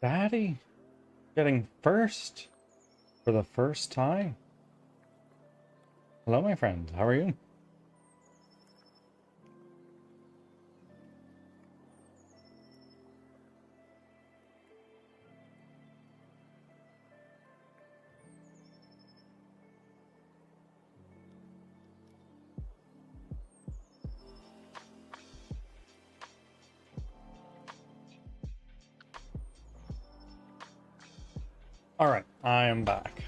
Daddy getting first for the first time. Hello, my friend. How are you? All right, I am back.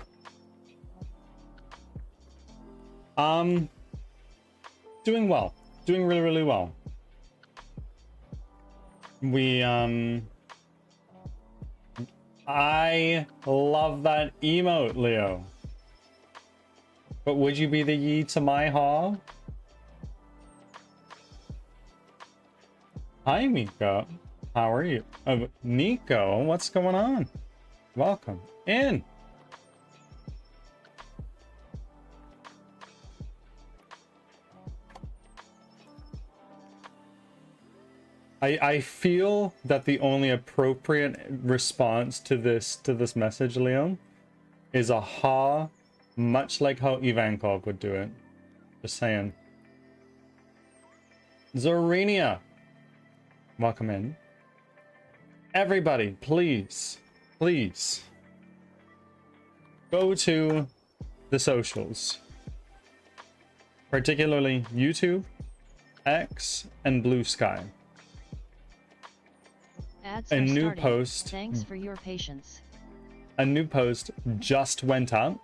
Doing well. Doing really, really well. I love that emote, Leo. But would you be the ye to my haw? Hi, Miko. How are you? Nico, what's going on? Welcome in. I feel that the only appropriate response to this message, Leon, is a ha, much like how Ivankov would do it. Just saying. Zorenia, welcome in. Everybody, please go to the socials, particularly YouTube, X, and Blue Sky. Ads A new starting. post. Thanks for your patience. A new post just went up,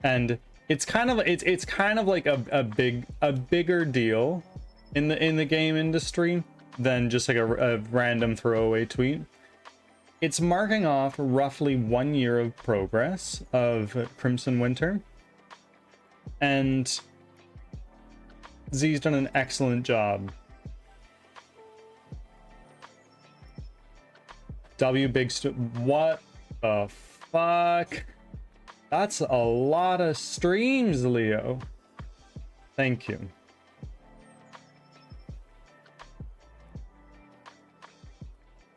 and it's kind of like a bigger deal in the game industry than just like a random throwaway tweet. It's marking off roughly 1 year of progress of Crimson Winter, and Z's done an excellent job. What the fuck? That's a lot of streams, Leo. Thank you.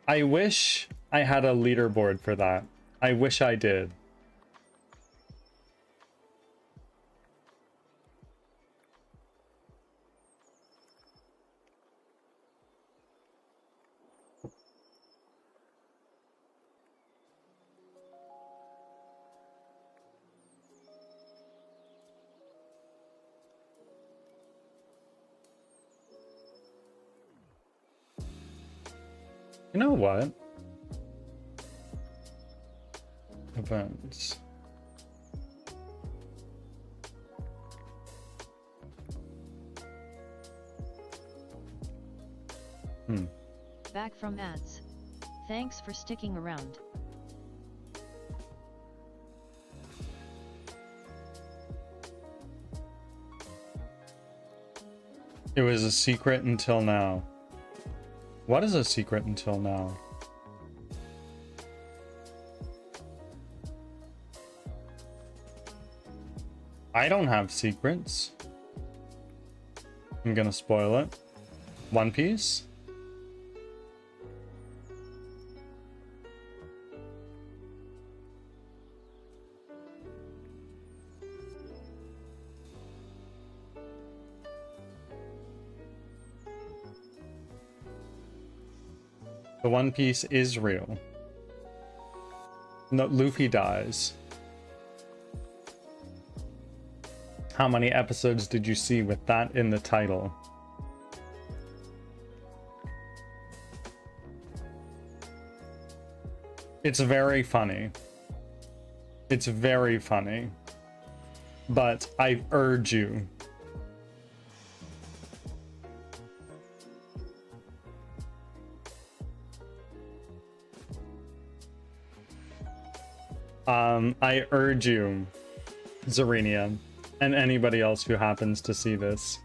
I wish I had a leaderboard for that. I wish I did. You know what? Events. Back from ads. Thanks for sticking around. It was a secret until now. What is a secret until now? I don't have secrets. I'm gonna spoil it. One Piece? The One Piece is real. No, Luffy dies. How many episodes did you see with that in the title? It's very funny. It's very funny. But I urge you. I urge you, Zarenia, and anybody else who happens to see this,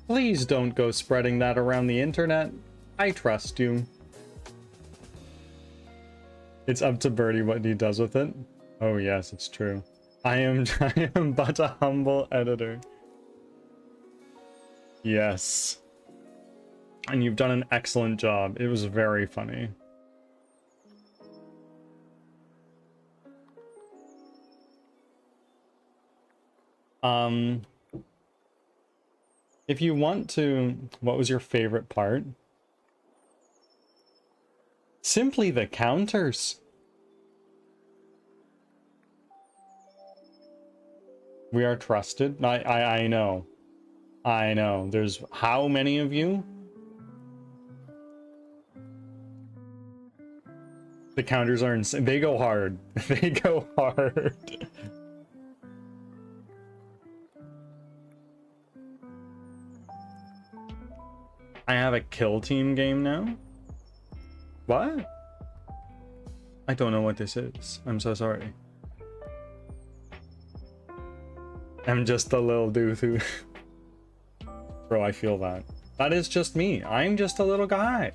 please don't go spreading that around the internet. I trust you. It's up to Birdie what he does with it. Oh yes, it's true. I am but a humble editor. Yes. And you've done an excellent job. It was very funny. If you want to, what was your favorite part? Simply the counters. We are trusted. I know. I know. There's how many of you? The counters are insane. They go hard. They go hard. I have a kill team game now? What? I don't know what this is. I'm so sorry. I'm just a little dude who... Bro, I feel that. That is just me. I'm just a little guy.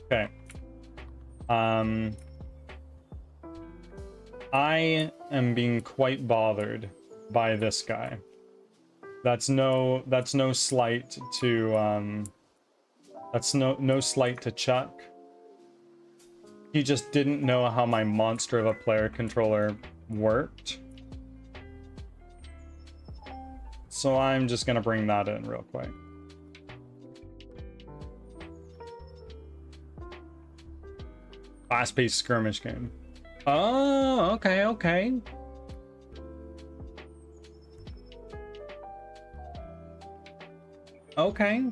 Okay. I am being quite bothered by this guy. That's no slight to that's no slight to Chuck. He just didn't know how my monster of a player controller worked. So I'm just gonna bring that in real quick. Fast-paced skirmish game. Oh, okay, okay. Okay.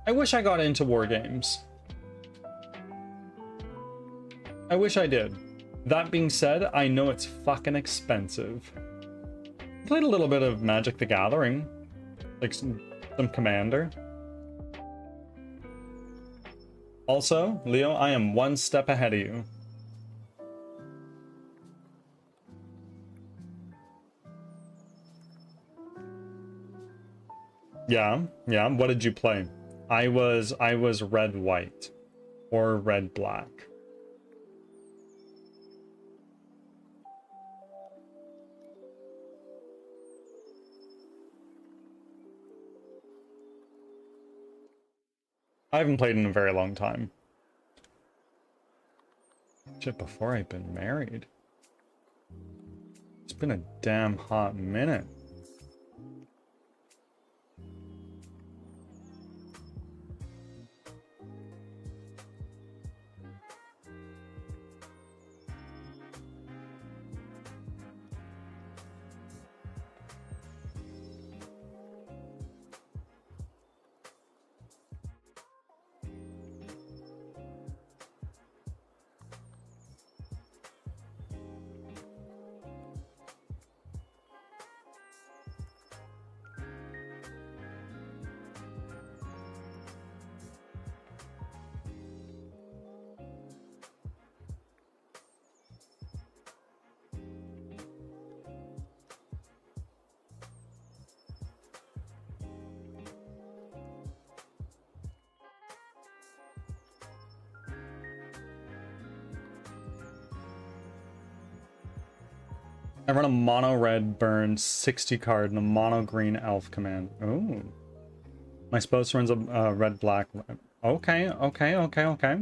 I wish I got into war games. I wish I did. That being said, I know it's fucking expensive. Played a little bit of Magic the Gathering. Like some Commander. Also, Leo, I am one step ahead of you. Yeah, yeah. What did you play? I was red white or red black. I haven't played in a very long time. Shit, before I've been married. It's been a damn hot minute. I run a mono red burn 60 card and a mono green elf command. Oh, my supposed runs a red black. Okay, okay, okay, okay.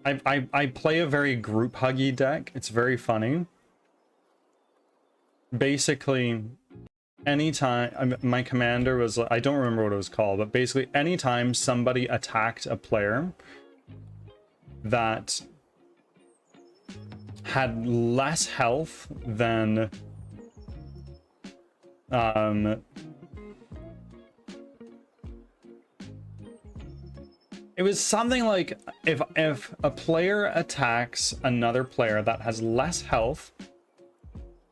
I play a very group huggy deck. It's very funny. Basically, anytime my commander was, I don't remember what it was called, but basically anytime somebody attacked a player that had less health than it was something like if a player attacks another player that has less health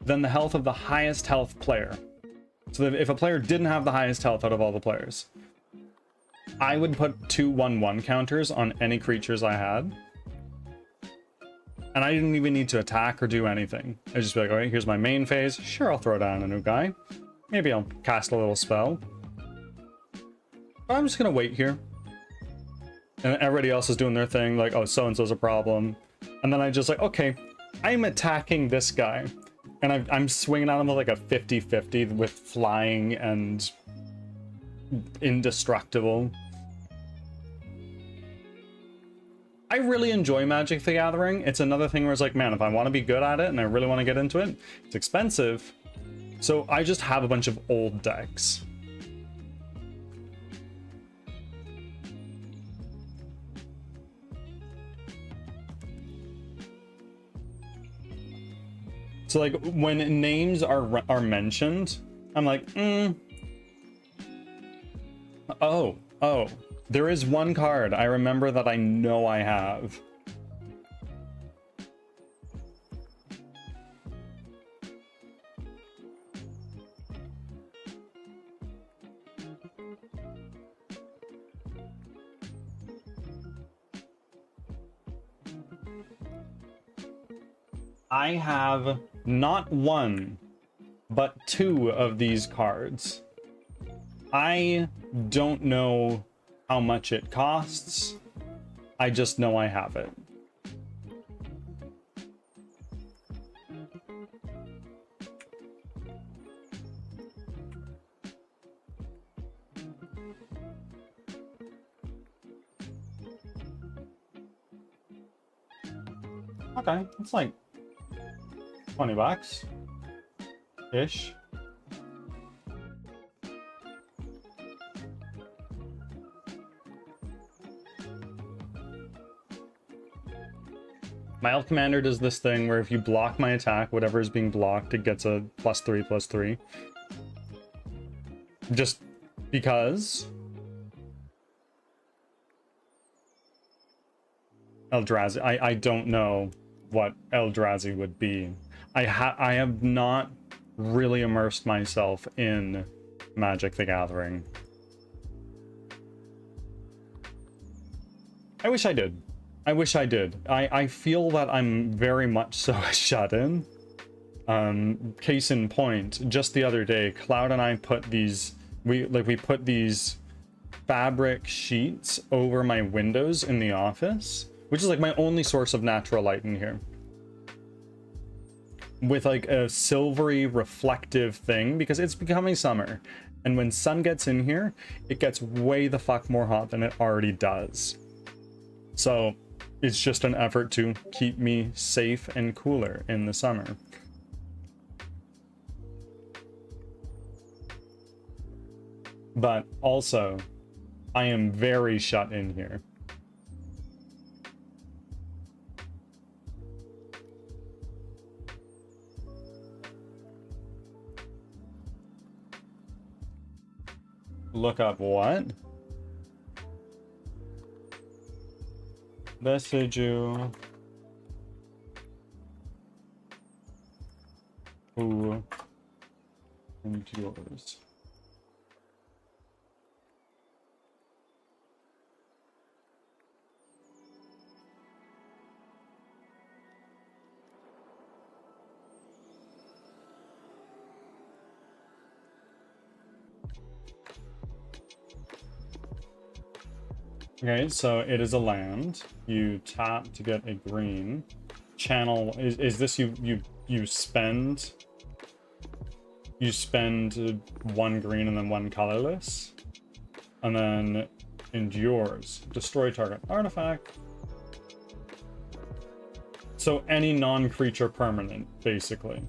than the health of the highest health player. So that if a player didn't have the highest health out of all the players, I would put 2/1/1 counters on any creatures I had. And I didn't even need to attack or do anything. I'd just be like, alright, here's my main phase. Sure, I'll throw down a new guy. Maybe I'll cast a little spell. But I'm just gonna wait here. And everybody else is doing their thing, like, oh, so-and-so's a problem. And then I just like, okay, I'm attacking this guy. And I'm swinging at him with like a 50-50 with flying and indestructible. I really enjoy Magic the Gathering. It's another thing where it's like, man, if I want to be good at it and I really want to get into it, it's expensive. So I just have a bunch of old decks. So like when names are mentioned, I'm like, oh, there is one card I remember that I know I have. I have not one, but two of these cards. I don't know how much it costs. I just know I have it. Okay, it's like $20 ish. My elf commander does this thing where if you block my attack, whatever is being blocked, it gets a +3/+3. Just because. Eldrazi. I don't know what Eldrazi would be. I have not really immersed myself in Magic the Gathering. I wish I did. I wish I did. I feel that I'm very much so shut in. Case in point, just the other day, Cloud and I put these we put these fabric sheets over my windows in the office, which is like my only source of natural light in here, with like a silvery reflective thing, because it's becoming summer, and when sun gets in here, it gets way the fuck more hot than it already does. So it's just an effort to keep me safe and cooler in the summer. But also, I am very shut in here. Look up what? Message you. Who endures? Okay, so it is a land. You tap to get a green. Channel is this you spend one green and then one colorless, and then endures. Destroy target artifact. So any non-creature permanent, basically.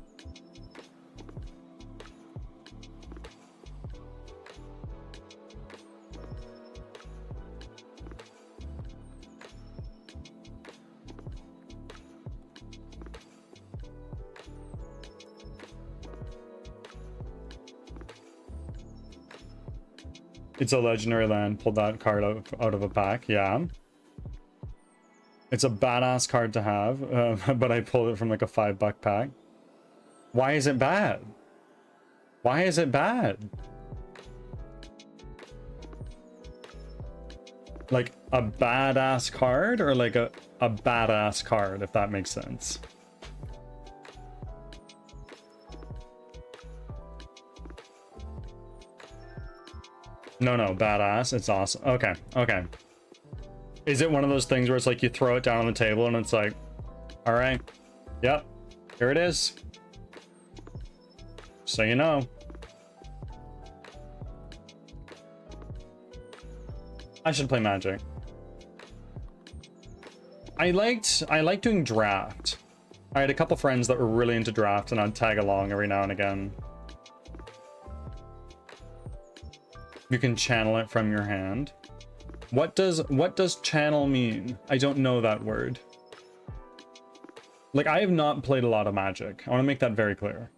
It's a legendary land. Pulled that card out of a pack. Yeah. It's a badass card to have, but I pulled it from like a $5 pack. Why is it bad? Why is it bad? Like a badass card, or like a badass card, if that makes sense. No, badass. It's awesome. Okay. Is it one of those things where it's like you throw it down on the table and it's like, All right. Yep. Here it is. So you know. I should play Magic. I like doing draft. I had a couple friends that were really into draft, and I'd tag along every now and again. You can channel it from your hand. What does channel mean? I don't know that word. Like, I have not played a lot of Magic. I want to make that very clear.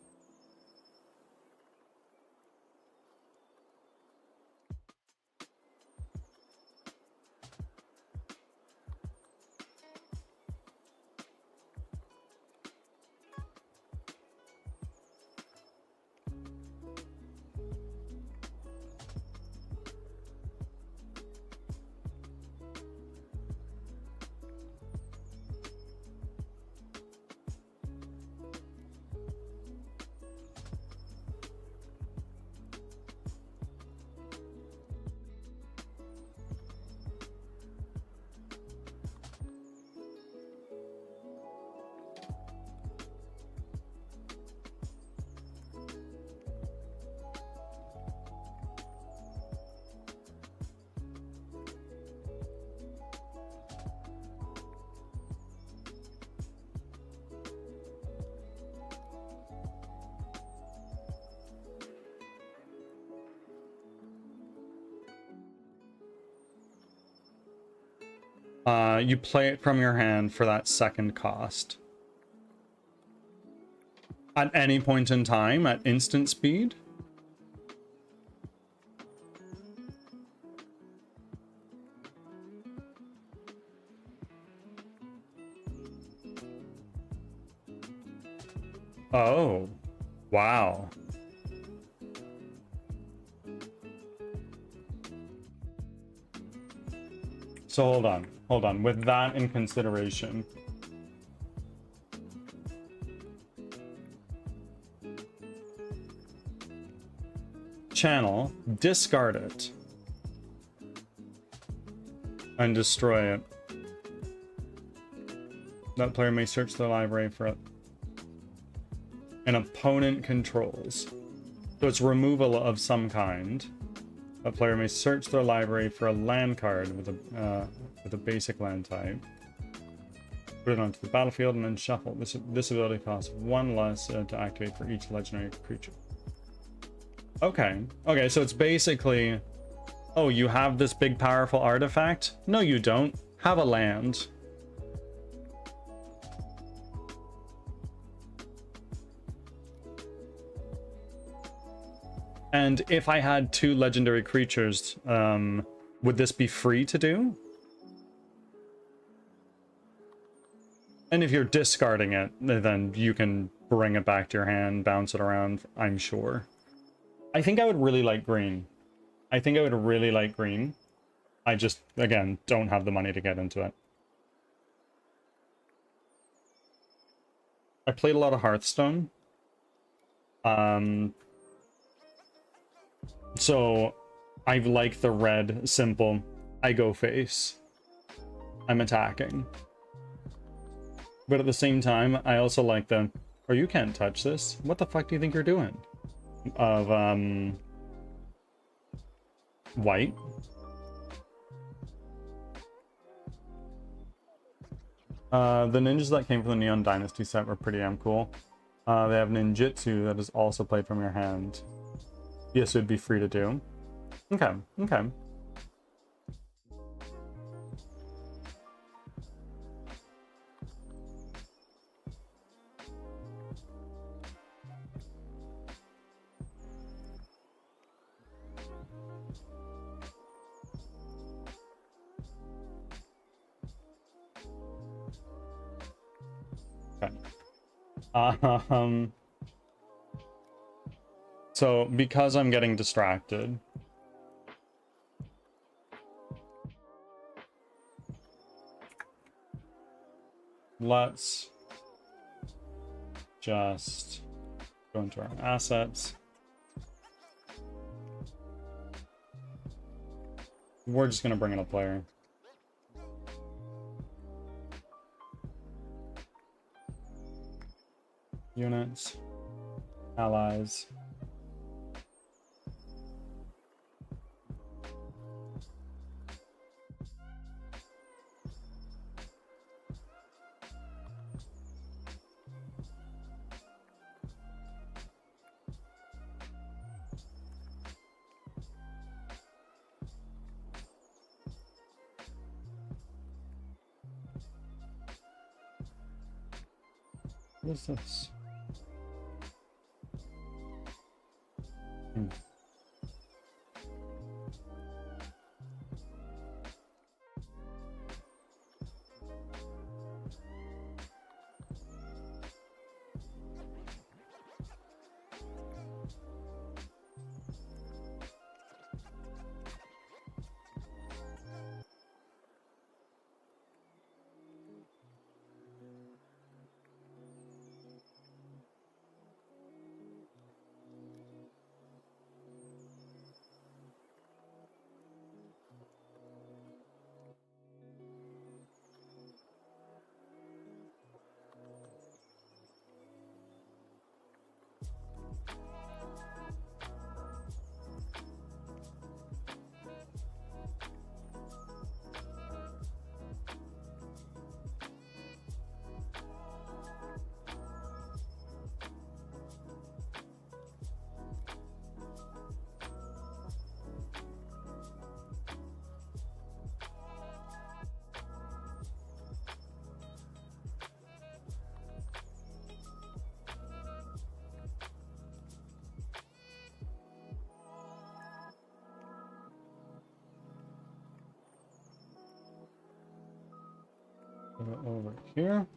You play it from your hand for that second cost. At any point in time, at instant speed. Oh, wow. So hold on. With that in consideration, channel, discard it, and destroy it. That player may search the library for it. An opponent controls. So it's removal of some kind. A player may search their library for a land card with a basic land type. Put it onto the battlefield and then shuffle. This ability costs 1 less to activate for each legendary creature. Okay. Okay, so it's basically, oh, you have this big powerful artifact? No, you don't. Have a land. And if I had 2 legendary creatures, would this be free to do? And if you're discarding it, then you can bring it back to your hand, bounce it around, I'm sure. I think I would really like green. I just, again, don't have the money to get into it. I played a lot of Hearthstone. So I like the red simple. I go face. I'm attacking. But at the same time, I also like the, oh, you can't touch this. What the fuck do you think you're doing? Of, white. The ninjas that came from the Neon Dynasty set were pretty damn cool. They have ninjutsu that is also played from your hand. Yes, it would be free to do. Okay, okay. Okay. So because I'm getting distracted, let's just go into our assets. We're just gonna bring in a player. units, allies. What is this? Over here.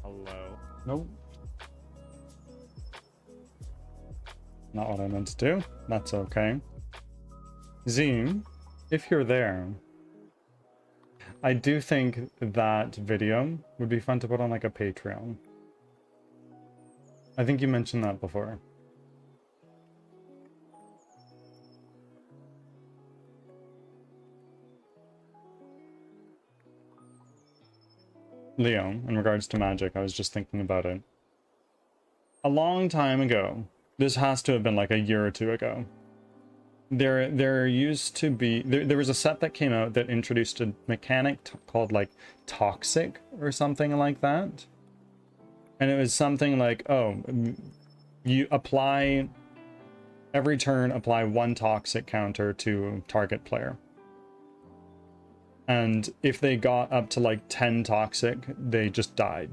Hello. Nope. Not what I meant to do. That's okay. Zine, if you're there, I do think that video would be fun to put on like a Patreon. I think you mentioned that before. Leo, in regards to magic, I was just thinking about it. A long time ago, this has to have been like a year or two ago, there used to be, there was a set that came out that introduced a mechanic called like toxic or something like that. And it was something like, oh, you apply, every turn apply 1 toxic counter to target player. And if they got up to like 10 toxic, they just died.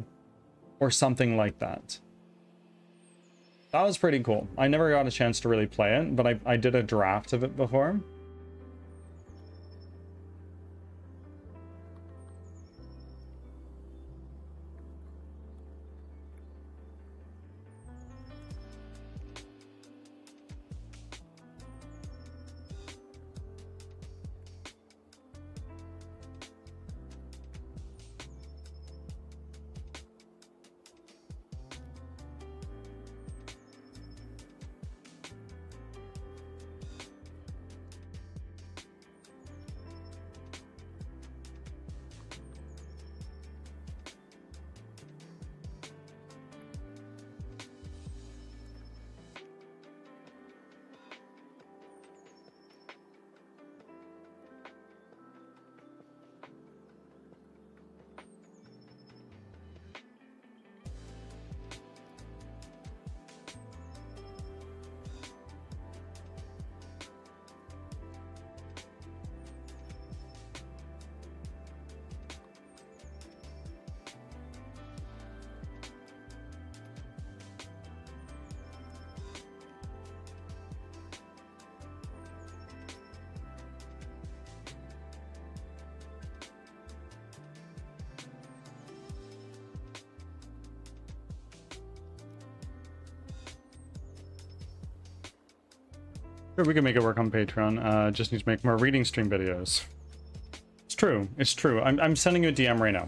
Or something like that. That was pretty cool. I never got a chance to really play it, but I did a draft of it before. Sure, we can make it work on Patreon. Just need to make more reading stream videos. It's true. It's true. I'm sending you a DM right now.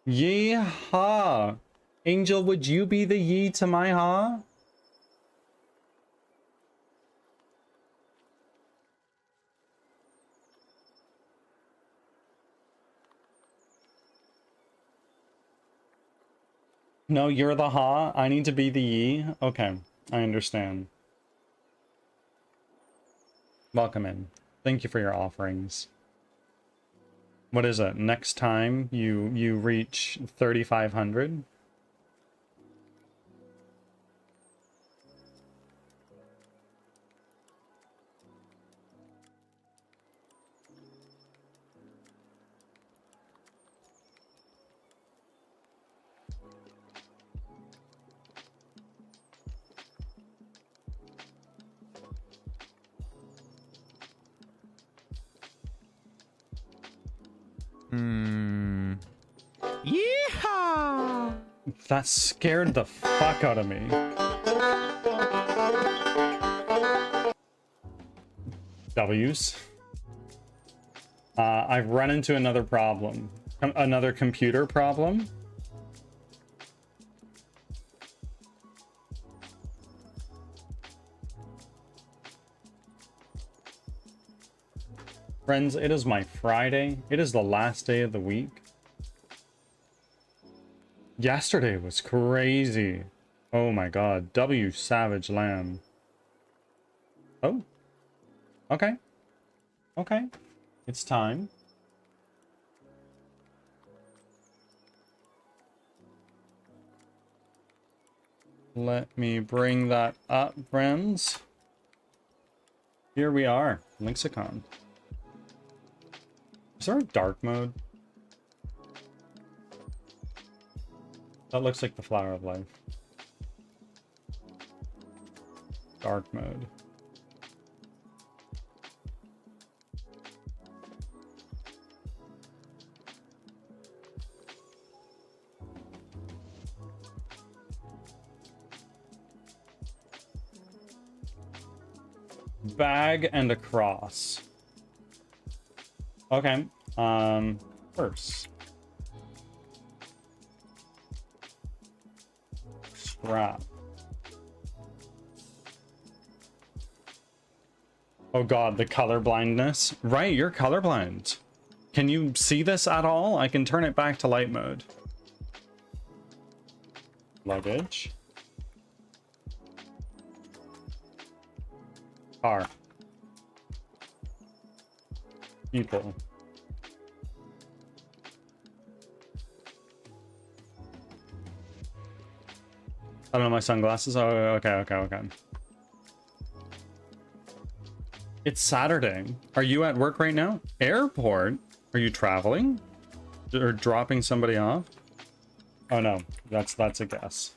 Yeehaw! Angel, would you be the yee to my ha? No, you're the ha. I need to be the yee. Okay, I understand. Welcome in. Thank you for your offerings. What is it? Next time you reach 3,500? Yeehaw! That scared the fuck out of me. W's. I've run into another problem. Another computer problem. Friends, it is my Friday. It is the last day of the week. Yesterday was crazy. Oh my god. W Savage Lamb. Oh. Okay. Okay. It's time. Let me bring that up, friends. Here we are. Lexicon. Is there a dark mode? That looks like the flower of life. Dark mode. Bag and a cross. Okay. First. Scrap. Oh god, the color blindness. Right, you're colorblind. Can you see this at all? I can turn it back to light mode. Luggage. Car. People. I don't know my sunglasses. Oh, okay. It's Saturday. Are you at work right now? Airport? Are you traveling? Or dropping somebody off? Oh no, that's a guess.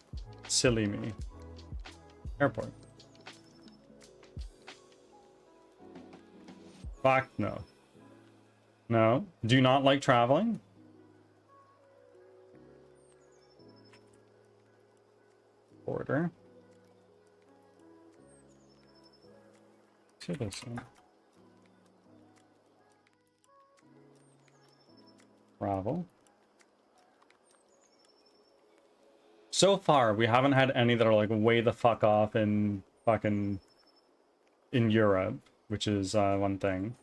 Silly me. Airport. Fuck no. No? Do you not like traveling? Order. Citizen. Travel. So far, we haven't had any that are like way the fuck off in fucking in Europe, which is one thing.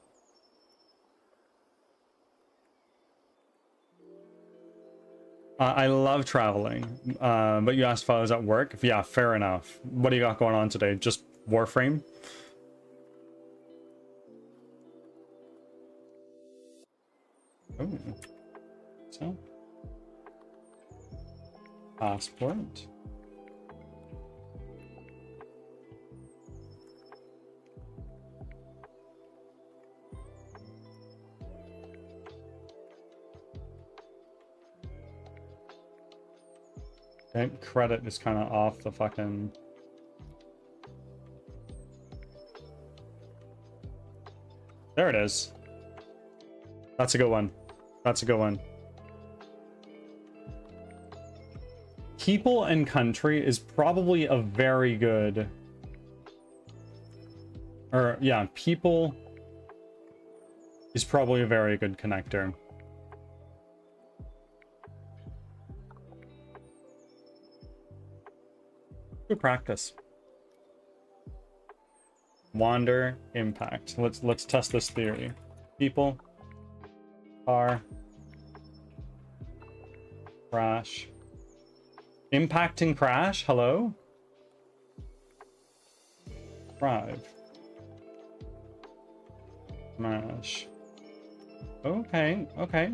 I love traveling, but you asked if I was at work. Yeah, fair enough. What do you got going on today? Just Warframe? Oh, so passport. Okay, credit is kind of off the fucking... There it is. That's a good one. That's a good one. People and country is probably a very good... Or, yeah, people is probably a very good connector. Good practice. Wander, impact. Let's test this theory. People, car, crash, impacting crash. Hello. Drive. Smash. Okay. Okay.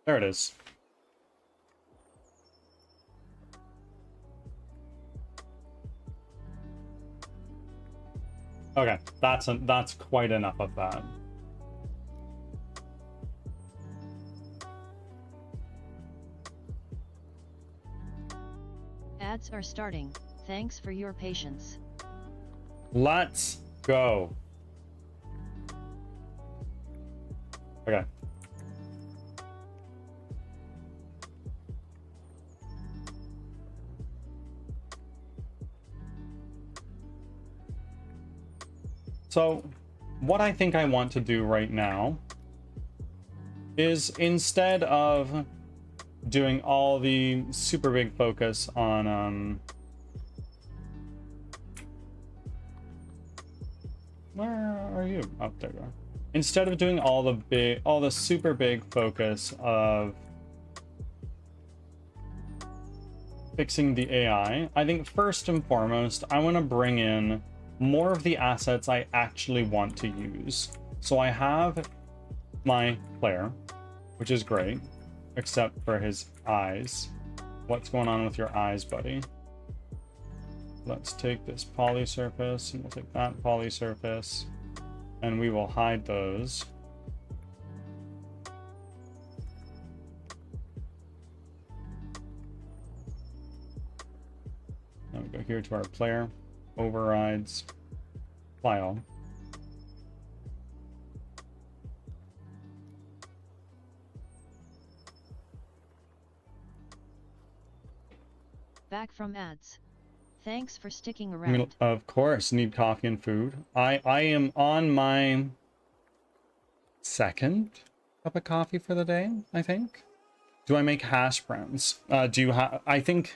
There it is. Okay, that's quite enough of that. Ads are starting. Thanks for your patience. Let's go. Okay. So, what I think I want to do right now is, instead of doing all the super big focus on where are you? Oh, there you are. Instead of doing all the super big focus of fixing the AI, I think first and foremost I want to bring in more of the assets I actually want to use. So I have my player, which is great, except for his eyes. What's going on with your eyes, buddy? Let's take this poly surface, and we'll take that poly surface, and we will hide those. Now we go here to our player. Overrides, file. Back from ads. Thanks for sticking around. Of course, need coffee and food. I am on my second cup of coffee for the day, I think. Do I make hash browns? Do you have? I think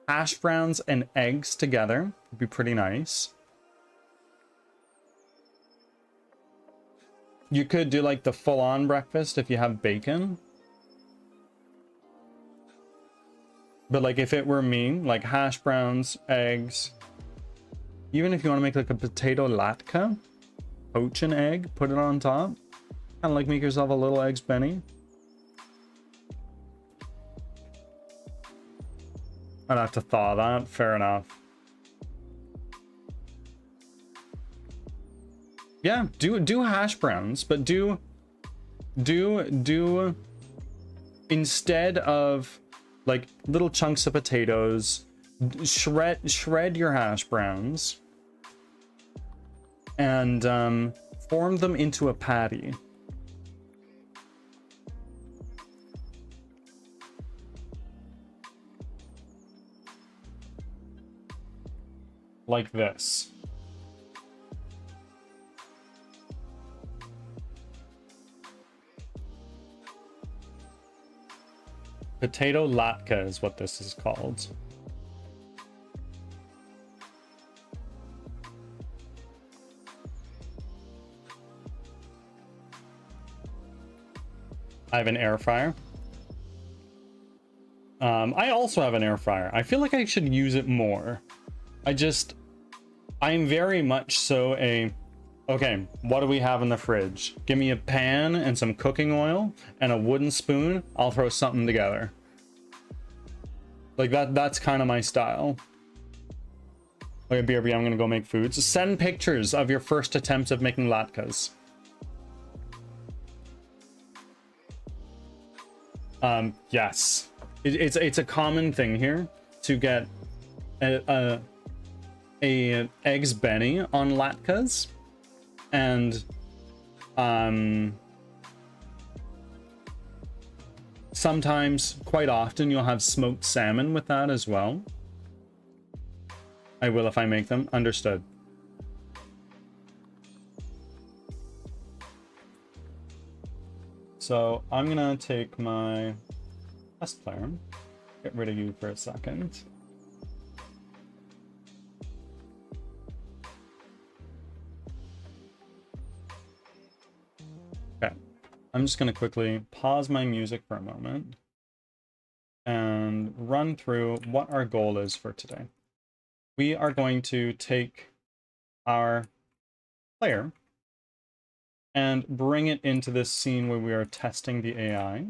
hash browns and eggs together would be pretty nice. You could do like the full-on breakfast if you have bacon. But like if it were me, like hash browns, eggs, even if you want to make like a potato latke, poach an egg, put it on top, kind of like make yourself a little eggs Benny. I'd have to thaw that. Fair enough. Yeah, do hash browns, but do instead of like little chunks of potatoes, shred your hash browns and form them into a patty. Like this. Potato latke is what this is called. I have an air fryer. I also have an air fryer. I feel like I should use it more. I'm very much so a Okay, what do we have in the fridge? Give me a pan and some cooking oil and a wooden spoon. I'll throw something together. Like that's kind of my style. Okay, BRB, I'm gonna go make food. So send pictures of your first attempts of making latkes. Yes. It's a common thing here to get a eggs Benny on latkes. And sometimes, quite often, you'll have smoked salmon with that as well. I will if I make them. Understood. So I'm gonna take my test player, get rid of you for a second. Okay, I'm just gonna quickly pause my music for a moment and run through what our goal is for today. We are going to take our player and bring it into this scene where we are testing the AI.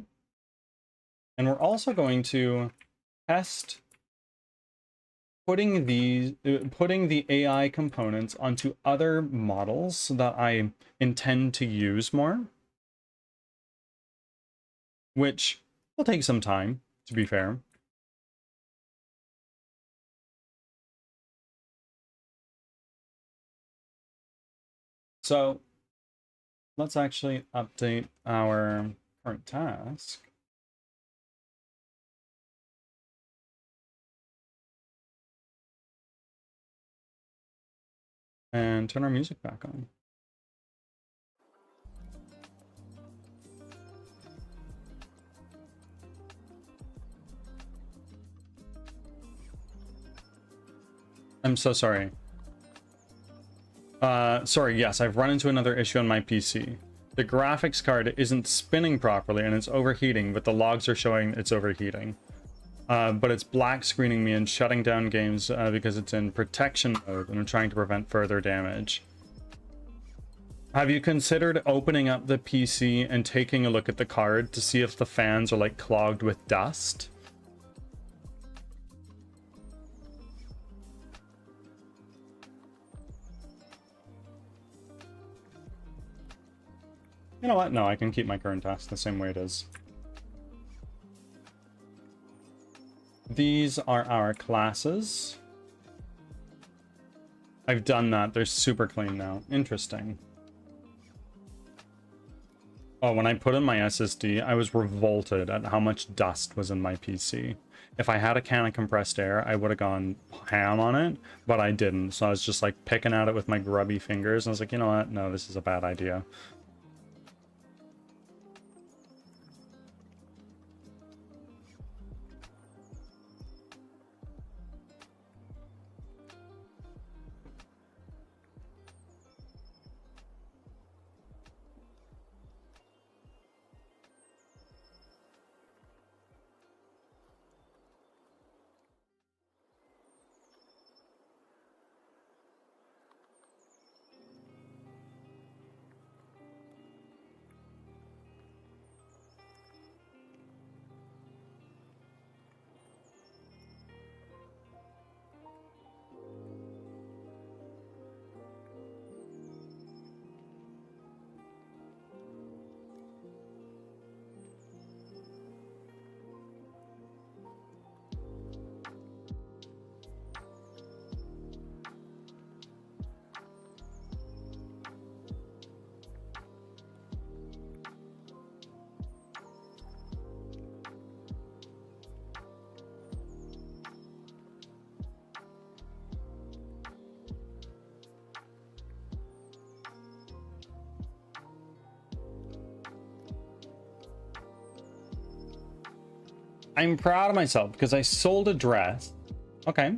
And we're also going to test putting the AI components onto other models that I intend to use more, which will take some time, to be fair. So let's actually update our current task. And turn our music back on. I'm so sorry. Sorry, yes, I've run into another issue on my PC. The graphics card isn't spinning properly and it's overheating, but the logs are showing it's overheating. But it's black screening me and shutting down games because it's in protection mode and I'm trying to prevent further damage. Have you considered opening up the PC and taking a look at the card to see if the fans are like clogged with dust? You know what? No, I can keep my current task the same way it is. These are our classes. I've done that. They're super clean now. Interesting. Oh, when I put in my SSD, I was revolted at how much dust was in my PC. If I had a can of compressed air, I would have gone ham on it, but I didn't. So I was just like picking at it with my grubby fingers. And I was like, you know what? No, this is a bad idea. I'm proud of myself because I sold a dress, okay,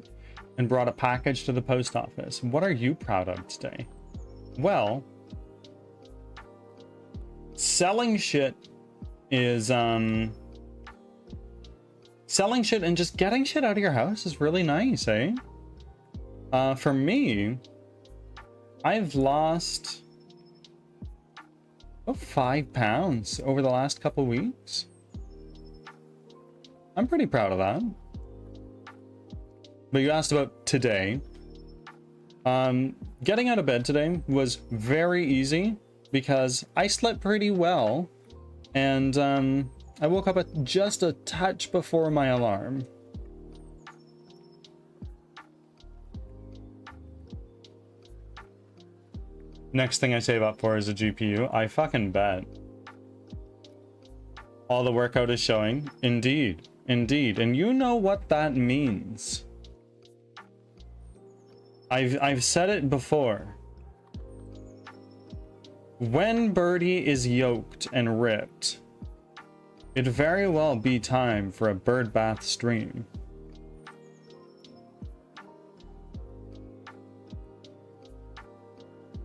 and brought a package to the post office. What are you proud of today? Well, selling shit is, selling shit and just getting shit out of your house is really nice, eh? For me, I've lost Oh, £5 over the last couple weeks. I'm pretty proud of that. But you asked about today. Getting out of bed today was very easy because I slept pretty well, and I woke up at just a touch before my alarm. Next thing I save up for is a GPU. I fucking bet. All the workout is showing. Indeed. Indeed. And you know what that means. I've said it before. When Birdie is yoked and ripped, it'd very well be time for a bird bath stream.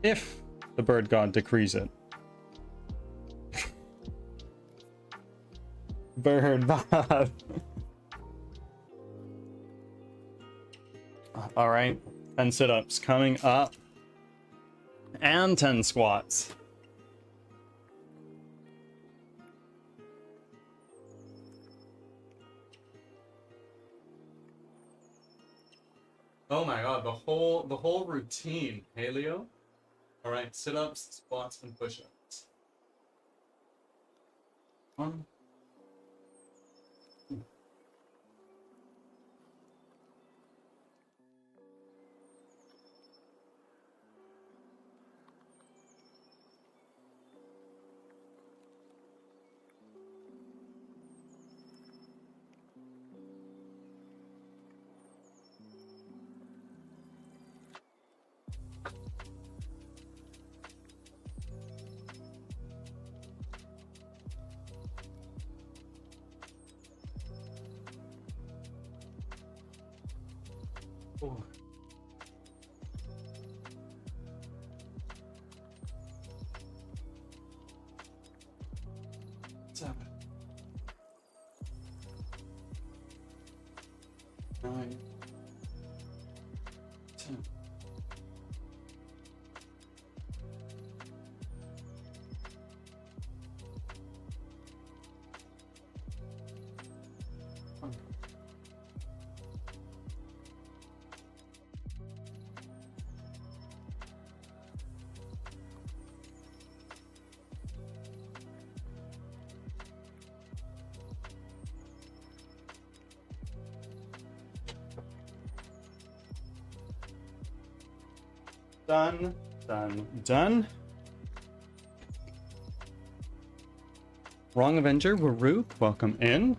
If the bird god decrees it. Bird bath. All right, 10 sit-ups coming up, and 10 squats. Oh my god, the whole routine, hey Leo? All right, sit-ups, squats, and push-ups. One. Four. 7. 9. 10. Done, done, done. Wrong Avenger, Waruk, welcome in.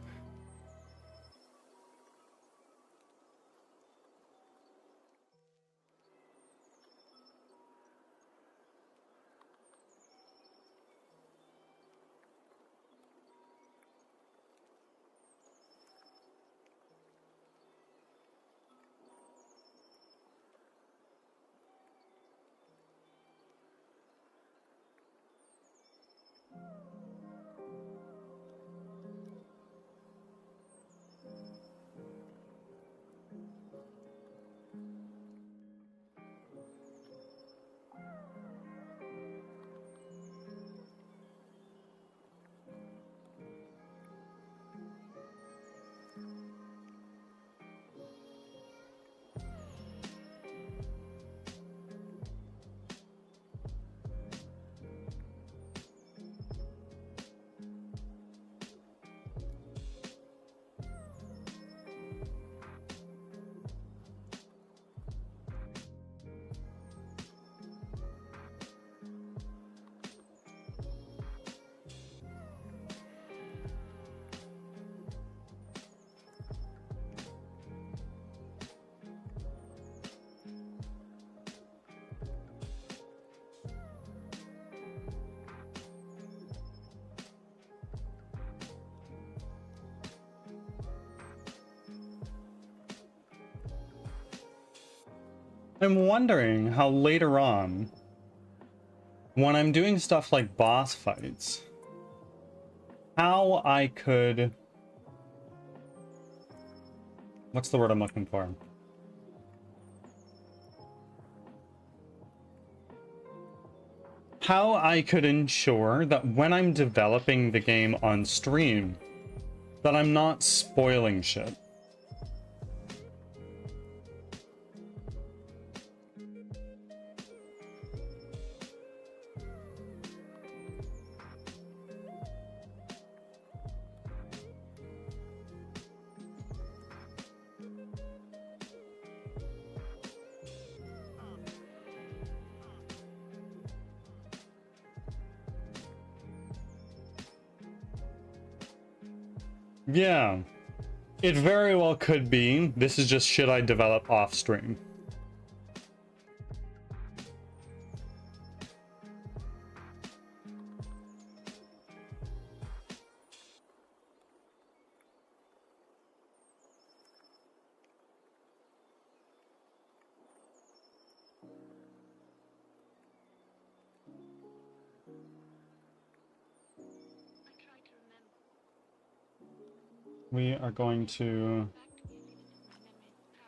I'm wondering how later on, when I'm doing stuff like boss fights, how I could... What's the word I'm looking for? how I could ensure that when I'm developing the game on stream, that I'm not spoiling shit. Yeah, it very well could be. This is just shit I develop off stream. We are going to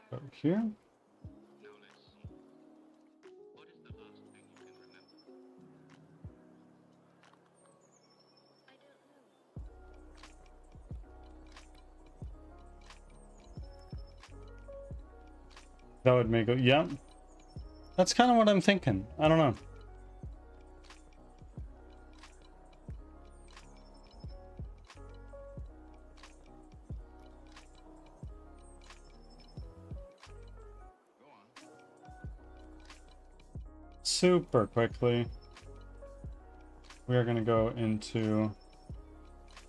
go here. That would make it, yeah. That's kind of what I'm thinking. I don't know. Super quickly, we are going to go into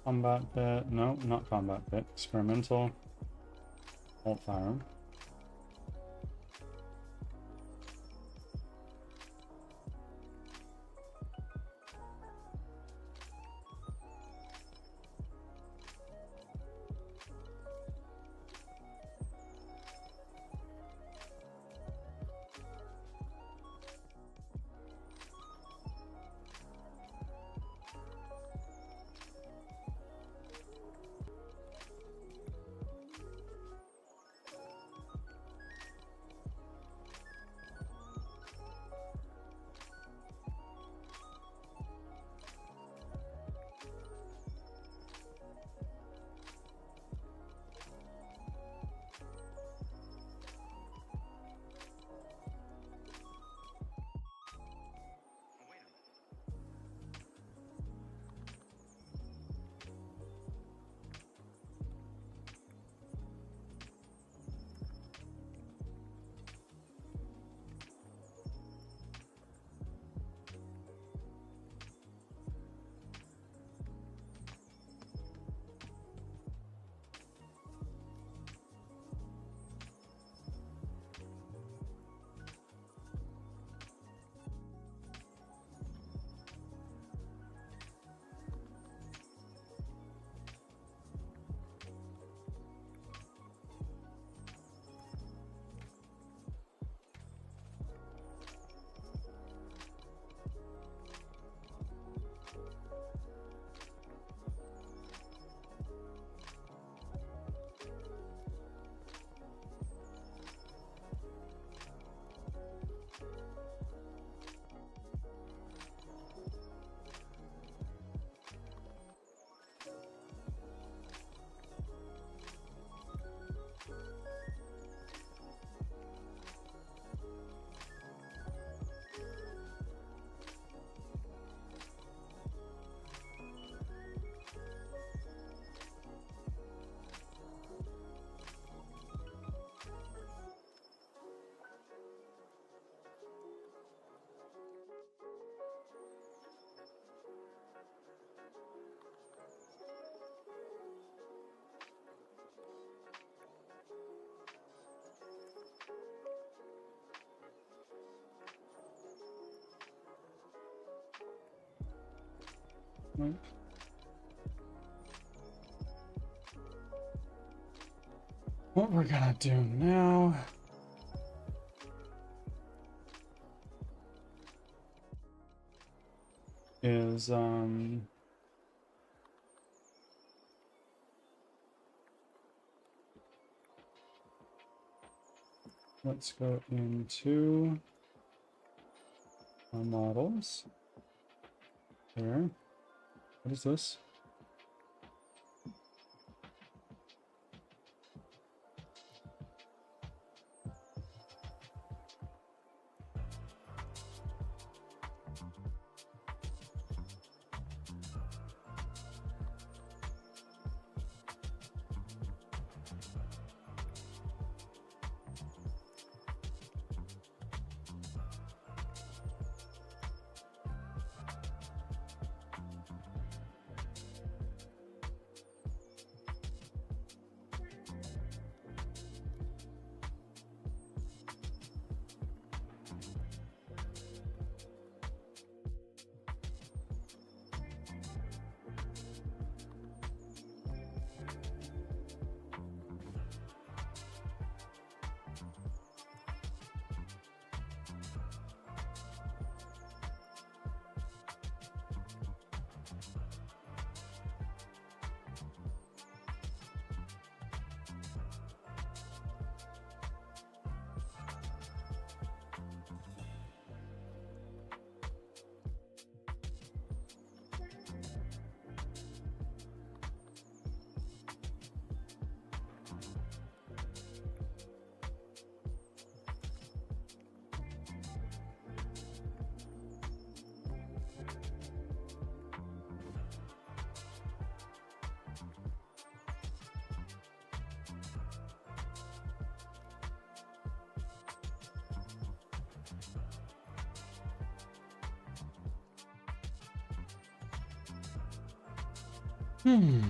combat bit. No, not combat bit. Experimental. Alt firearm. What we're gonna do now is let's go into our models. There. What is this? Hmm.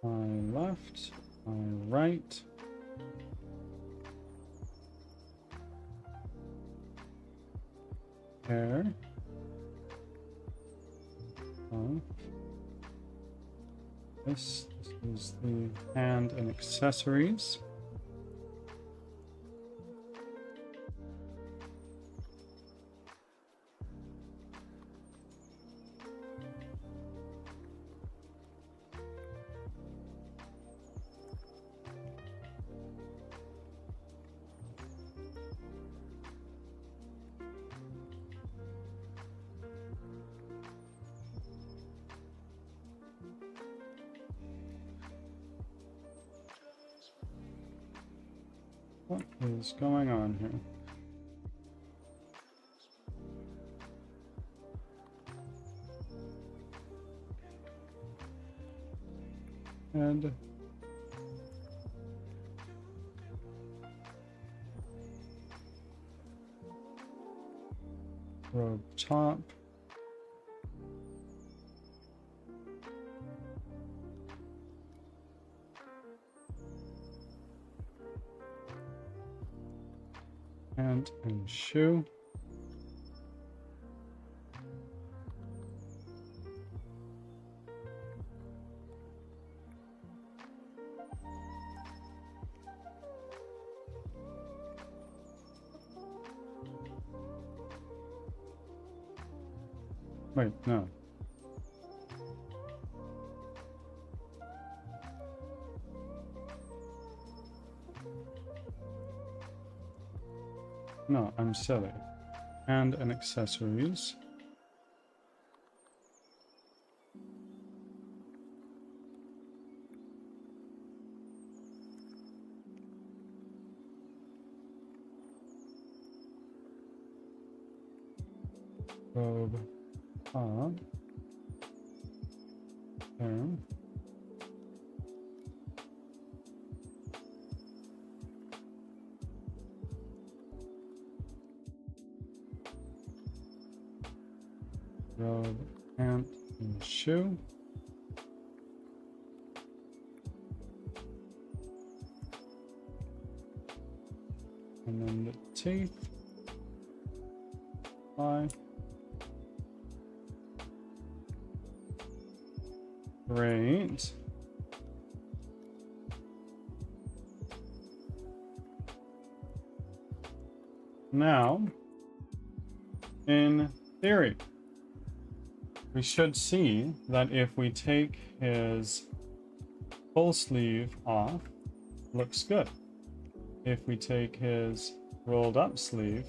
Eye left, eye right. Hair. This is the hand and accessories. What is going on here? Head. Robe top. Hand and shoe. Wait, no. No, I'm silly. And accessories. Robe on. Turn. Robe, pant, and shoe. And then the teeth. Eye. Great. Now, in theory, we should see that if we take his full sleeve off, looks good. If we take his rolled up sleeve,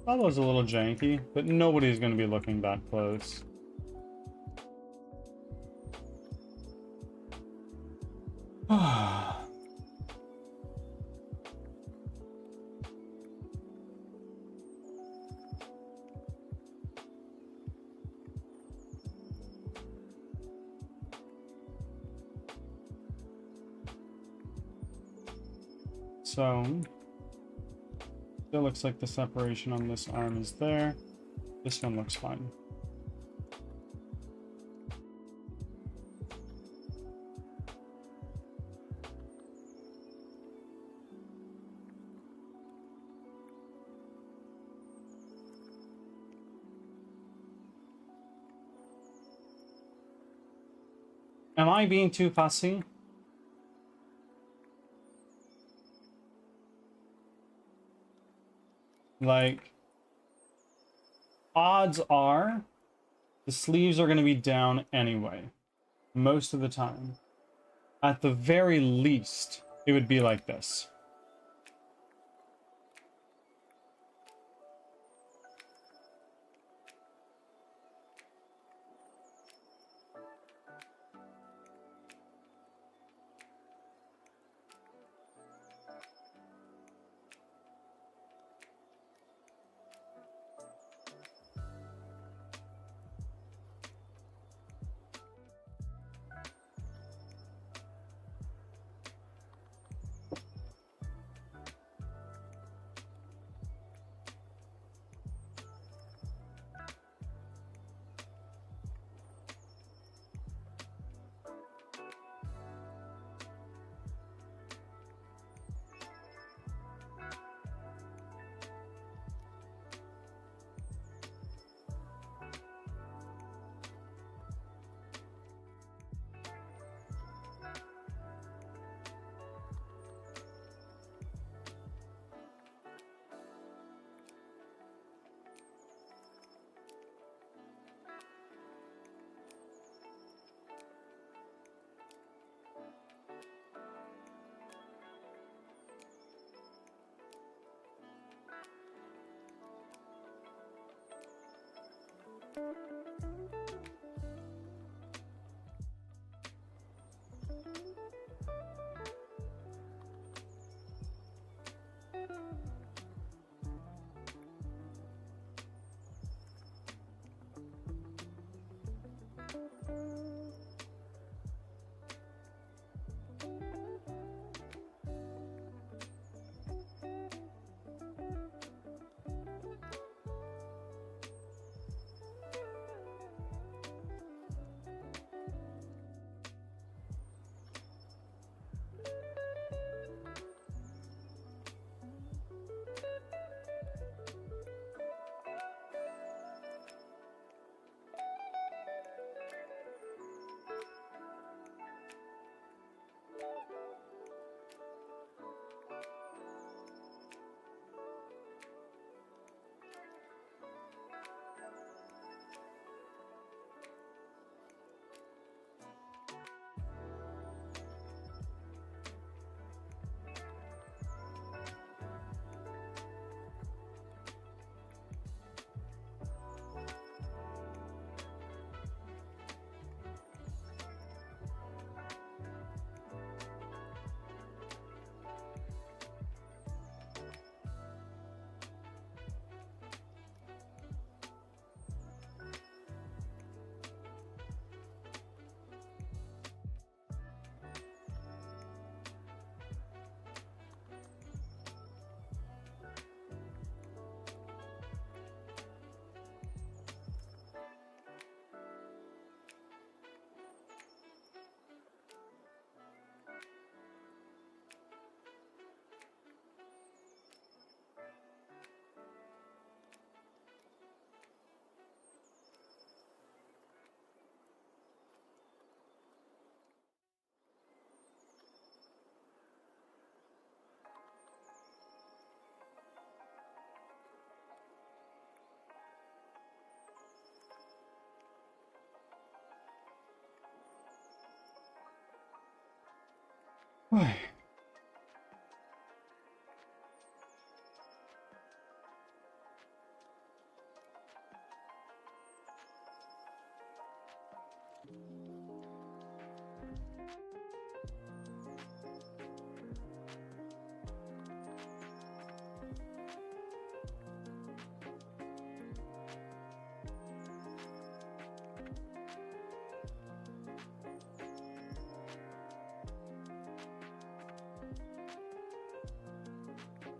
that was a little janky, but nobody's going to be looking that close. So, still looks like the separation on this arm is there. This one looks fine. Am I being too fussy? Like, odds are the sleeves are going to be down anyway, most of the time. At the very least, it would be like this.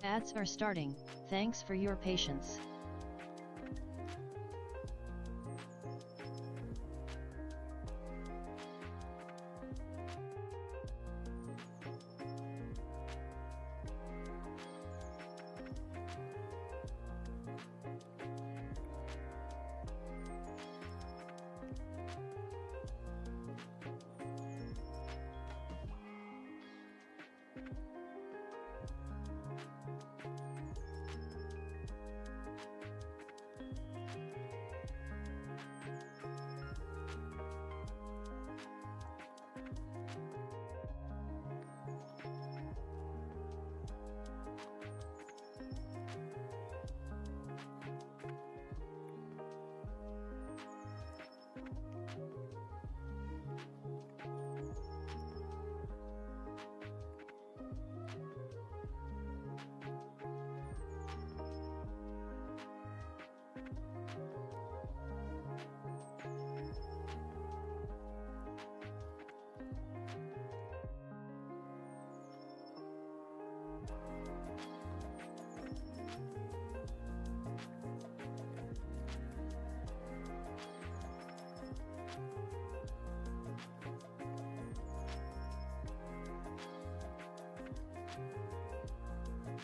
Ads are starting, thanks for your patience.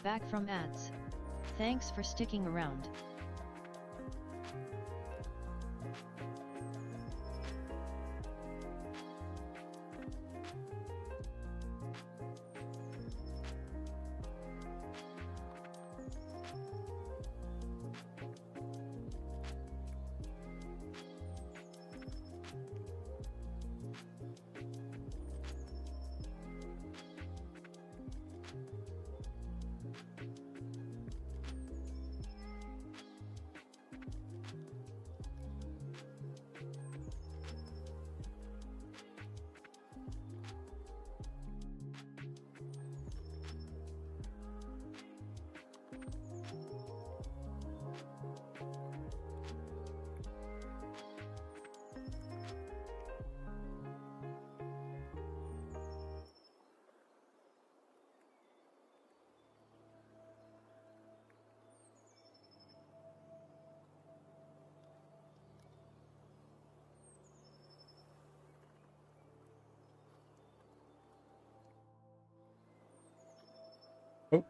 Back from ads. Thanks for sticking around. Oh.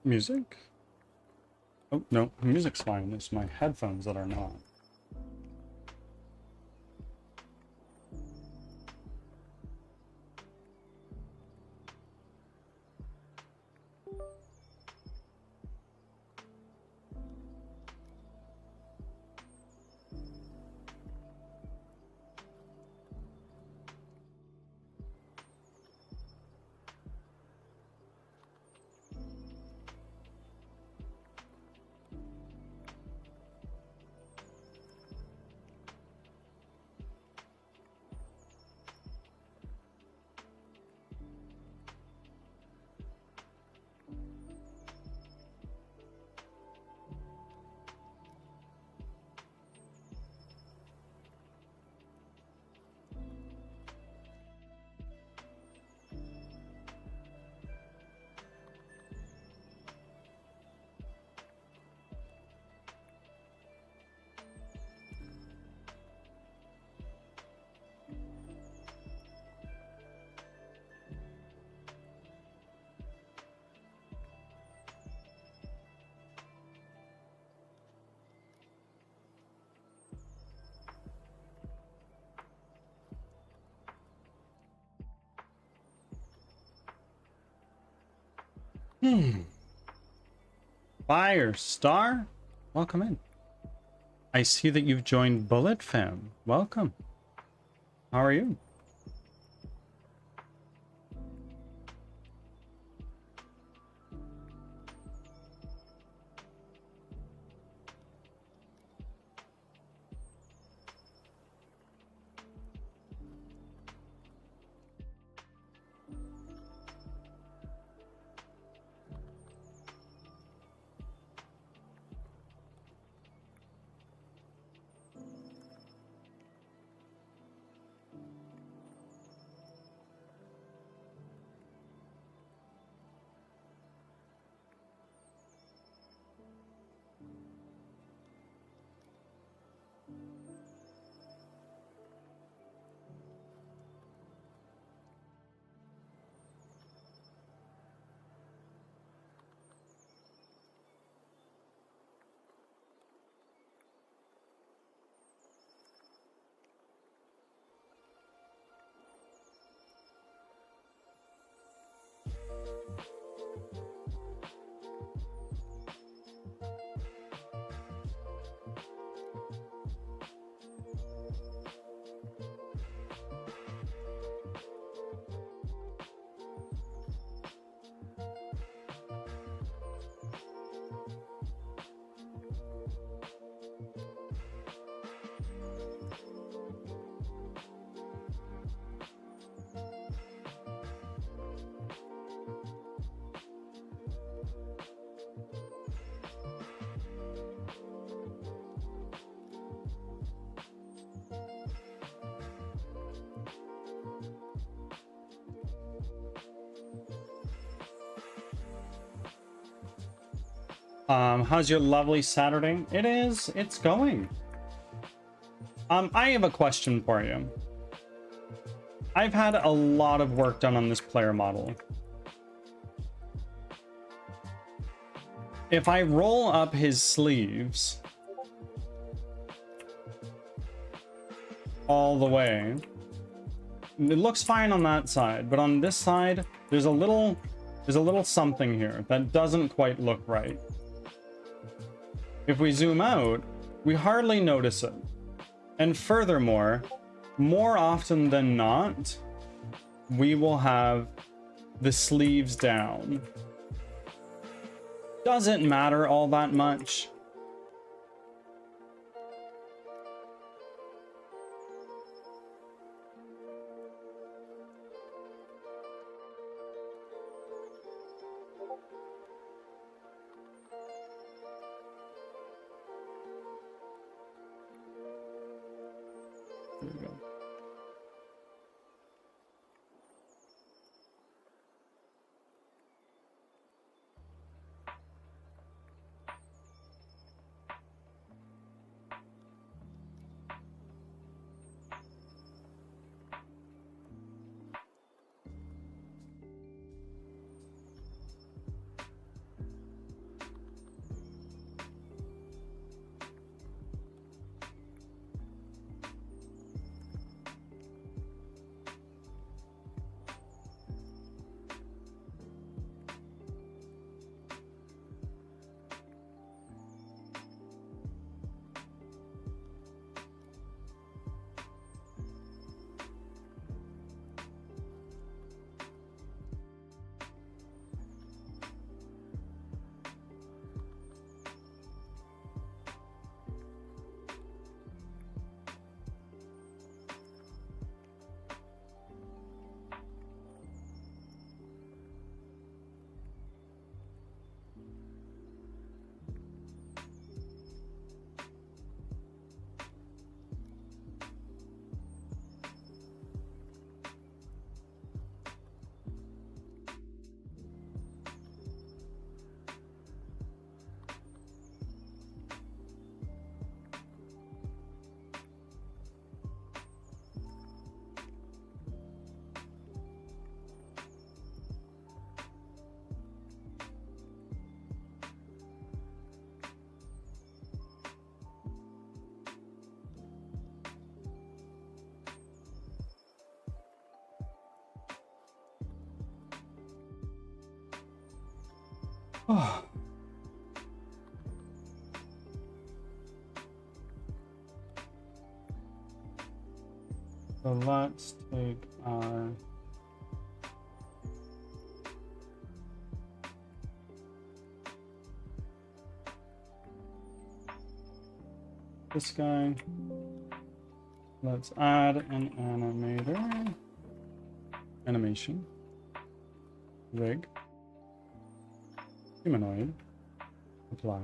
Music? Oh, no, music's fine. It's my headphones that are not. Fire Star, welcome in. I see that you've joined Bullet Fam. Welcome. How are you? How's your lovely Saturday? It's going. I have a question for you. I've had a lot of work done on this player model. If I roll up his sleeves all the way, it looks fine on that side, but on this side, there's a little something here that doesn't quite look right. If we zoom out, we hardly notice it. And furthermore, more often than not, we will have the sleeves down. Doesn't matter all that much. There we go. Oh. So let's take our this guy. Let's add an animator. Animation. Rig. Humanoid. Apply.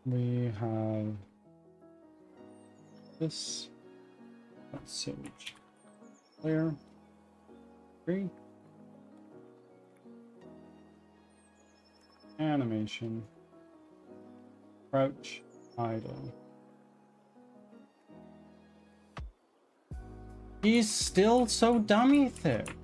We have this Sewage. Clear. 3. Animation. Crouch. Idle. He's still so dummy thick.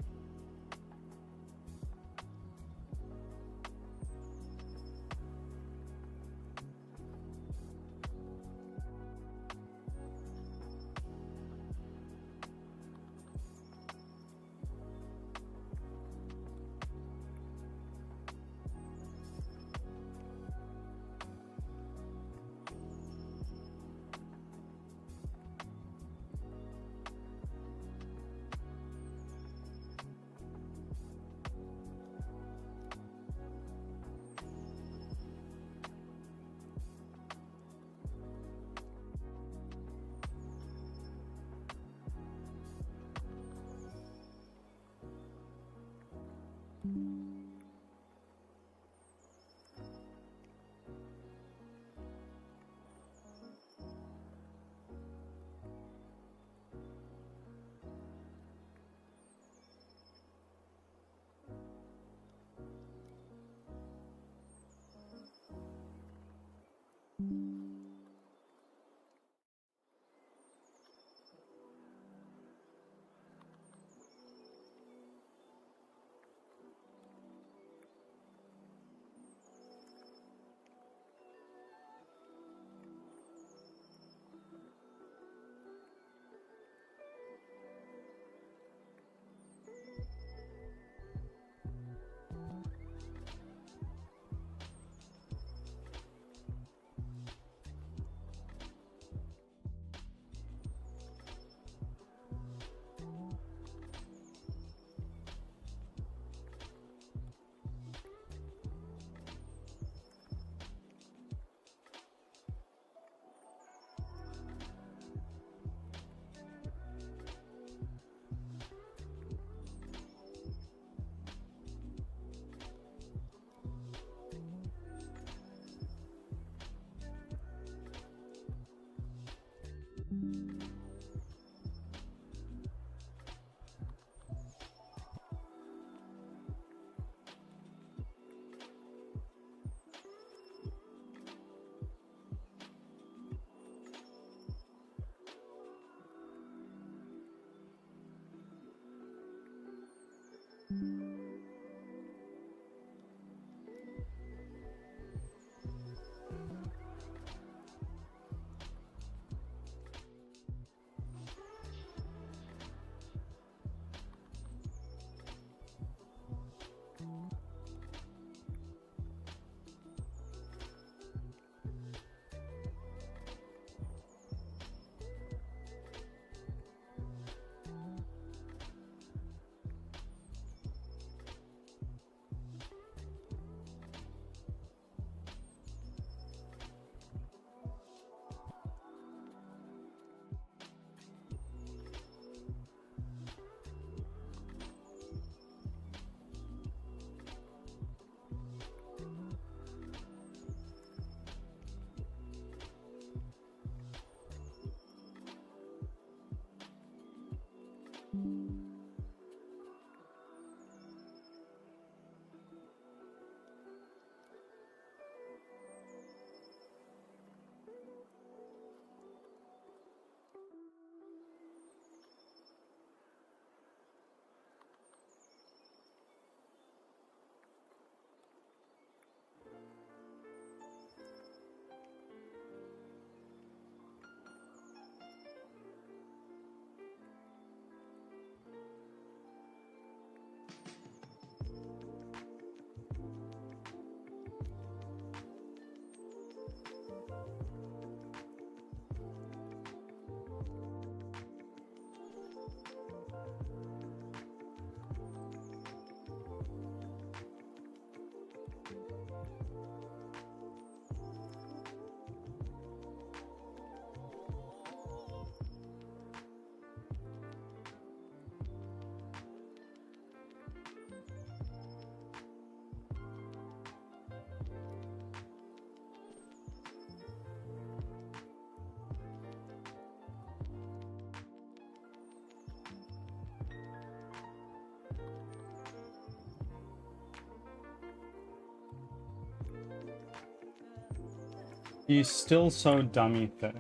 He's still so dummy thick.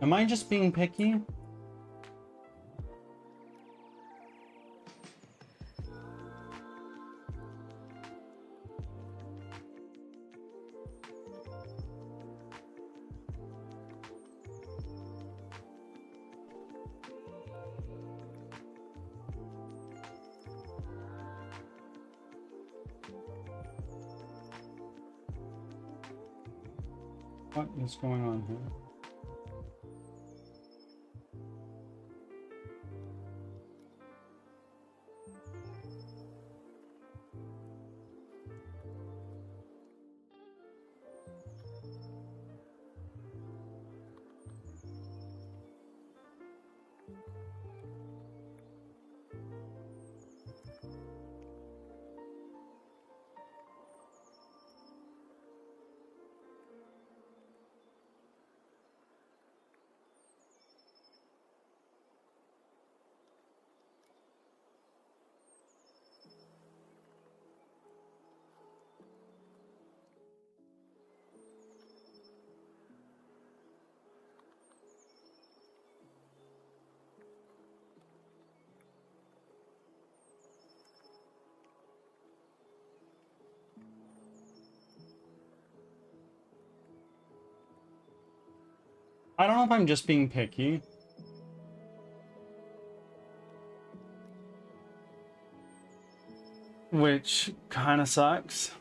Am I just being picky? What is going on here? I don't know if I'm just being picky. Which kind of sucks.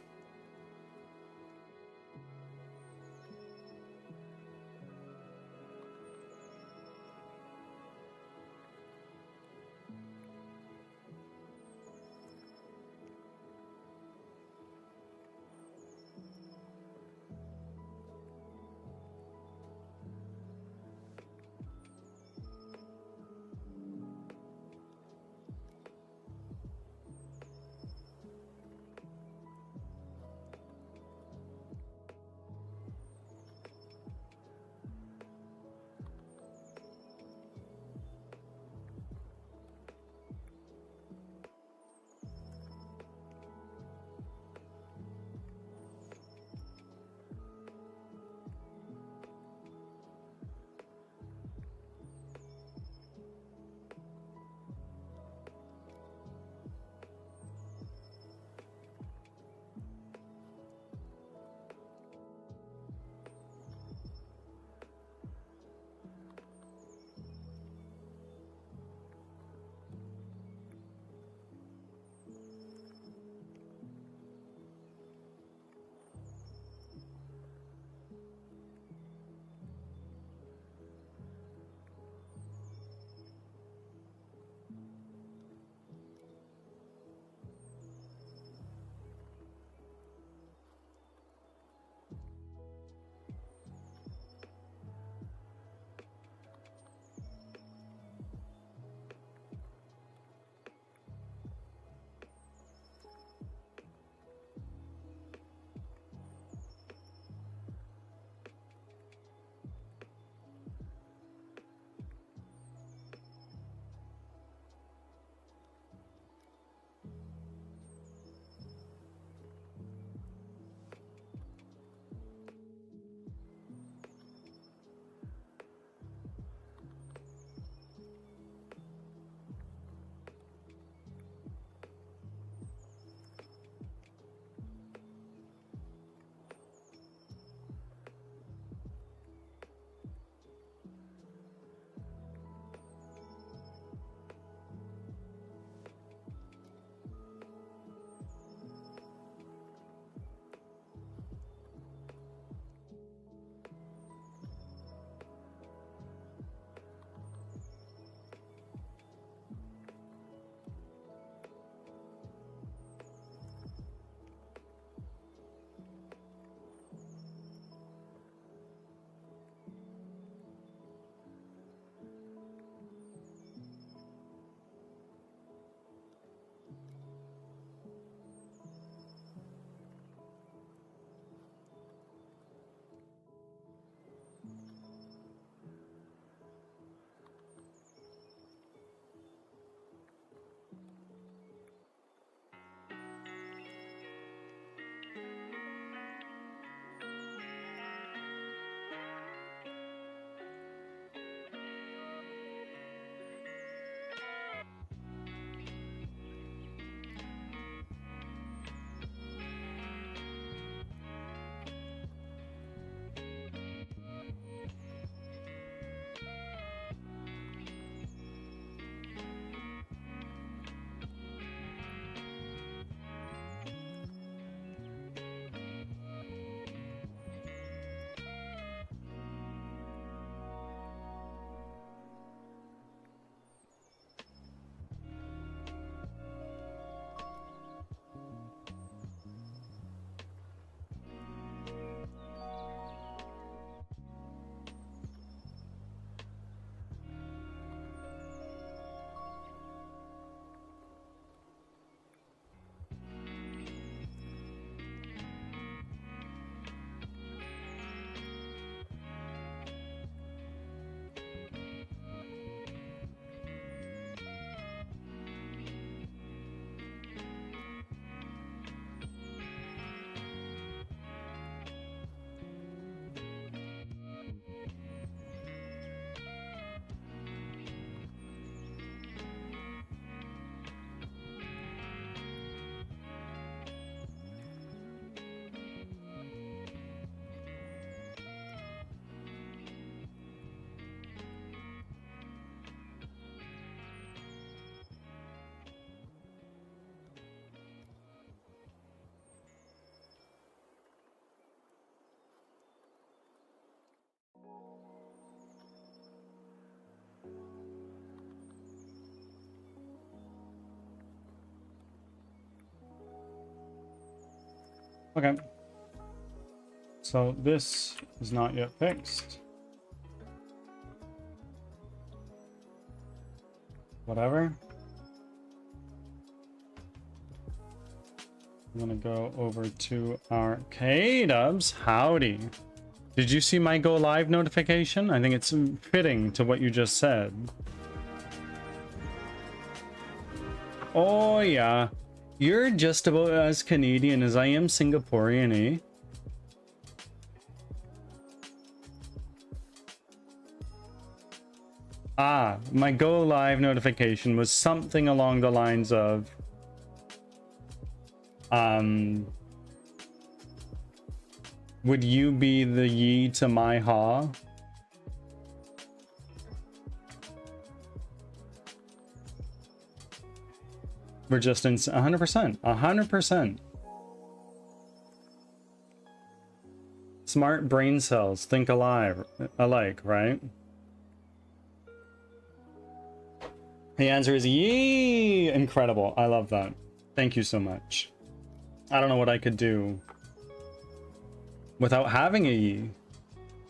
Okay. So this is not yet fixed. Whatever. I'm gonna go over to our K-Dubs. Howdy. Did you see my go live notification? I think it's fitting to what you just said. Oh yeah. You're just about as Canadian as I am Singaporean, eh? Ah, my go live notification was something along the lines of would you be the ye to my ha? We're just in 100%, 100%. Smart brain cells think alike, right? The answer is yee! Incredible. I love that. Thank you so much. I don't know what I could do without having a yee.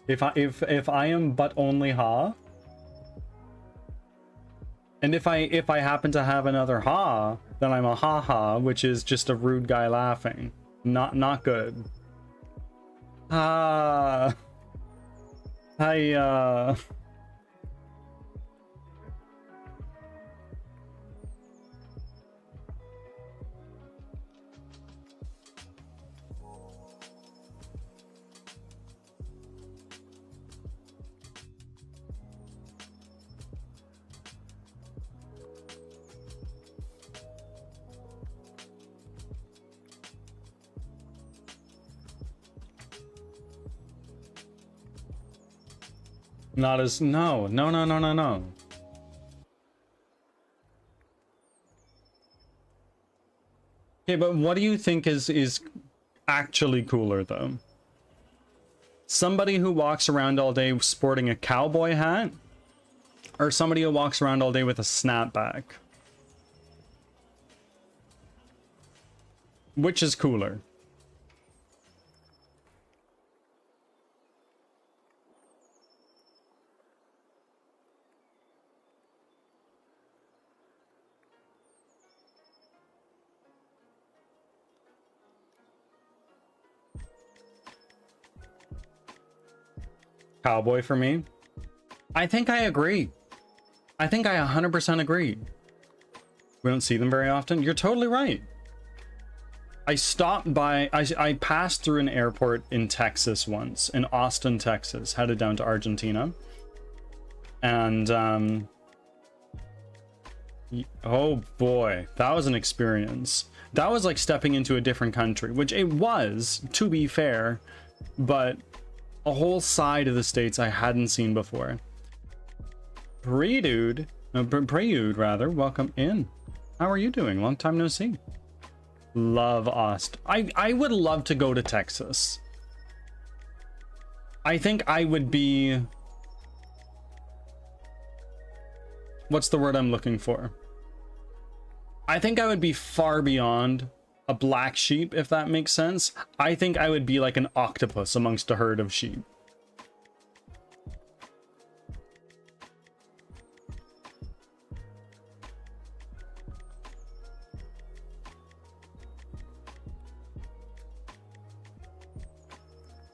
If I am but only ha, and if I happen to have another ha, then I'm a ha ha, which is just a rude guy laughing. Not good. Ah. Hi. Not as no. Okay, but what do you think is actually cooler though? Somebody who walks around all day sporting a cowboy hat, or somebody who walks around all day with a snapback? Which is cooler? Cowboy for me. I think I agree. I think I 100% agree. We don't see them very often. You're totally right. I stopped by, I passed through an airport in Texas once, in Austin, Texas, headed down to Argentina. And, oh boy, that was an experience. That was like stepping into a different country, which it was, to be fair, but a whole side of the States I hadn't seen before. Prelude, welcome in. How are you doing? Long time no see. Love Aust. I would love to go to Texas. I think I would be... What's the word I'm looking for? I think I would be far beyond a black sheep, if that makes sense. I think I would be like an octopus amongst a herd of sheep.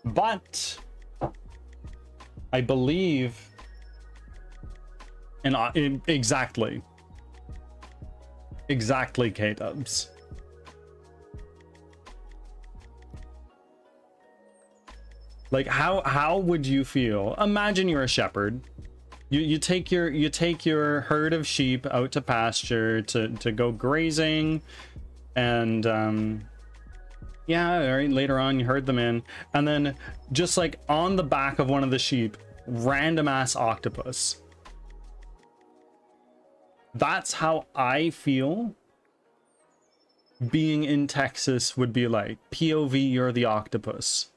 But I believe in exactly K-Dubs. Like how would you feel? Imagine you're a shepherd. You take your herd of sheep out to pasture to go grazing, and yeah, all right, later on you herd them in, and then just like on the back of one of the sheep, random ass octopus. That's how I feel being in Texas would be like. POV, you're the octopus.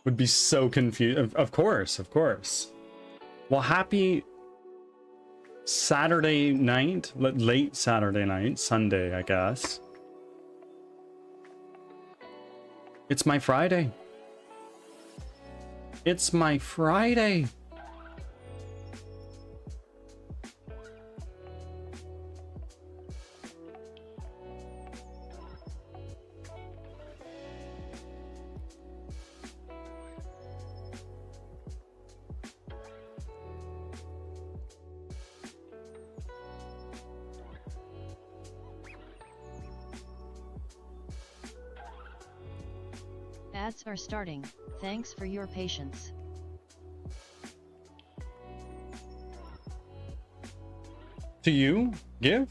Would be so confused. Of course, of course. Well, happy Saturday night, late Saturday night, Sunday, I guess. It's my Friday. It's my Friday. Ads are starting. Thanks for your patience. To you? Give?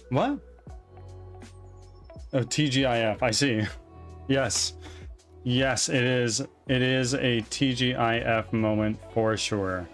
What? Oh, TGIF. I see. Yes. Yes, it is. It is a TGIF moment for sure.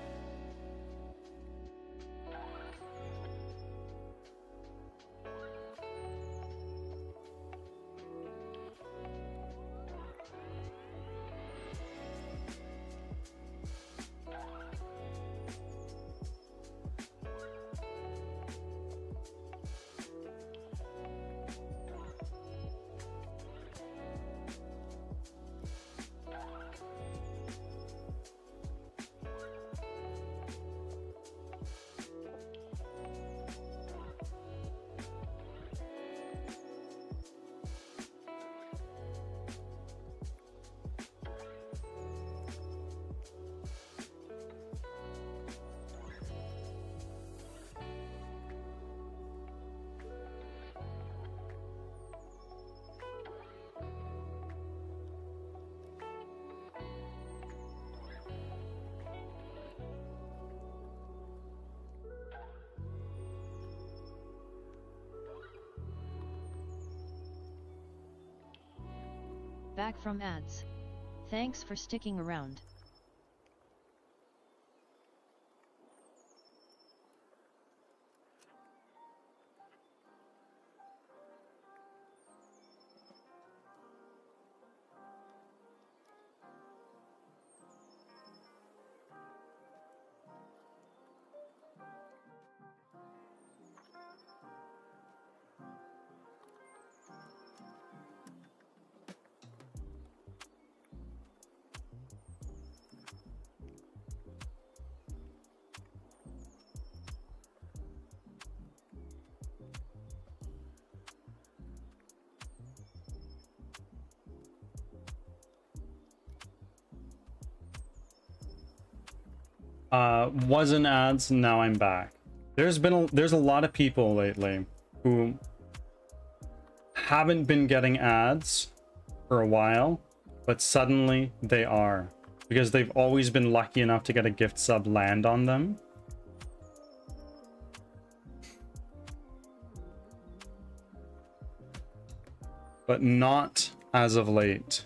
Back from ads. Thanks for sticking around. Wasn't ads, now I'm back. There's a lot of people lately who haven't been getting ads for a while, but suddenly they are, because they've always been lucky enough to get a gift sub land on them. But not as of late.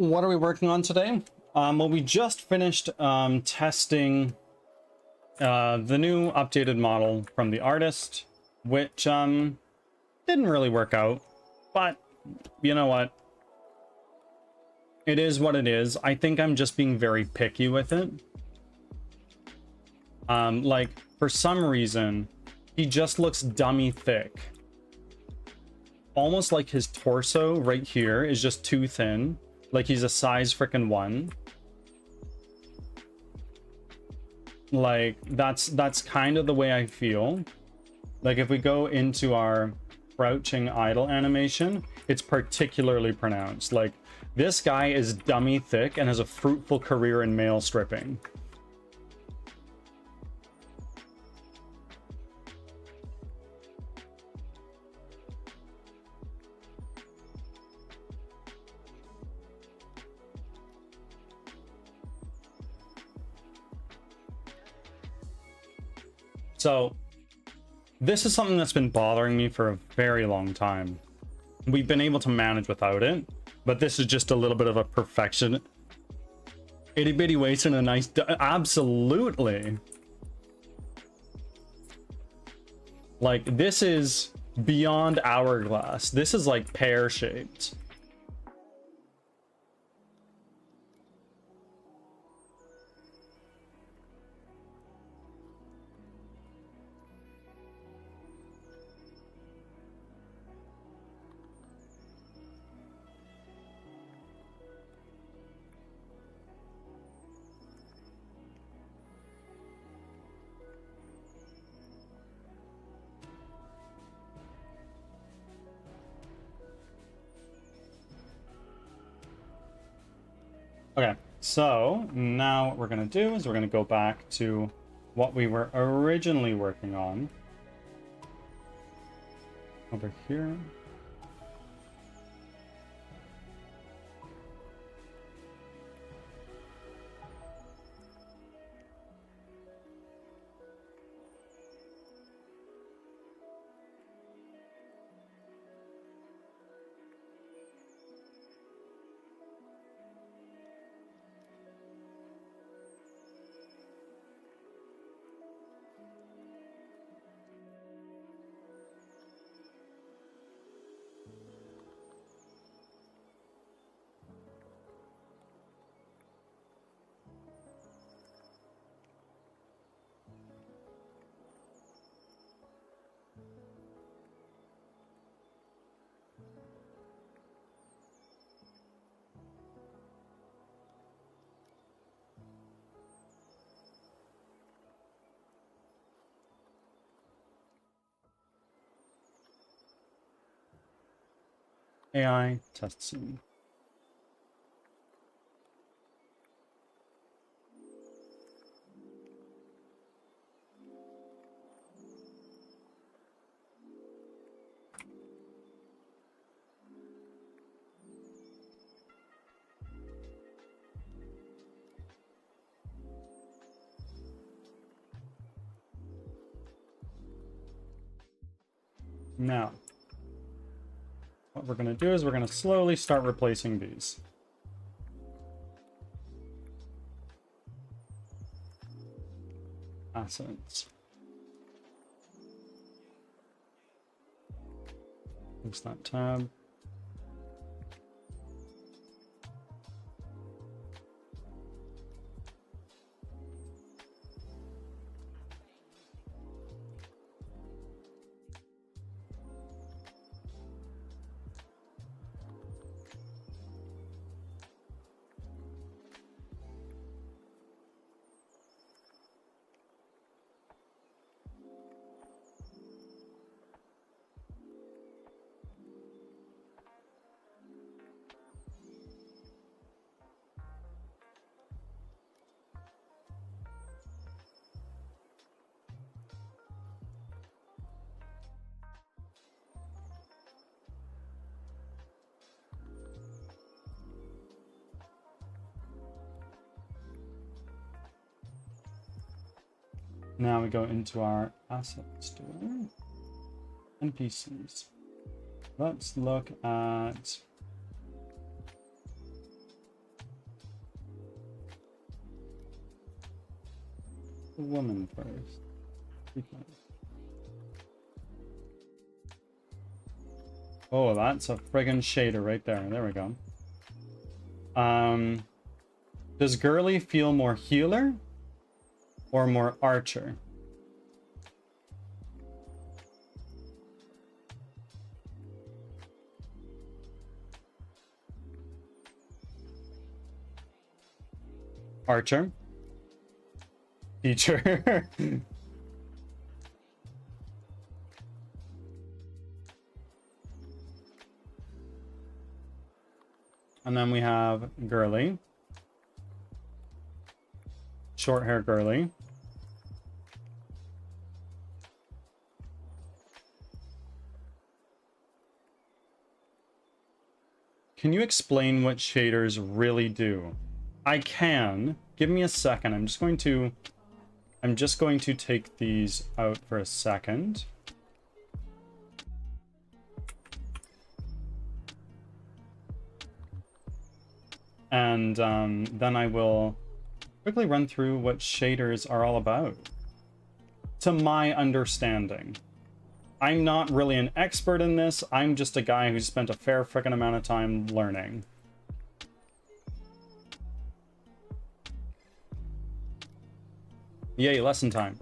what are we working on today? Well, we just finished testing the new updated model from the artist, which didn't really work out, but you know what? It is what it is. I think I'm just being very picky with it. Like, for some reason, he just looks dummy thick. Almost like his torso right here is just too thin. Like he's a size frickin' 1. Like, that's kind of the way I feel. Like, if we go into our crouching idle animation, it's particularly pronounced. Like, this guy is dummy thick and has a fruitful career in male stripping. So, this is something that's been bothering me for a very long time. We've been able to manage without it, but this is just a little bit of a perfection. Itty bitty waist and a nice... Absolutely! Like, this is beyond hourglass. This is like pear-shaped. Okay, so now what we're going to do is we're going to go back to what we were originally working on. Over here. AI test scene. Now, what we're going to do is we're going to slowly start replacing these. Assets. Use that tab. Now we go into our asset store, NPCs. Let's look at the woman first. Oh, that's a friggin' shader right there. There we go. Does girly feel more healer or more archer? Archer. Teacher. And then we have girly. Short hair girly. Can you explain what shaders really do? I can. Give me a second. I'm just going to take these out for a second. And then I will quickly run through what shaders are all about. To my understanding. I'm not really an expert in this. I'm just a guy who's spent a fair frickin' amount of time learning. Yay, lesson time.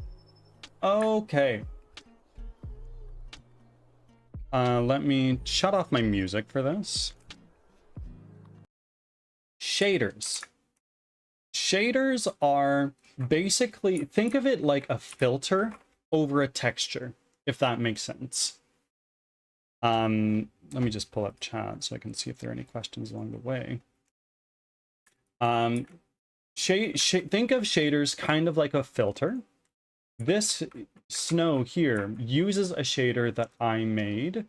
Okay. Let me shut off my music for this. Shaders. Shaders are basically, think of it like a filter over a texture, if that makes sense. Let me just pull up chat so I can see if there are any questions along the way. Think of shaders kind of like a filter. This snow here uses a shader that I made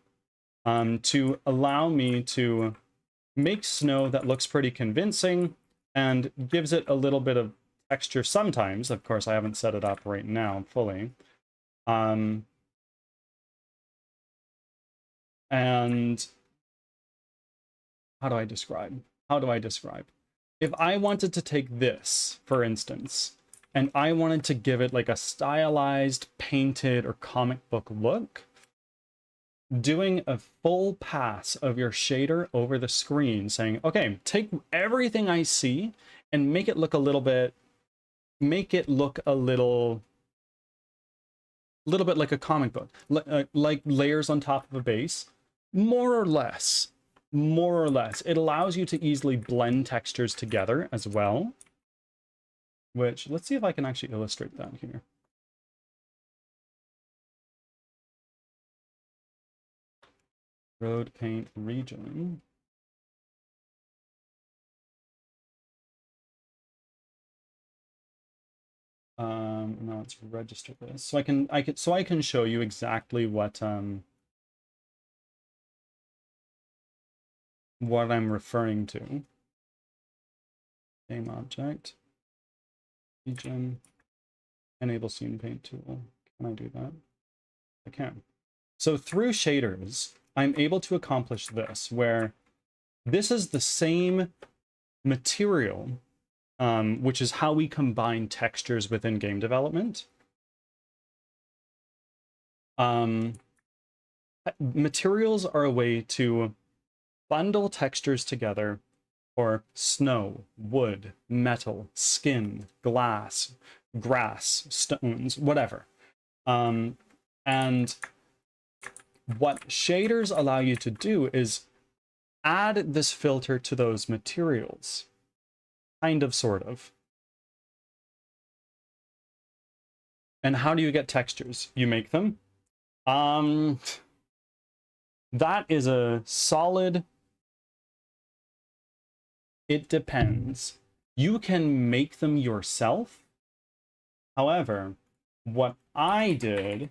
to allow me to make snow that looks pretty convincing and gives it a little bit of texture sometimes. Of course, I haven't set it up right now fully. And how do I describe? If I wanted to take this, for instance, and I wanted to give it like a stylized, painted, or comic book look, doing a full pass of your shader over the screen, saying, okay, take everything I see and make it look a little bit like a comic book, like layers on top of a base, more or less. It allows you to easily blend textures together as well, which, let's see if I can actually illustrate that here. Road paint region. Now let's register this. So I can show you exactly what I'm referring to. Game object. Region. Enable scene paint tool. Can I do that? I can. So through shaders, I'm able to accomplish this, where this is the same material, which is how we combine textures within game development. Materials are a way to bundle textures together for snow, wood, metal, skin, glass, grass, stones, whatever. And what shaders allow you to do is add this filter to those materials. Kind of, sort of. And how do you get textures? You make them. That is a solid... It depends. You can make them yourself. However, what I did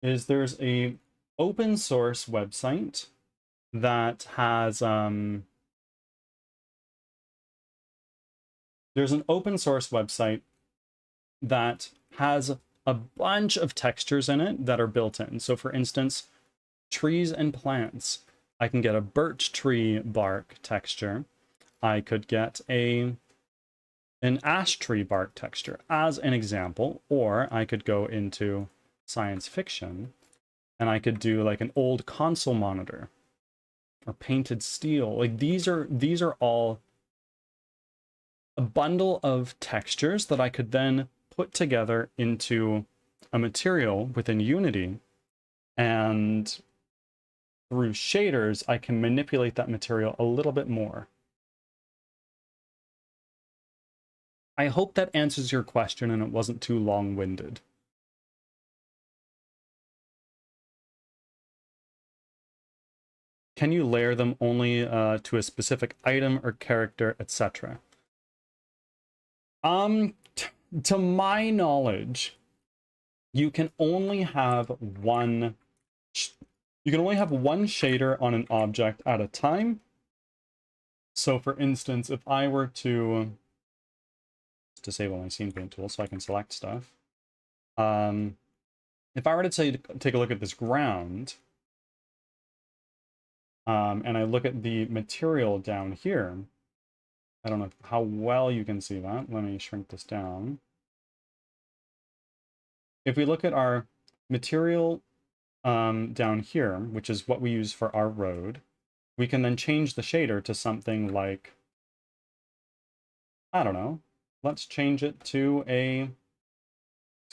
is there's a open source website that has there's an open source website that has a bunch of textures in it that are built in. So for instance, trees and plants. I can get a birch tree bark texture. I could get a an ash tree bark texture as an example, or I could go into science fiction and I could do like an old console monitor or painted steel. Like these are all a bundle of textures that I could then put together into a material within Unity, and through shaders I can manipulate that material a little bit more. I hope that answers your question and it wasn't too long-winded. Can you layer them only to a specific item or character, etc.? To my knowledge, you can only have one shader on an object at a time. So for instance, if I were to disable my scene paint tool so I can select stuff, if I were to take a look at this ground, and I look at the material down here, I don't know how well you can see that. Let me shrink this down. If we look at our material down here, which is what we use for our road, we can then change the shader to something like, I don't know, let's change it to a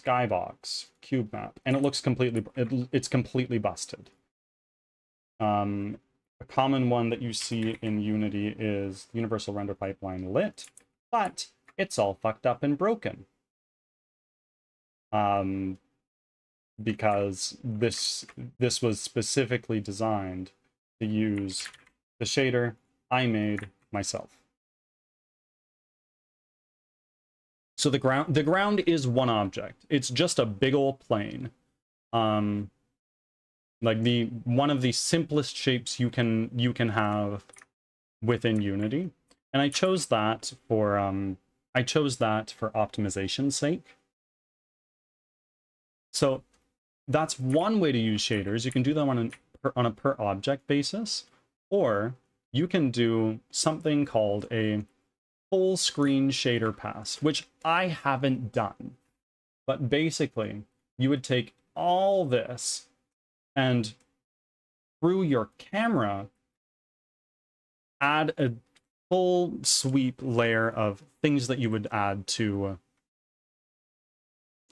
skybox cube map, and it looks it's completely busted. A common one that you see in Unity is Universal Render Pipeline lit, but it's all fucked up and broken. Because this was specifically designed to use the shader I made myself. So the ground is one object. It's just a big old plane. Like one of the simplest shapes you can have within Unity, and I chose that for optimization's sake. So that's one way to use shaders. You can do them on a per object basis, or you can do something called a full screen shader pass, which I haven't done. But basically, you would take all this and through your camera add a full sweep layer of things that you would add to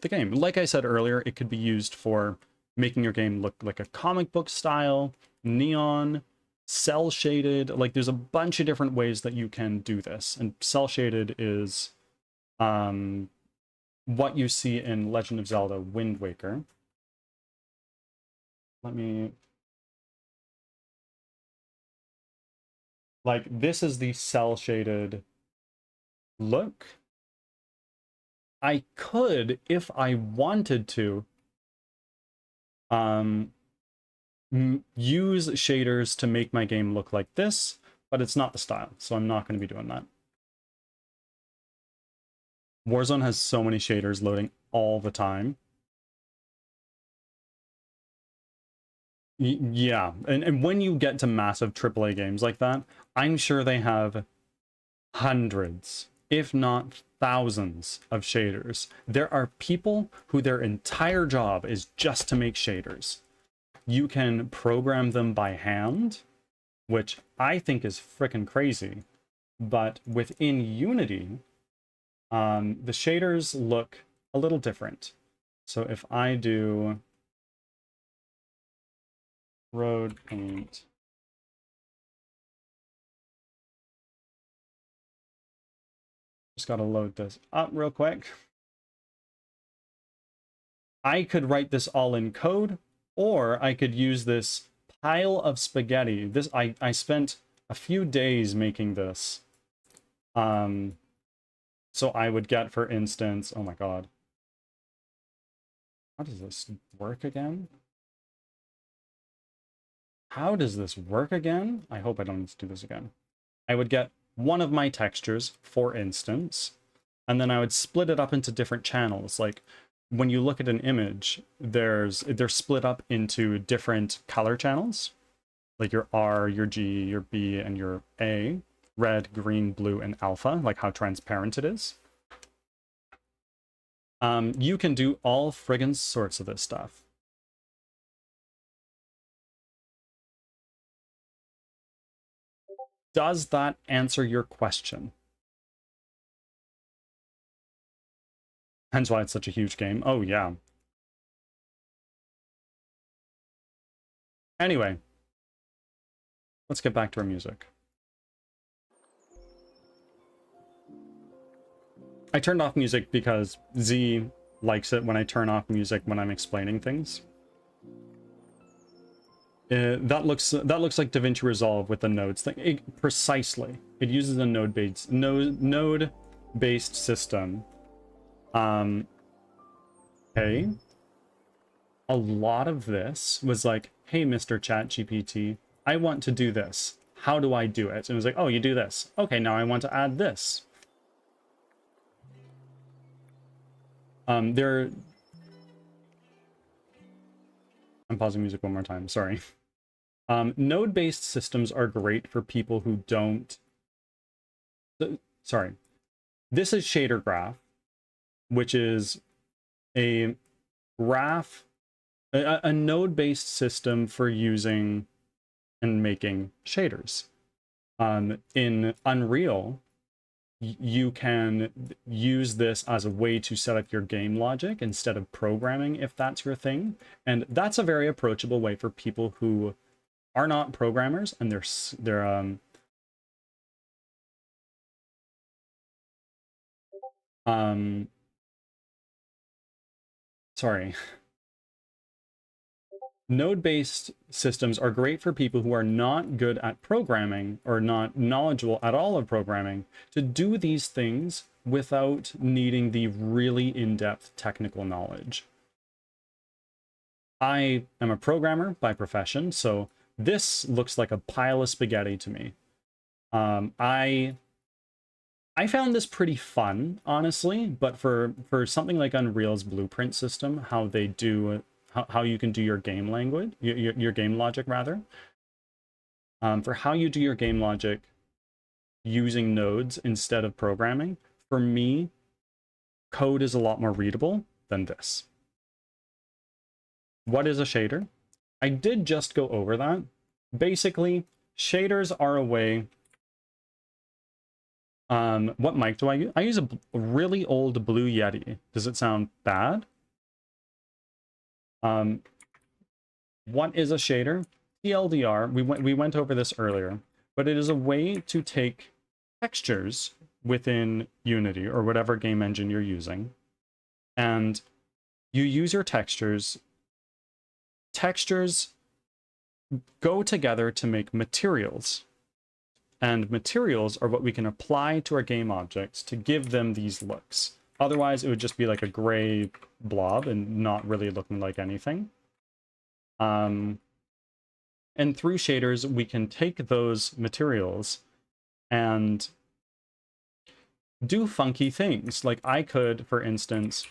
the game. Like I said earlier, it could be used for making your game look like a comic book style, neon, cell shaded. Like there's a bunch of different ways that you can do this, and cell shaded is what you see in Legend of Zelda Wind Waker. Let me, like, this is the cell shaded look. I could, if I wanted to, use shaders to make my game look like this, but it's not the style, so I'm not going to be doing that. Warzone has so many shaders loading all the time. Yeah, and when you get to massive AAA games like that, I'm sure they have hundreds, if not thousands, of shaders. There are people who their entire job is just to make shaders. You can program them by hand, which I think is freaking crazy. But within Unity, the shaders look a little different. So if I do road paint, just gotta load this up real quick. I could write this all in code, or I could use this pile of spaghetti. This I spent a few days making this. So I would get, for instance, oh my god, how does this work again? How does this work again? I hope I don't need to do this again. I would get one of my textures, for instance, and then I would split it up into different channels. Like when you look at an image, they're split up into different color channels, like your R, your G, your B, and your A, red, green, blue, and alpha, like how transparent it is. You can do all friggin' sorts of this stuff. Does that answer your question? Hence why it's such a huge game. Oh, yeah. Anyway, let's get back to our music. I turned off music because Z likes it when I turn off music when I'm explaining things. That looks like DaVinci Resolve with the nodes thing. Precisely. It uses a node-based system. Okay. A lot of this was like, hey, Mr. ChatGPT, I want to do this. How do I do it? And it was like, oh, you do this. Okay, now I want to add this. I'm pausing music one more time, sorry. Node-based systems are great for people who don't... Sorry. This is shader graph, which is a graph, a node-based system for using and making shaders. In Unreal, you can use this as a way to set up your game logic instead of programming, if that's your thing. And that's a very approachable way for people who are not programmers and they're sorry. Node-based systems are great for people who are not good at programming or not knowledgeable at all of programming to do these things without needing the really in-depth technical knowledge. I am a programmer by profession, so this looks like a pile of spaghetti to me. I found this pretty fun, honestly, but for something like Unreal's blueprint system, how they do how you can do your game language, your game logic rather. For how you do your game logic using nodes instead of programming, for me, code is a lot more readable than this. What is a shader? I did just go over that. Basically, shaders are a way... what mic do I use? I use a really old Blue Yeti. Does it sound bad? What is a shader? TLDR, we went over this earlier, but it is a way to take textures within Unity or whatever game engine you're using, and you use your textures. Textures go together to make materials, and materials are what we can apply to our game objects to give them these looks. Otherwise, it would just be like a gray blob and not really looking like anything. And through shaders, we can take those materials and do funky things. Like I could, for instance,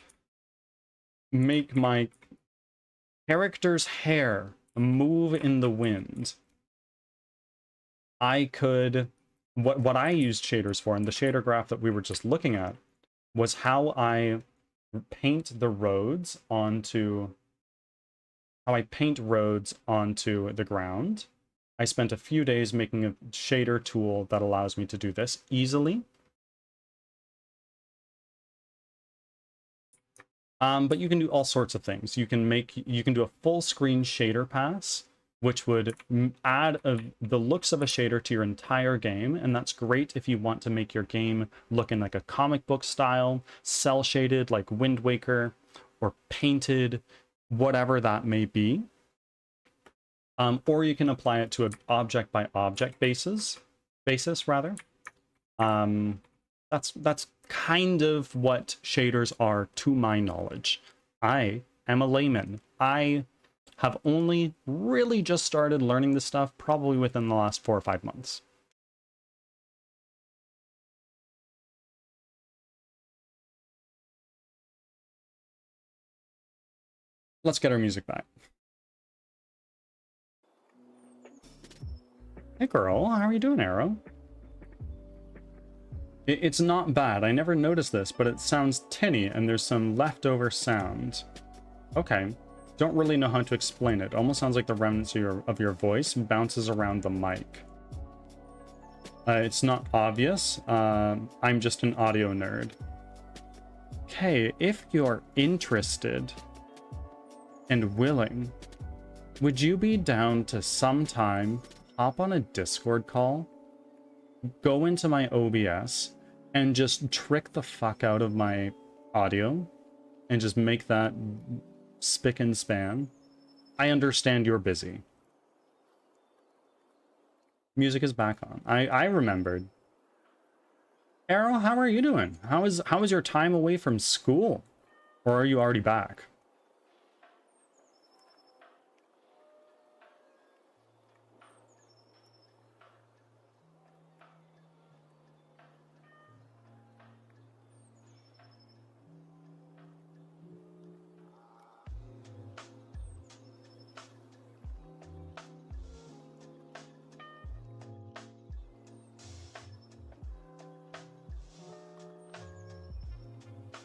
make my character's hair move in the wind. I could, what I used shaders for, and the shader graph that we were just looking at, was how I paint the roads onto, the ground. I spent a few days making a shader tool that allows me to do this easily. But you can do all sorts of things. You can do a full screen shader pass, which would add the looks of a shader to your entire game, and that's great if you want to make your game look in like a comic book style, cel shaded like Wind Waker, or painted, whatever that may be. Or you can apply it to an object by object basis rather. That's kind of what shaders are to my knowledge. I am a layman. I have only really just started learning this stuff probably within the last 4 or 5 months. Let's get our music back. Hey girl, how are you doing, Arrow? It's not bad. I never noticed this, but it sounds tinny and there's some leftover sound. Okay. Don't really know how to explain it. Almost sounds like the remnants of your voice bounces around the mic. It's not obvious. I'm just an audio nerd. Okay, if you're interested and willing, would you be down to sometime hop on a Discord call, go into my OBS, and just trick the fuck out of my audio and just make that spick and span? I understand you're busy. Music is back on. I remembered. Arrow, how are you doing? How is your time away from school? Or are you already back?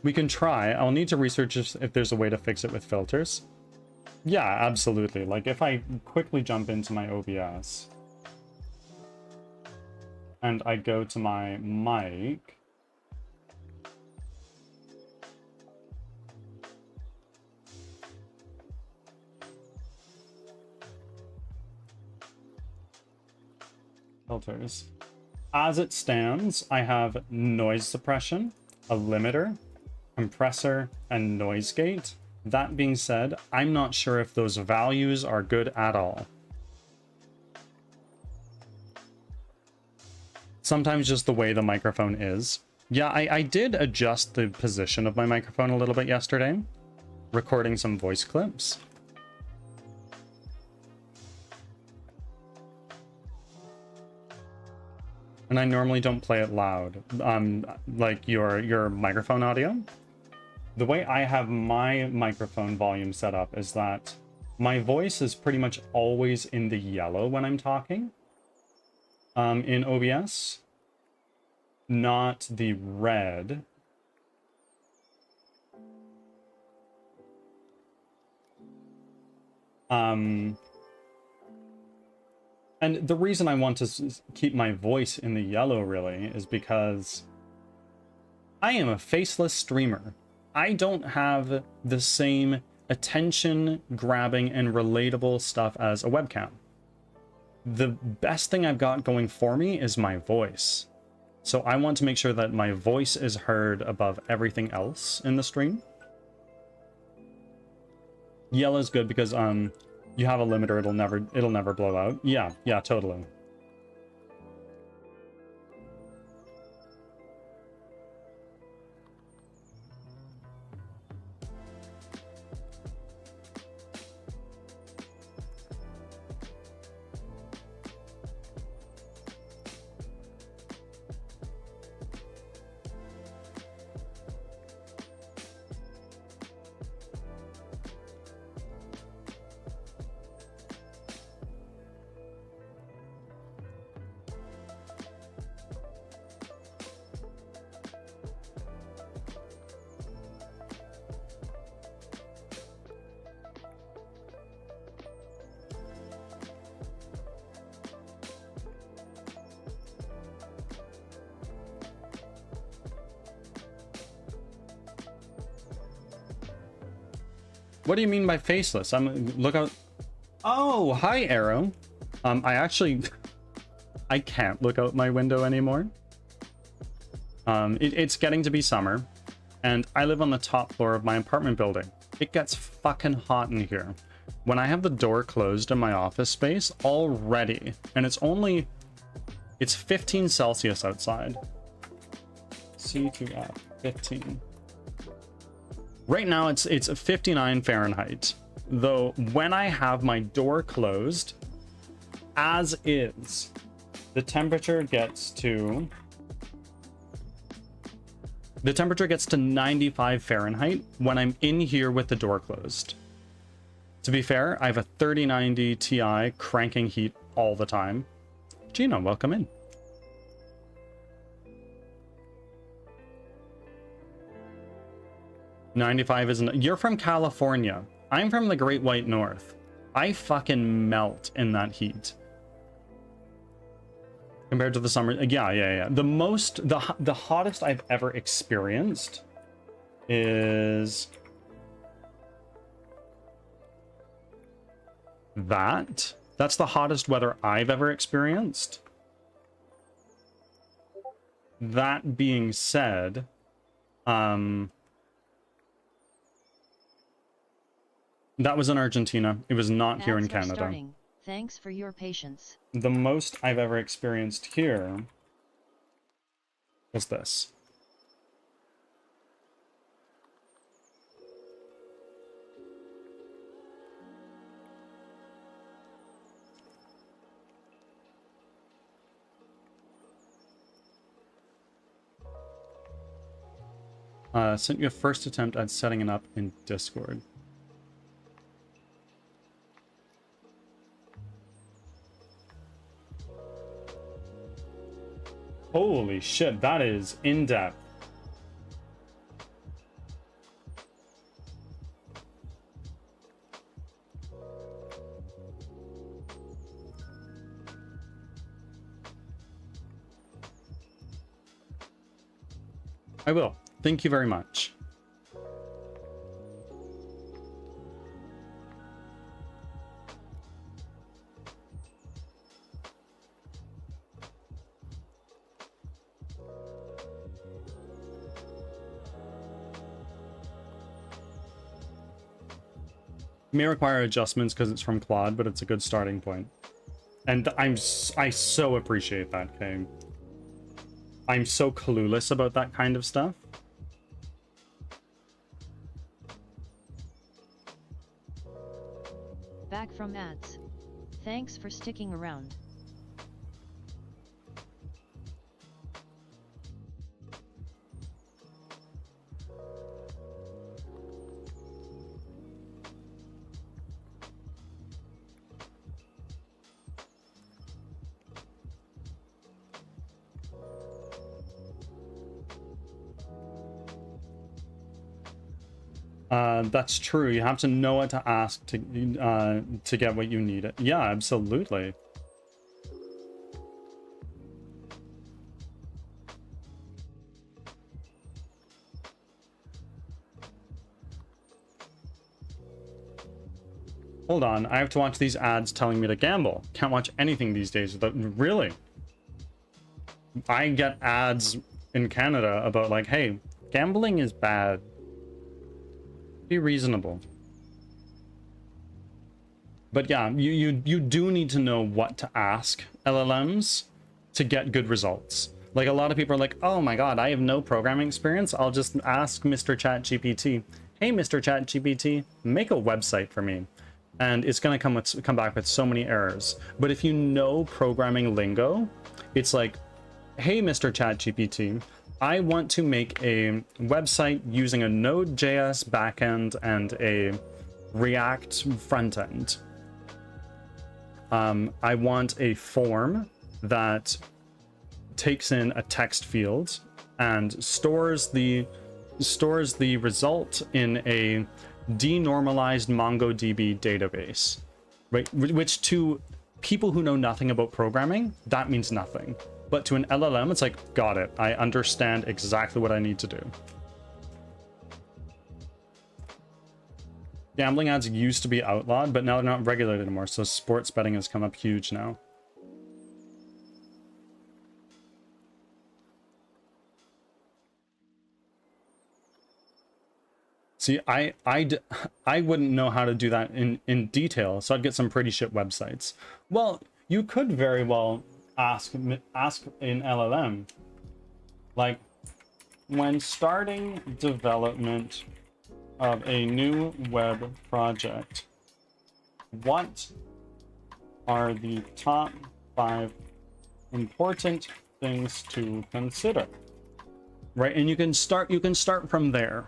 We can try. I'll need to research if there's a way to fix it with filters. Yeah, absolutely. Like if I quickly jump into my OBS and I go to my mic, filters. As it stands, I have noise suppression, a limiter, compressor, and noise gate. That being said, I'm not sure if those values are good at all. Sometimes just the way the microphone is. Yeah, I did adjust the position of my microphone a little bit yesterday, recording some voice clips. And I normally don't play it loud, like your microphone audio. The way I have my microphone volume set up is that my voice is pretty much always in the yellow when I'm talking in OBS, not the red. And the reason I want to keep my voice in the yellow really is because I am a faceless streamer. I don't have the same attention grabbing and relatable stuff as a webcam. The best thing I've got going for me is my voice. So I want to make sure that my voice is heard above everything else in the stream. Yellow is good because you have a limiter, it'll never blow out. Yeah, totally. What do you mean by faceless? Look out. Oh, hi, Arrow. I can't look out my window anymore. It's getting to be summer, and I live on the top floor of my apartment building. It gets fucking hot in here. When I have the door closed in my office space already, and it's 15 Celsius outside. C2F 15. Right now it's 59 Fahrenheit. Though when I have my door closed, as is, the temperature gets to 95 Fahrenheit when I'm in here with the door closed. To be fair, I have a 3090 Ti cranking heat all the time. Gino, welcome in. 95 isn't. You're from California. I'm from the Great White North. I fucking melt in that heat. Compared to the summer. Yeah. The hottest I've ever experienced is that. That's the hottest weather I've ever experienced. That being said, that was in Argentina. It was not here in Canada. Starting. Thanks for your patience. The most I've ever experienced here was this. Sent you a first attempt at setting it up in Discord. Holy shit, that is in-depth. I will. Thank you very much. May require adjustments because it's from Claude, but it's a good starting point. And I so appreciate that, Kay. I'm so clueless about that kind of stuff. Back from ads. Thanks for sticking around. That's true. You have to know what to ask to get what you need. Yeah, absolutely. Hold on, I have to watch these ads telling me to gamble. Can't watch anything these days without... Really? I get ads in Canada about like, hey, gambling is bad. Be reasonable. But yeah, you do need to know what to ask LLMs to get good results. Like a lot of people are like, oh my god, I have no programming experience. I'll just ask Mr. ChatGPT, hey Mr. ChatGPT, make a website for me. And it's gonna come back with so many errors. But if you know programming lingo, it's like, hey Mr. ChatGPT, I want to make a website using a Node.js backend and a React frontend. I want a form that takes in a text field and stores the result in a denormalized MongoDB database, right? Which to people who know nothing about programming, that means nothing. But to an LLM, it's like, got it. I understand exactly what I need to do. Gambling ads used to be outlawed, but now they're not regulated anymore, so sports betting has come up huge now. See, I wouldn't know how to do that in detail, so I'd get some pretty shit websites. Well, you could very well ask in LLM, like, when starting development of a new web project, what are the top 5 important things to consider? Right, and you can start from there.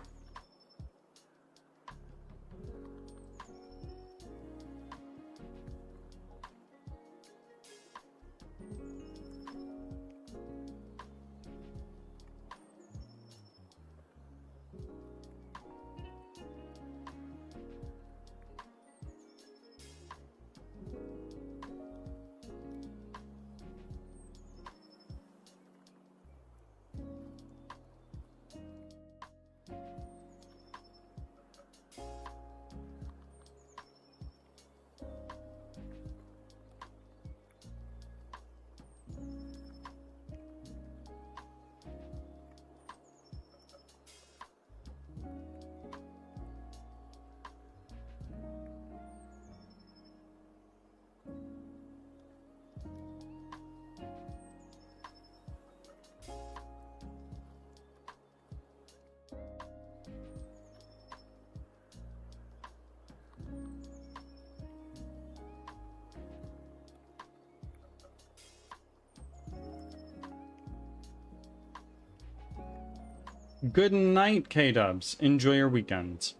Good night, K-dubs. Enjoy your weekend.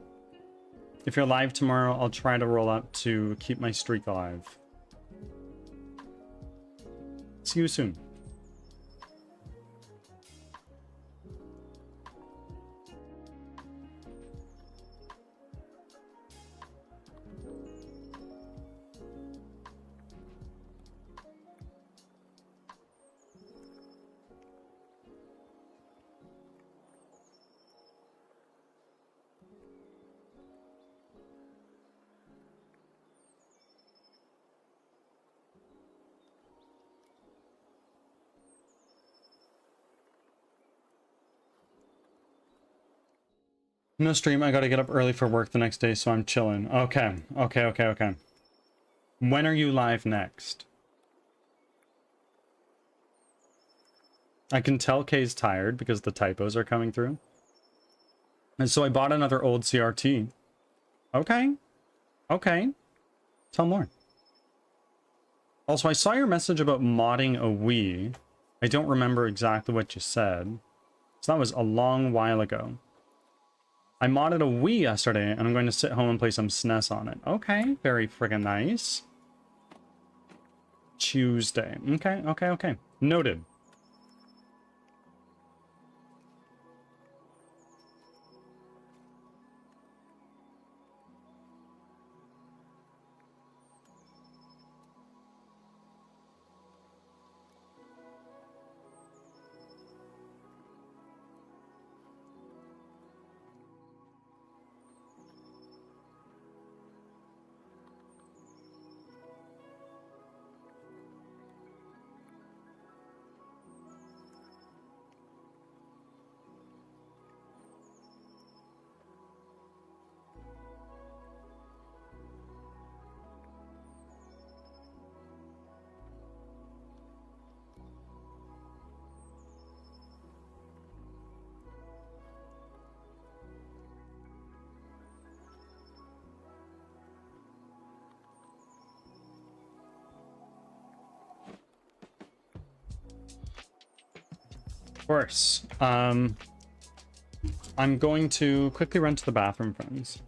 If you're live tomorrow, I'll try to roll up to keep my streak alive. See you soon. No stream, I gotta get up early for work the next day, so I'm chilling. Okay. When are you live next? I can tell Kay's tired because the typos are coming through. And so I bought another old CRT. Okay. Tell more. Also, I saw your message about modding a Wii. I don't remember exactly what you said. So that was a long while ago. I modded a Wii yesterday, and I'm going to sit home and play some SNES on it. Okay, very friggin' nice. Tuesday. Okay. Noted. Of course. I'm going to quickly run to the bathroom, friends.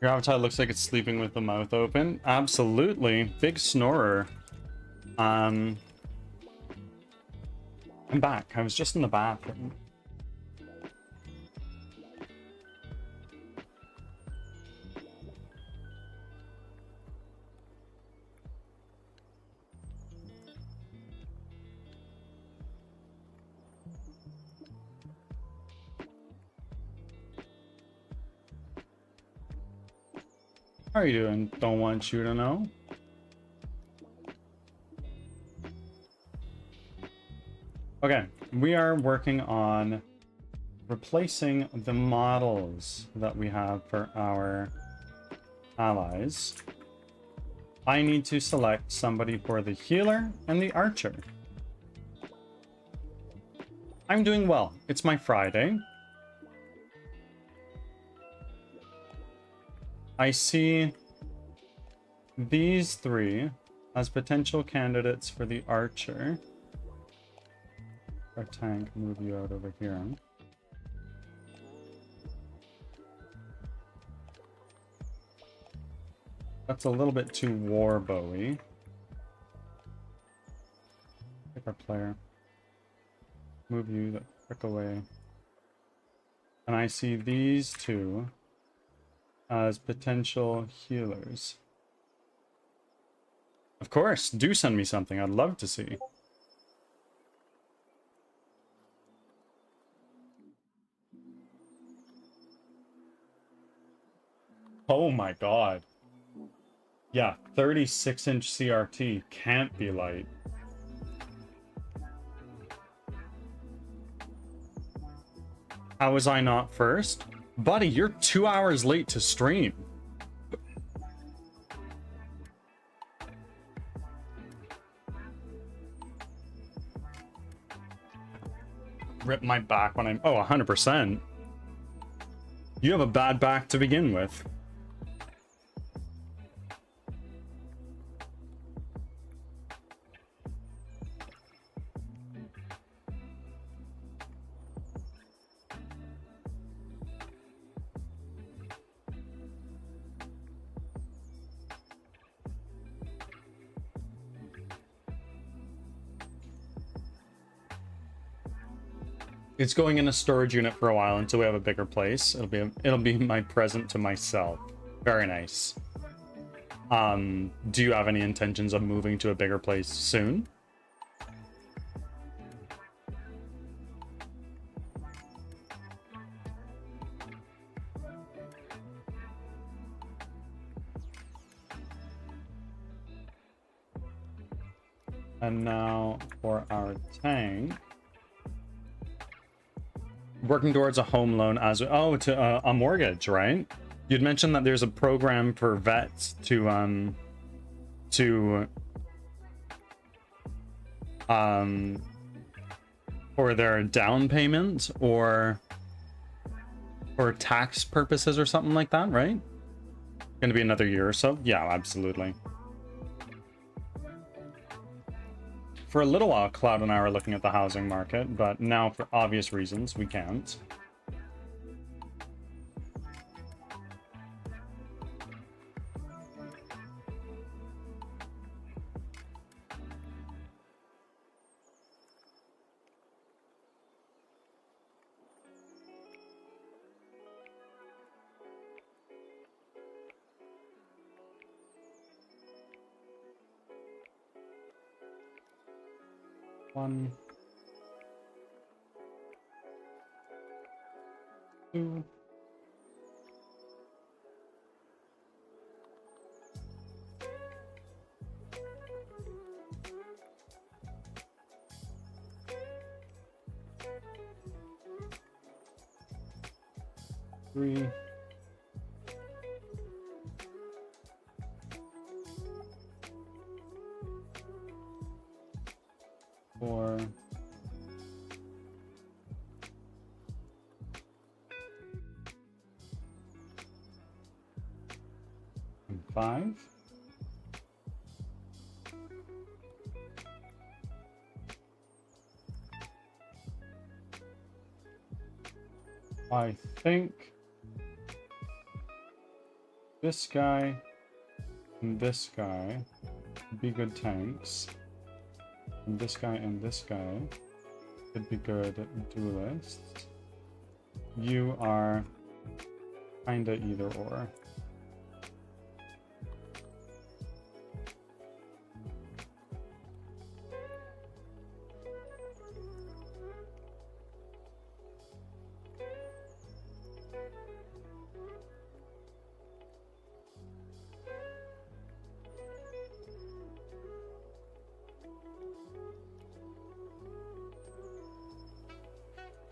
Your avatar looks like it's sleeping with the mouth open. Absolutely. Big snorer. I'm back. I was just in the bathroom. How are you doing? Don't want you to know. Okay, we are working on replacing the models that we have for our allies. I need to select somebody for the healer and the archer. I'm doing well. It's my Friday. I see these three as potential candidates for the archer. Our tank, move you out over here. That's a little bit too war bowy. Pick our player. Move you the frick away. And I see these two as potential healers. Of course, do send me something. I'd love to see. Oh my god. Yeah, 36-inch CRT can't be light. How was I not first? Buddy, you're 2 hours late to stream. Rip my back when I'm... Oh, 100%. You have a bad back to begin with. It's going in a storage unit for a while until we have a bigger place. It'll be my present to myself. Very nice. Do you have any intentions of moving to a bigger place soon? And now for our tank. Working towards a home loan as to a mortgage, right? You'd mentioned that there's a program for vets for their down payment or for tax purposes or something like that, right? Gonna be another year or so. Yeah, absolutely. For a little while, Cloud and I were looking at the housing market, but now, for obvious reasons, we can't. One, two, three, four, and five. I think This guy and this guy be good tanks. And this guy could be good duelists. You are kinda either or.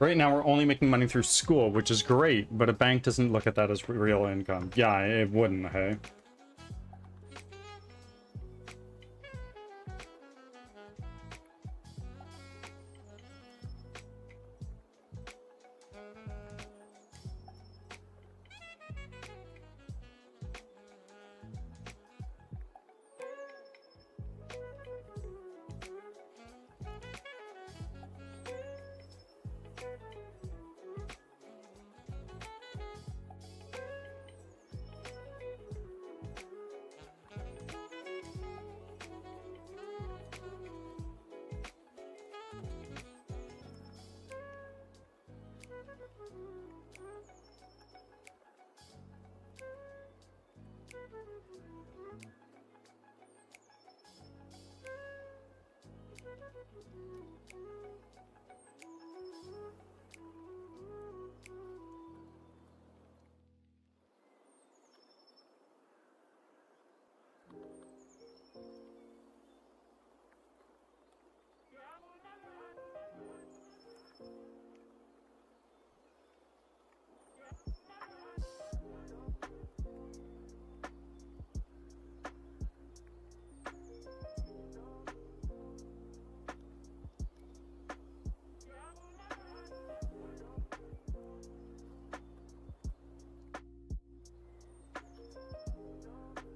Right now, we're only making money through school, which is great, but a bank doesn't look at that as real income. Yeah, it wouldn't, hey?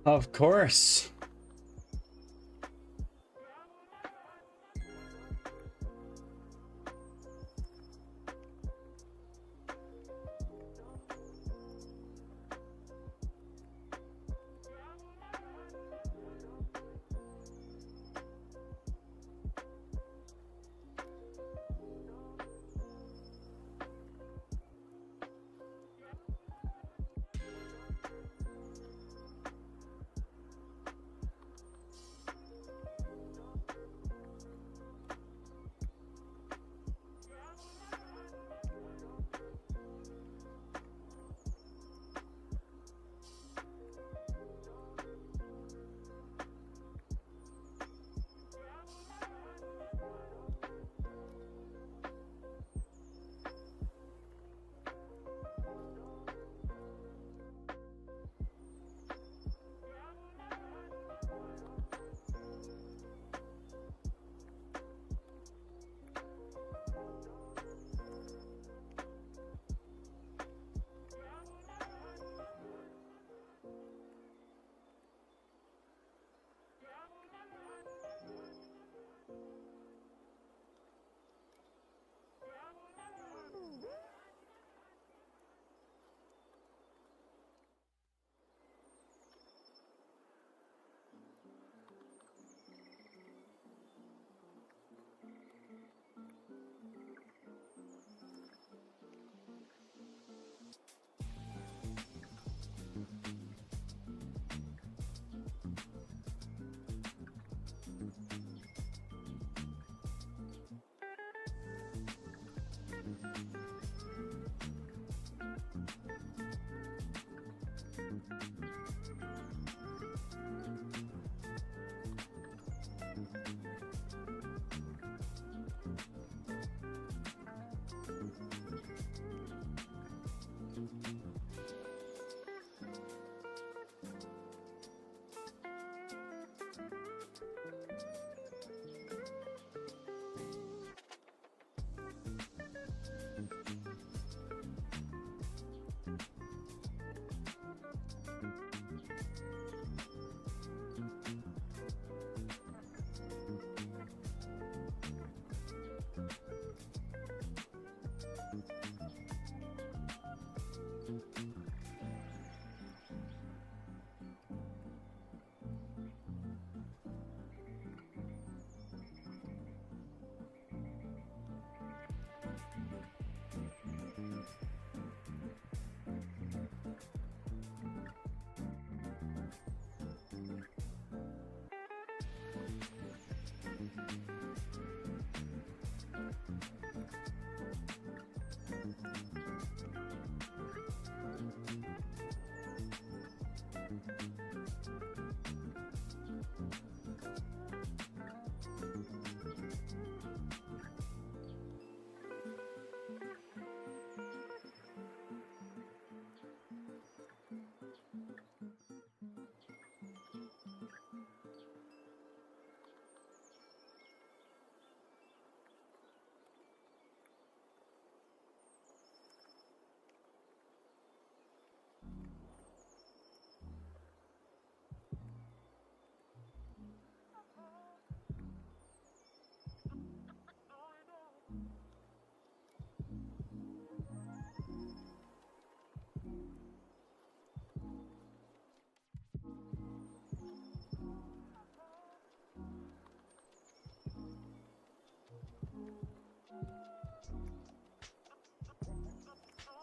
Of course.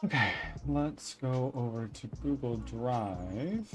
Okay, let's go over to Google Drive.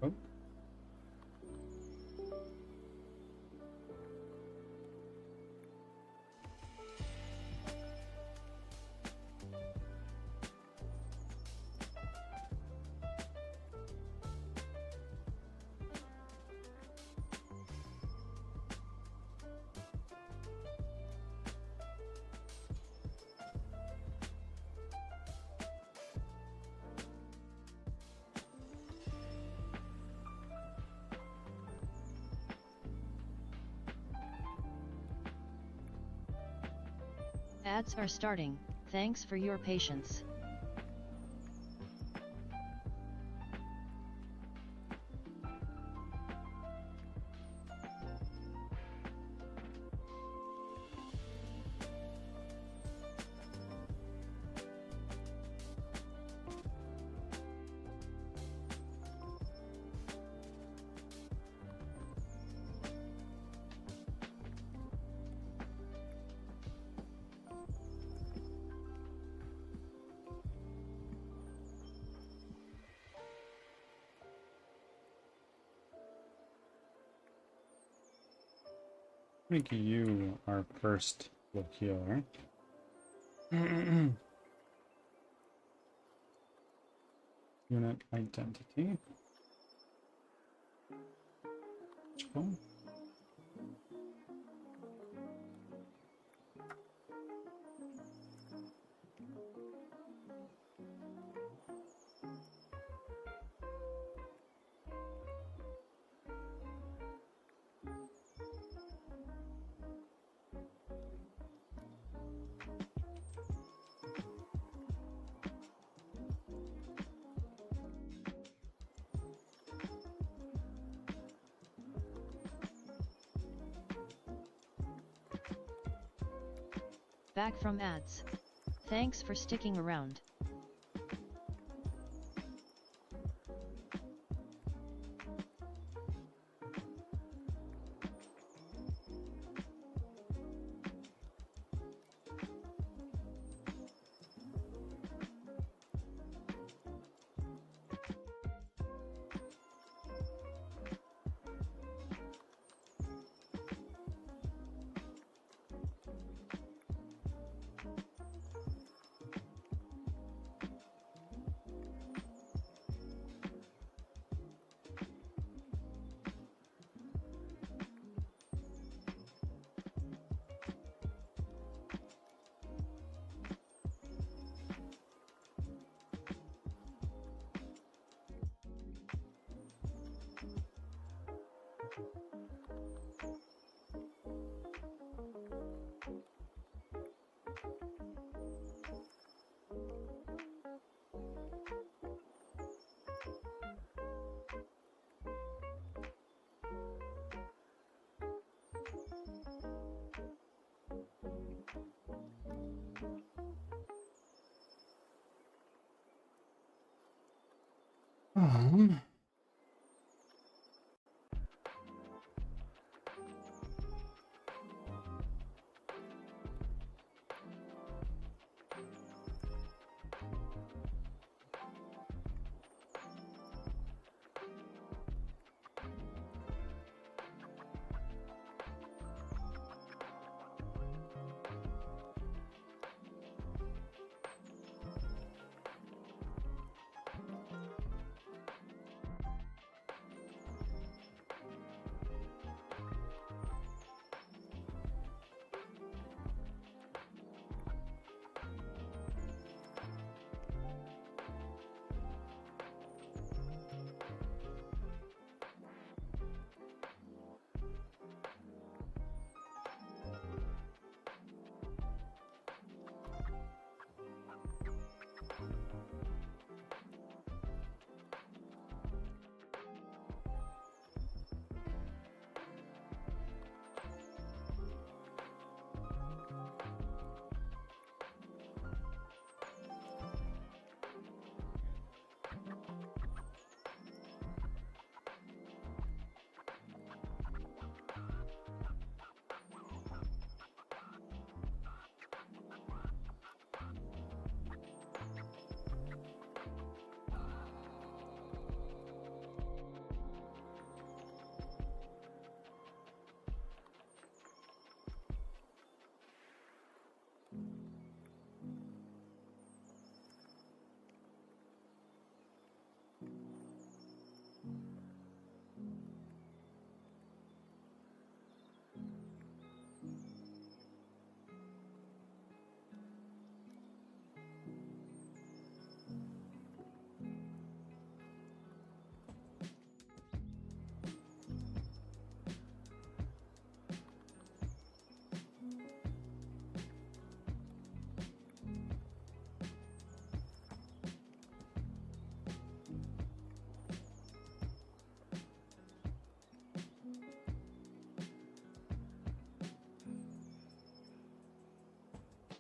Oh. Ads are starting, thanks for your patience. Make you our first healer. Unit identity. Cool. Back from ads. Thanks for sticking around.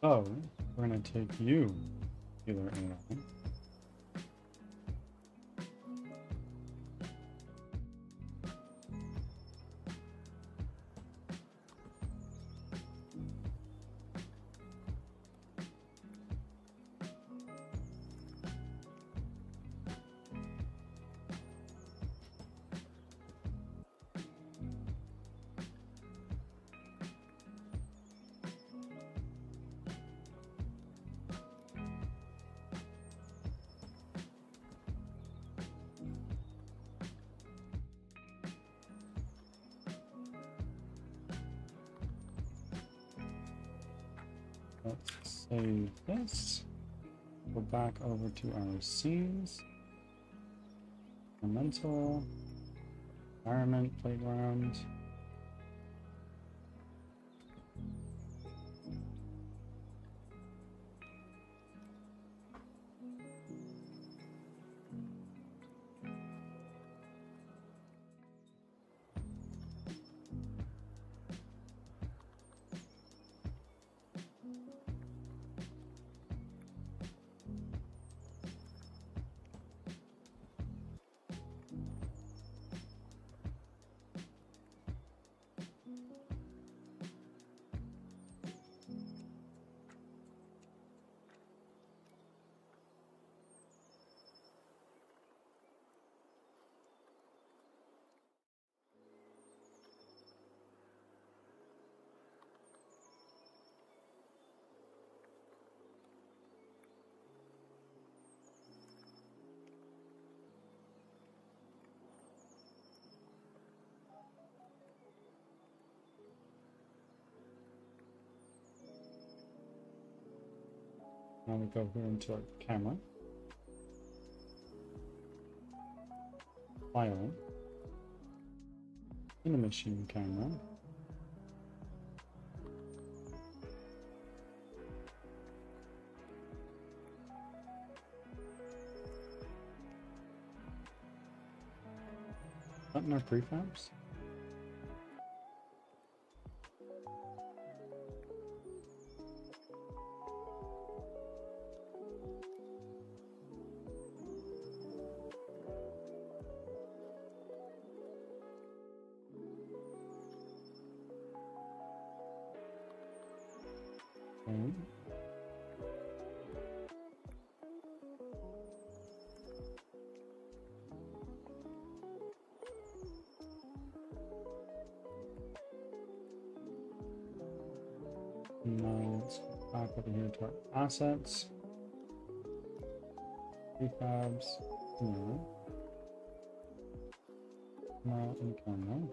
So, we're gonna take you, healer and on. Let's save this. Go back over to our scenes. Elemental. Environment, playground. Now we go here into our camera. File. In the machine camera. Button our prefabs. Okay. Now let's go back over here to our assets. Prefabs. Camera. Camera and camera.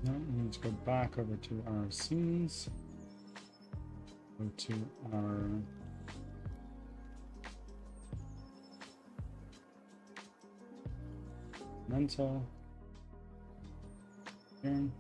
Now we need to go back over to our scenes. Go to our mental. Here.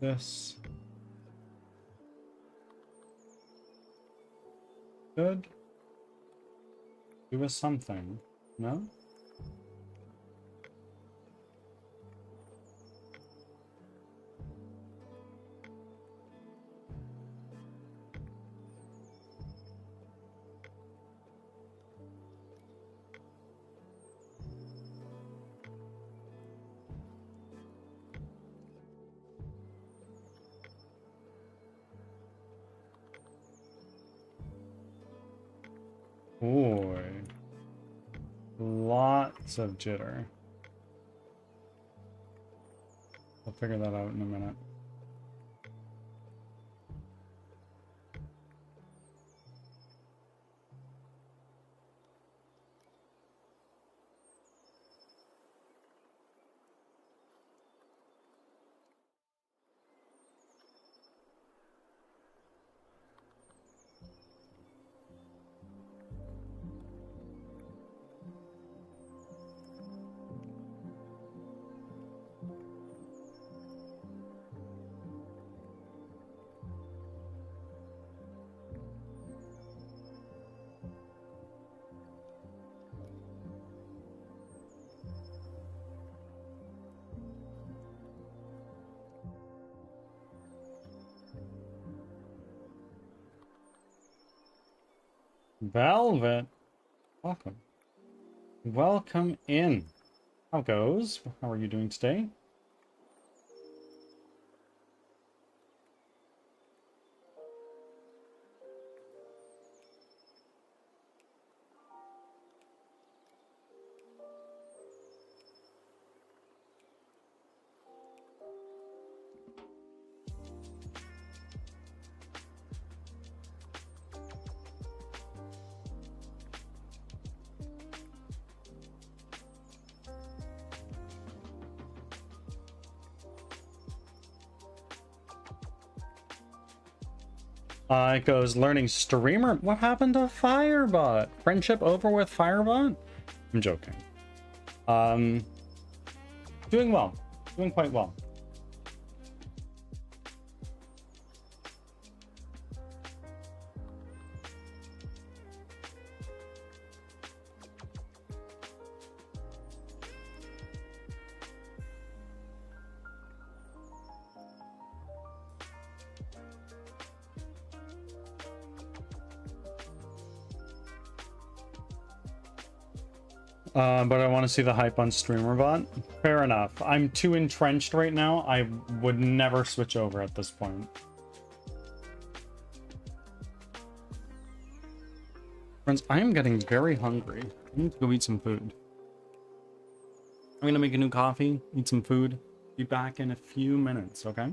This should give us something, no? Boy, lots of jitter. I'll figure that out in a minute. Velvet, welcome. Welcome in. How goes? How are you doing today? It goes learning streamer. What happened to Firebot? Friendship over with Firebot? I'm joking. Doing well. Doing quite well. But I want to see the hype on StreamerBot. Fair enough. I'm too entrenched right now. I would never switch over at this point. Friends, I am getting very hungry. I need to go eat some food. I'm gonna make a new coffee, eat some food. Be back in a few minutes, okay?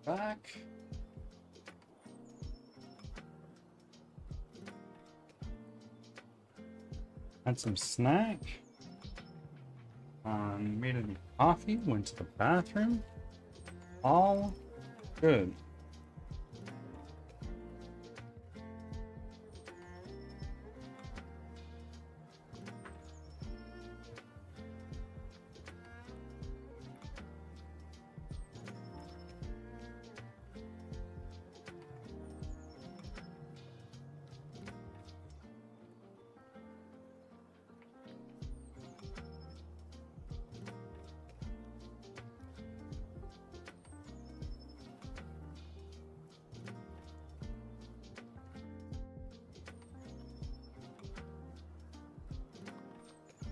back. Had some snack. Made a coffee. Went to the bathroom. All good.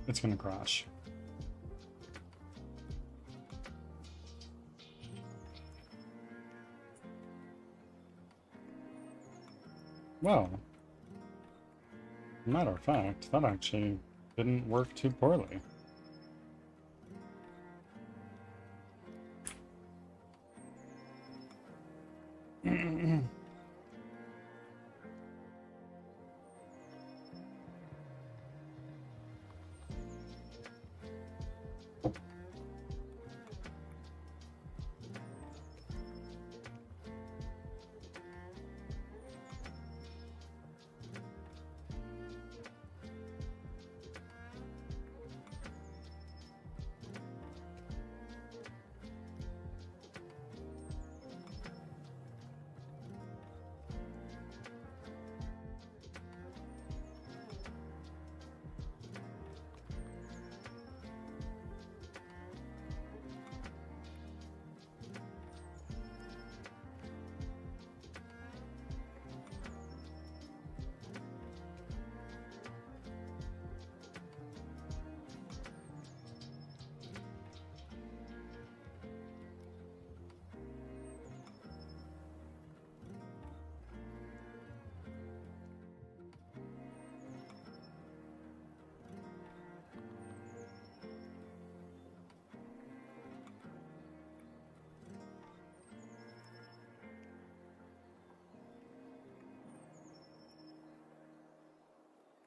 It's gonna crash. Well, matter of fact, that actually didn't work too poorly.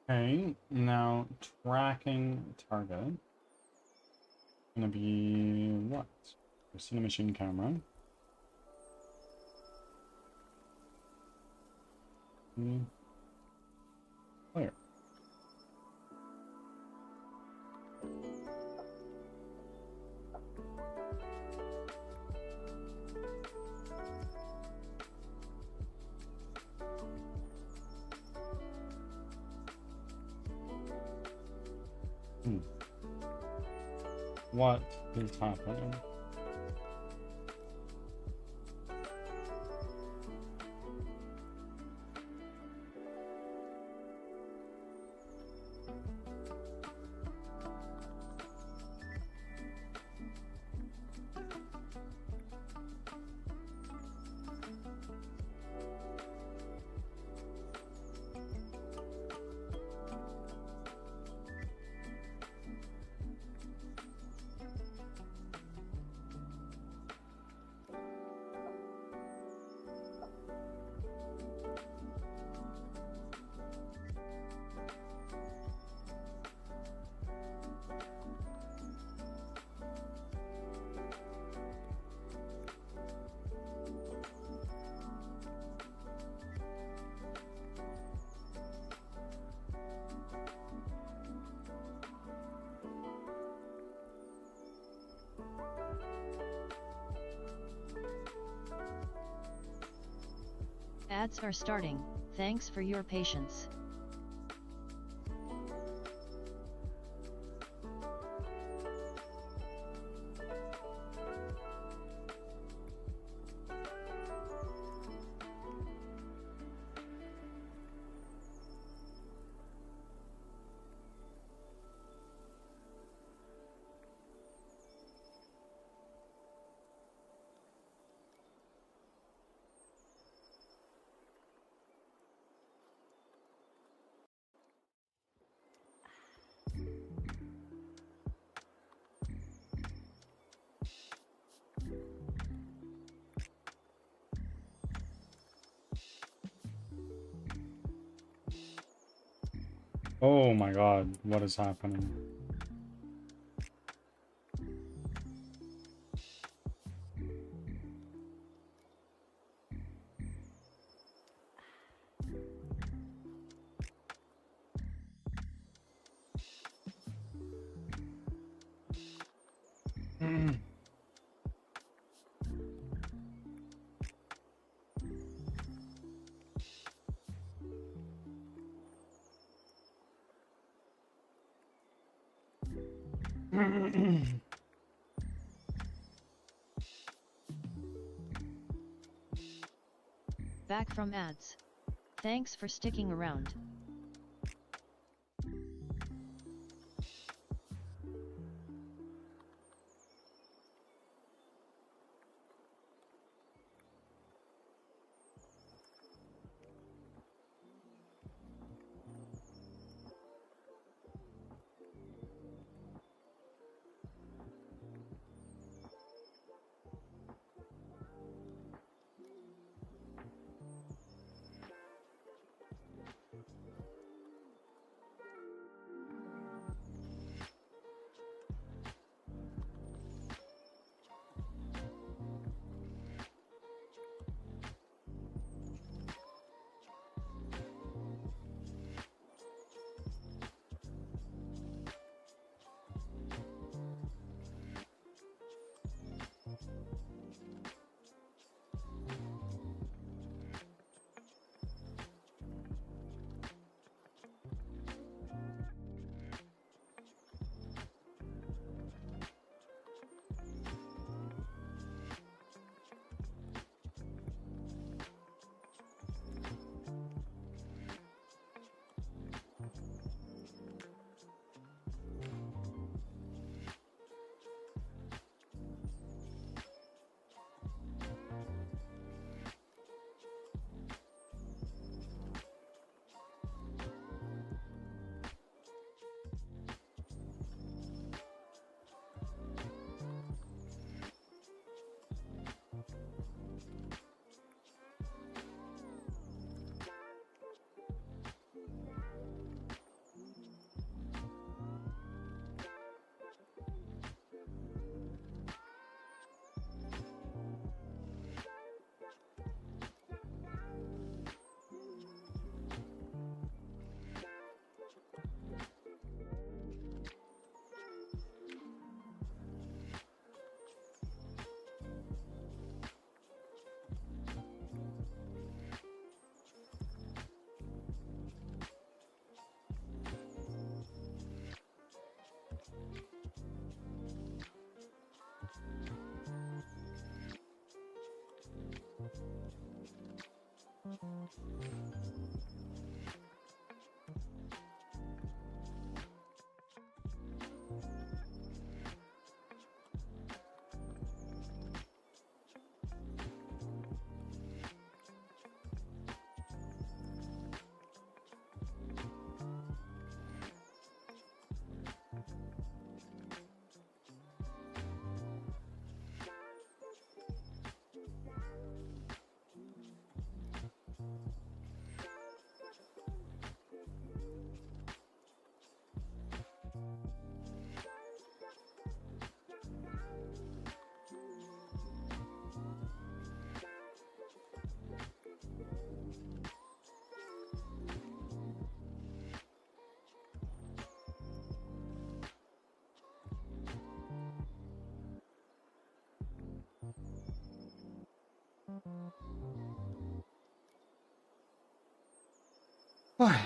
Okay, now tracking target. Gonna be what? Cine machine camera. Player. What is happening? Ads are starting, thanks for your patience. Oh my god, what is happening? Back from ads. Thanks for sticking around. Why?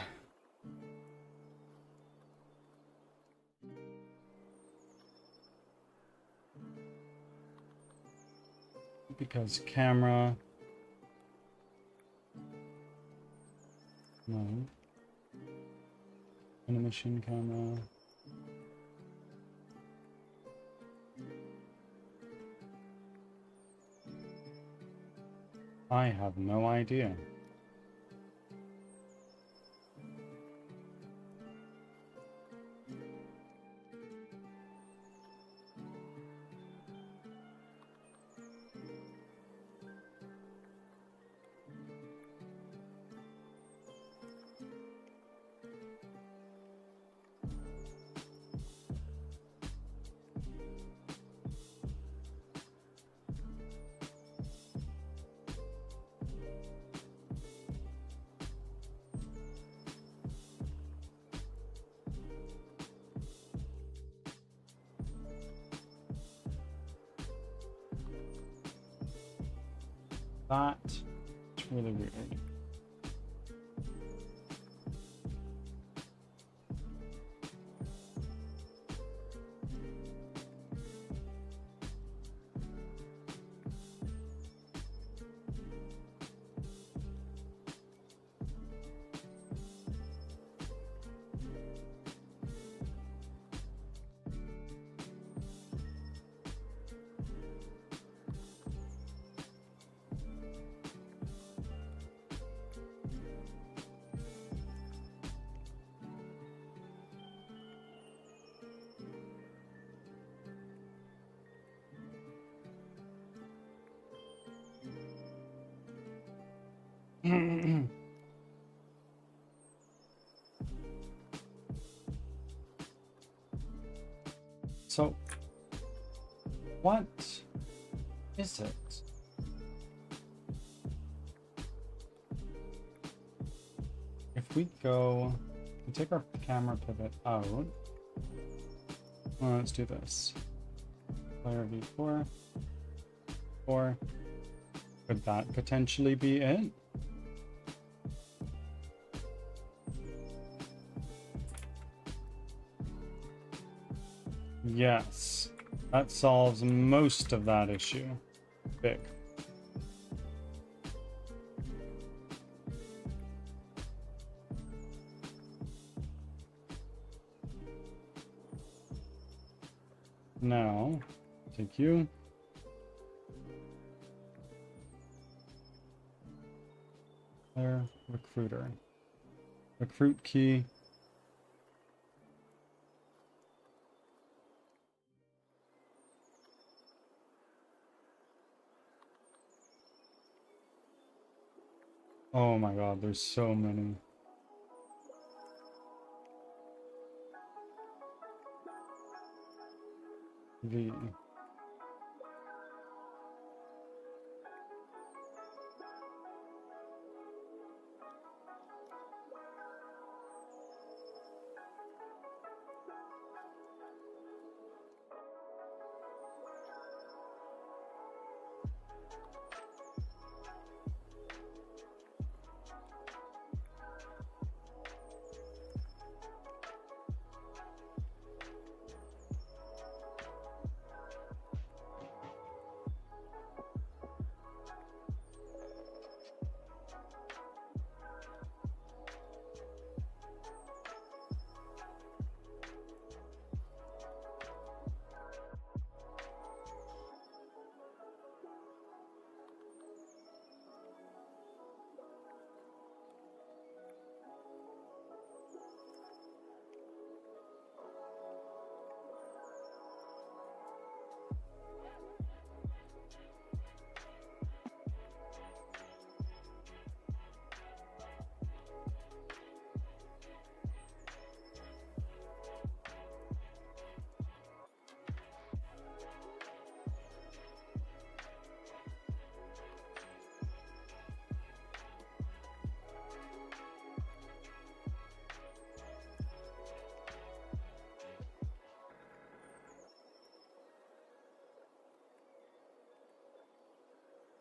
Because camera. No. Animation camera. I have no idea. That's really weird. So, what is it? If we take our camera pivot out. Well, let's do this. Player v4. 4. Could that potentially be it? Yes, that solves most of that issue. Big. Now, take you. Player, recruiter. Recruit key. Oh my god, there's so many. V.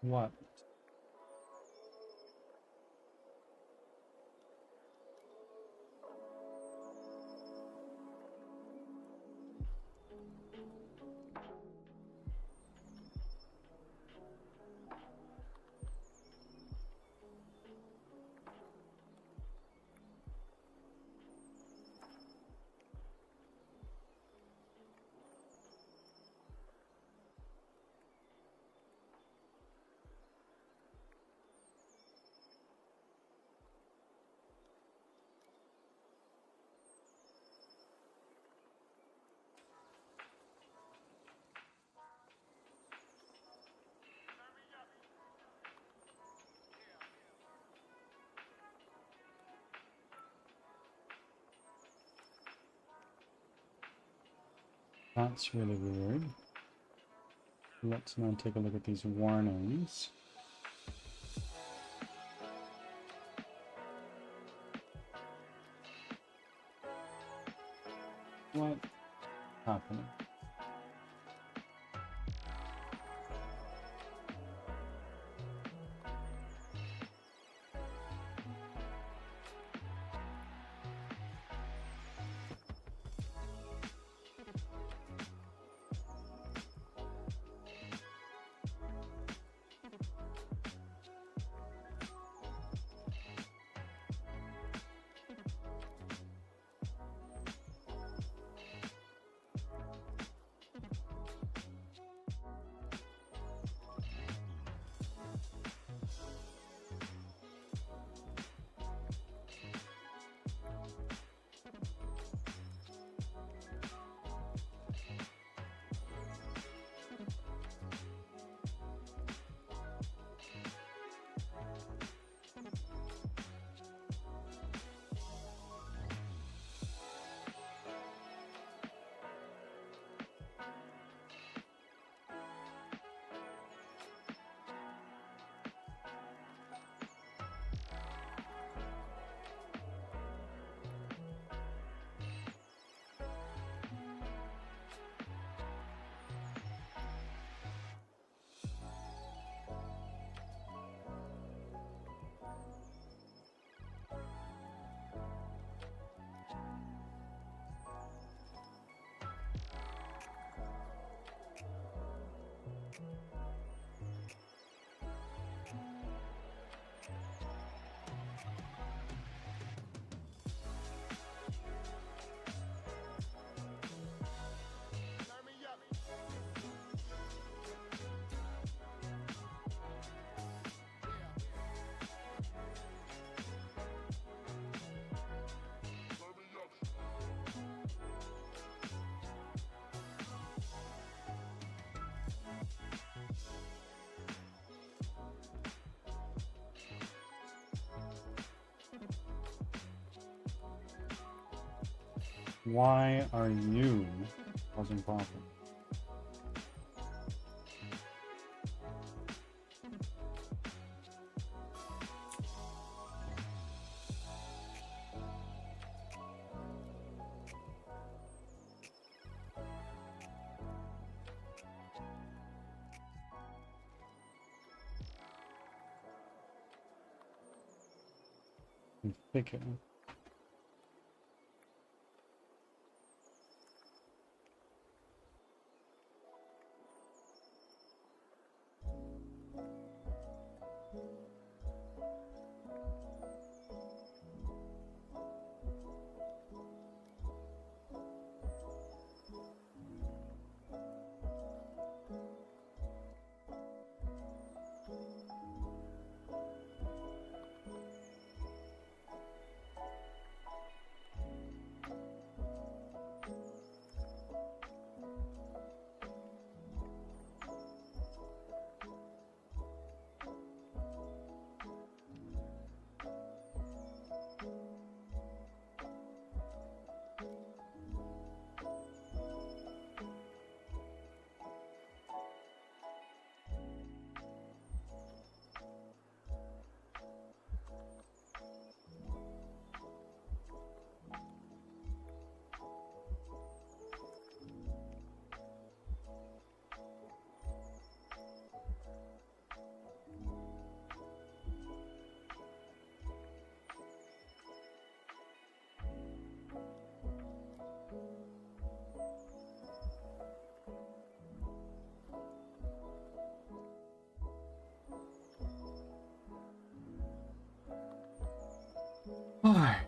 What? That's really weird. Let's now take a look at these warnings. What happened? Why are you causing problems? Configure. Why?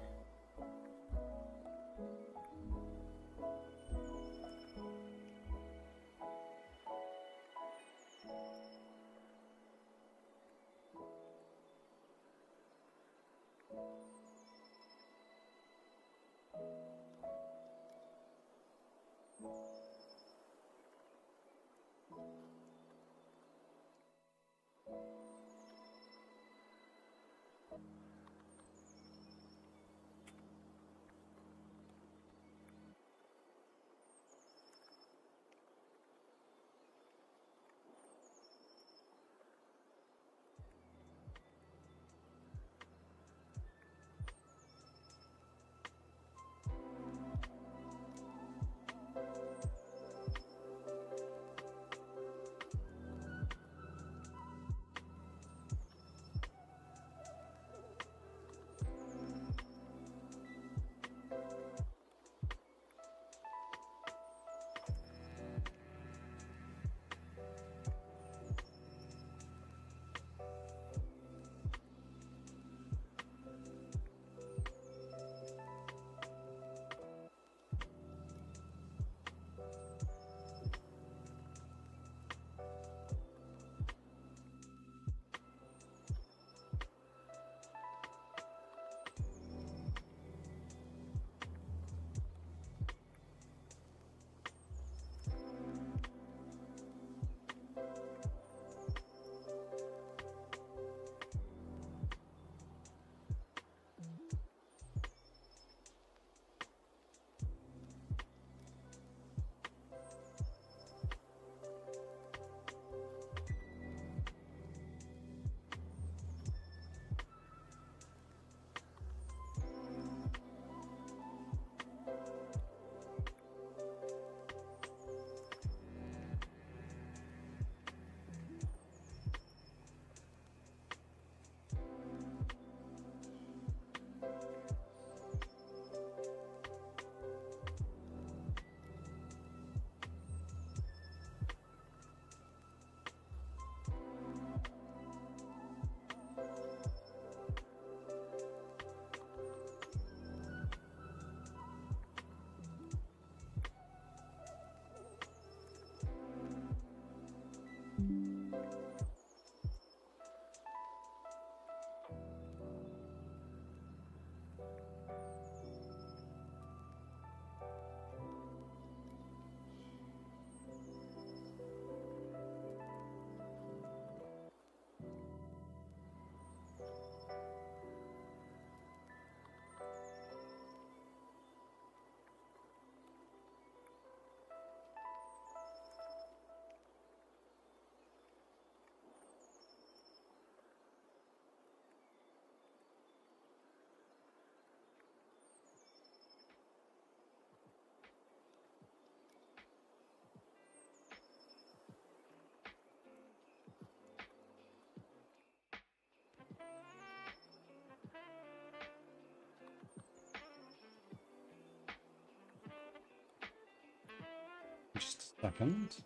Just a second.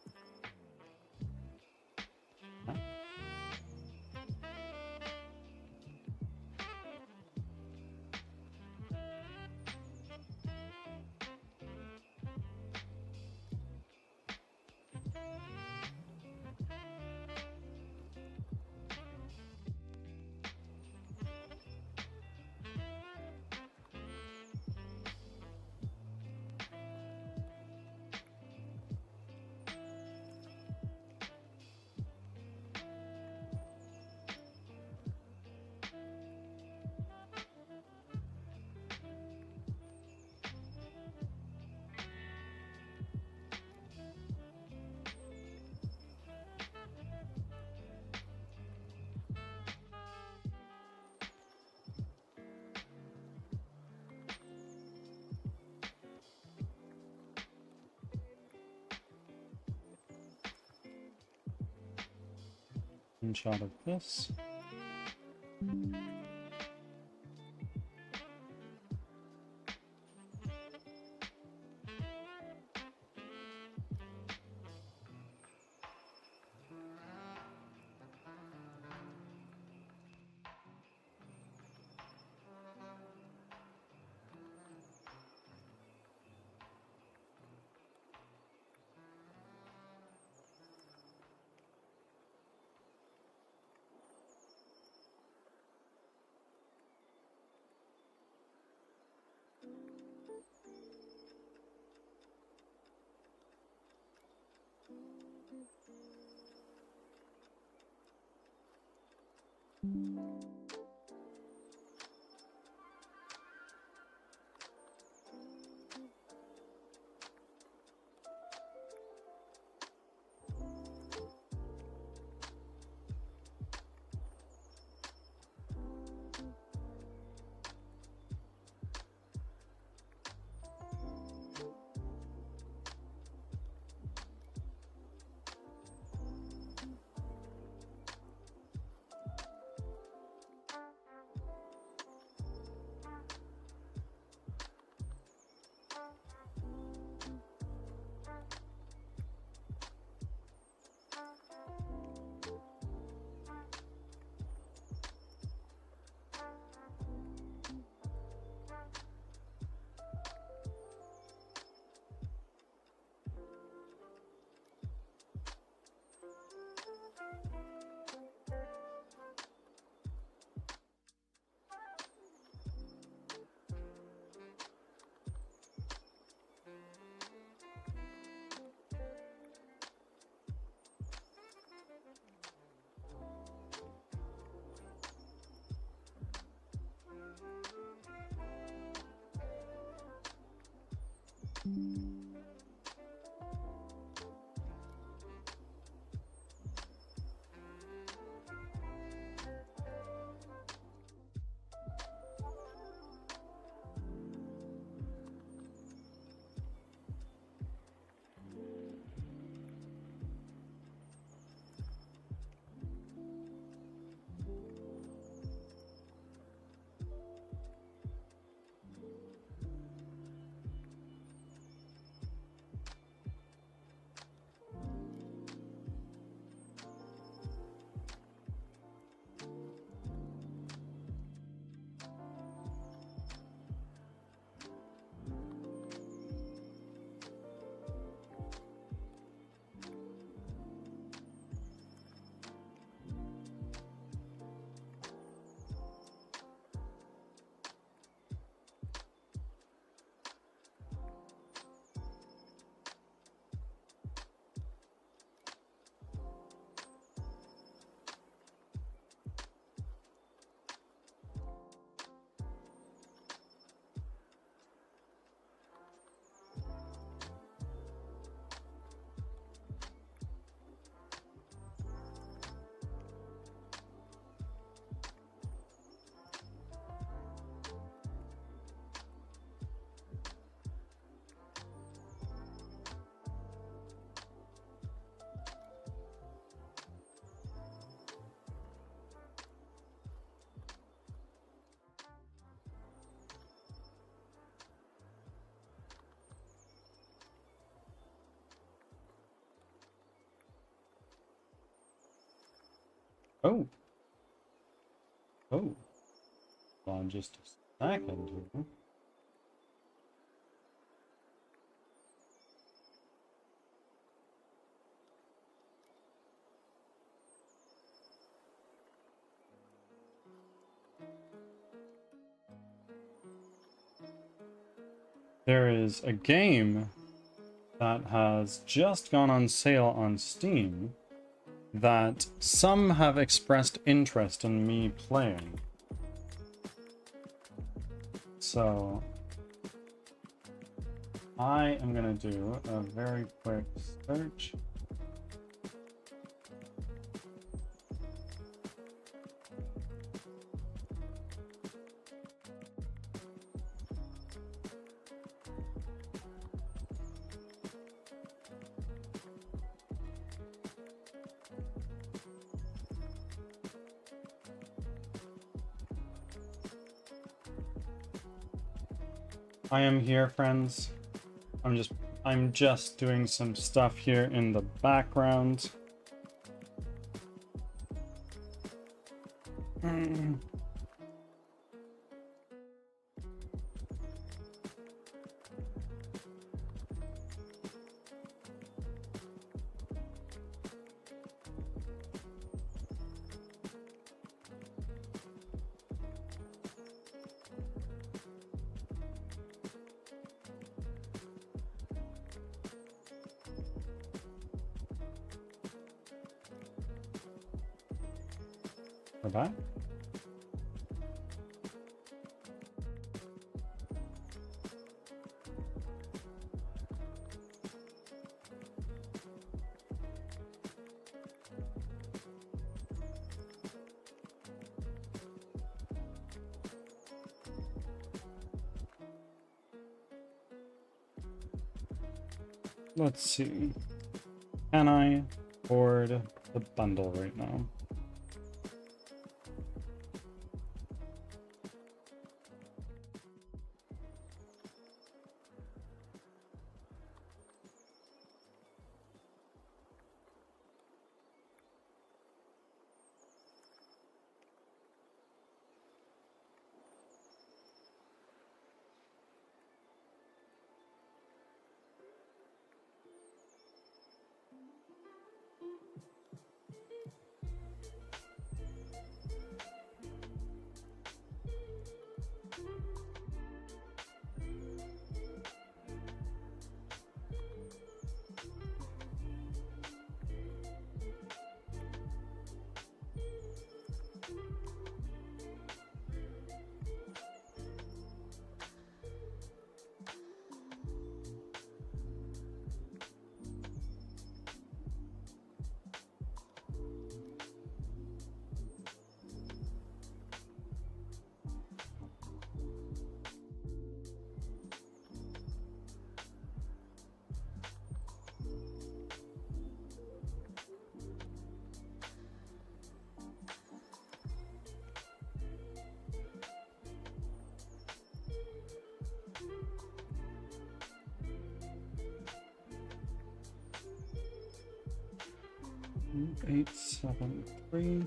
Huh? One shot of this. Oh. Oh. Hold on just a second here. There is a game that has just gone on sale on Steam that some have expressed interest in me playing. So I am gonna do a very quick search. I am here, friends. I'm just doing some stuff here in the background. We're back. Let's see. Can I afford the bundle right now? Eight, 7, 3.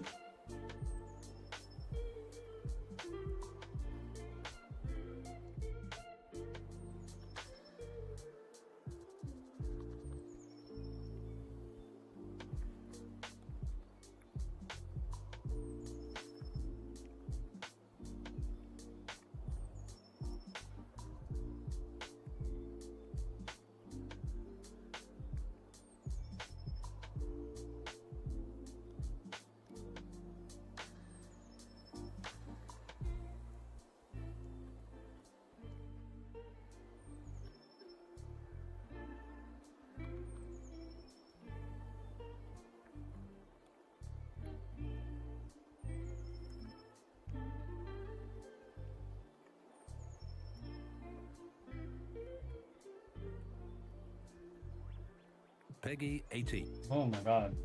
Peggy 18. Oh my god.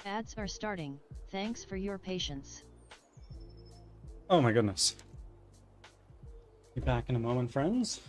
Ads are starting. Thanks for your patience. Oh my goodness. Be back in a moment, friends.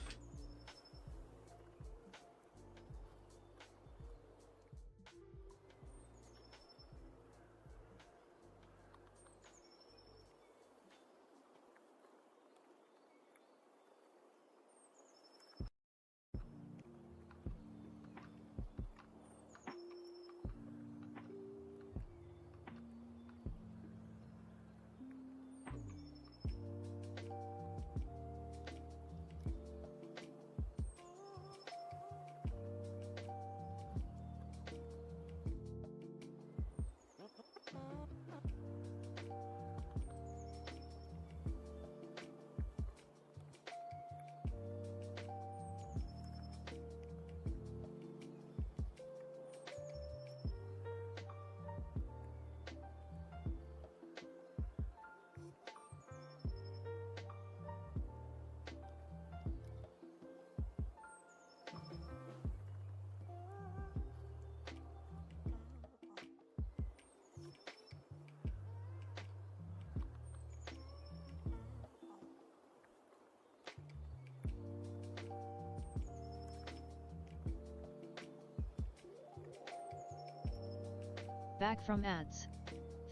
Back from ads.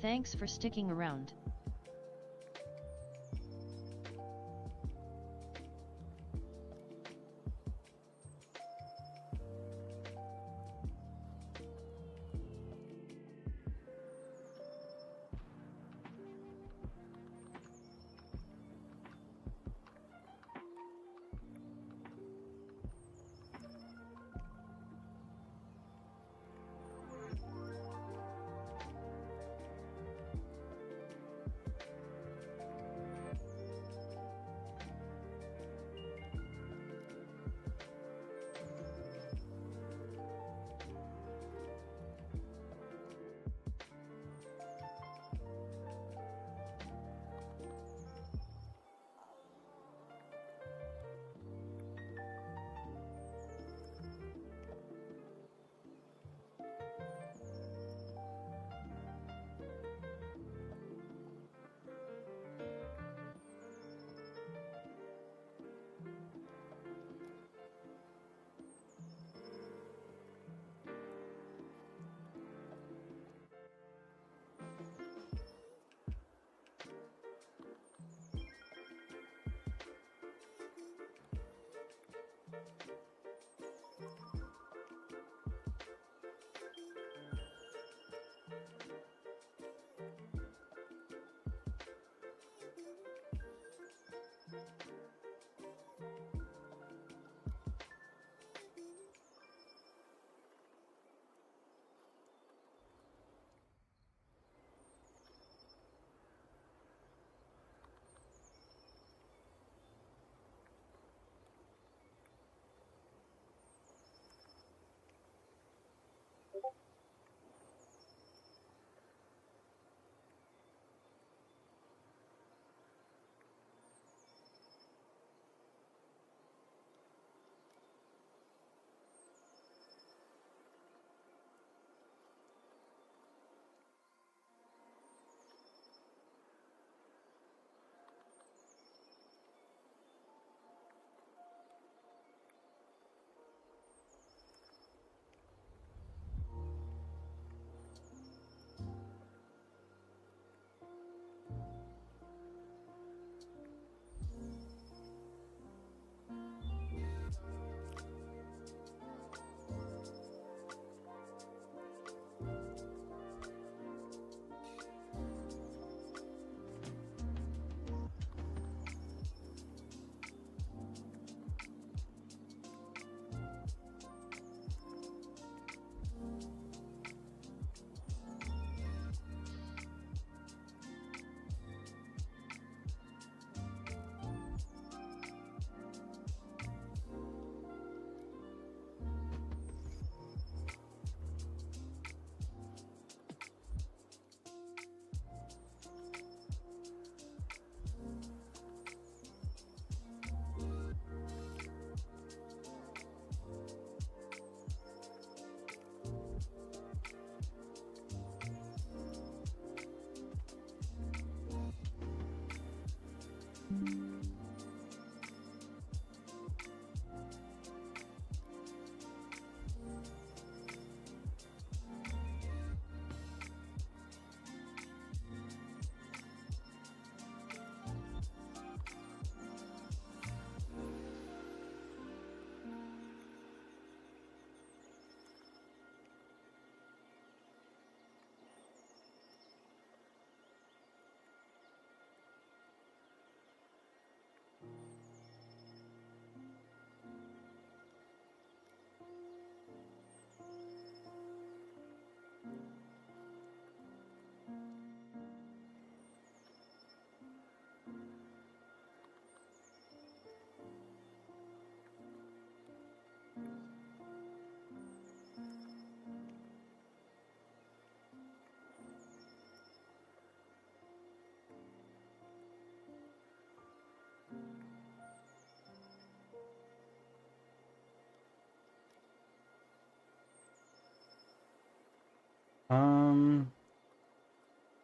Thanks for sticking around.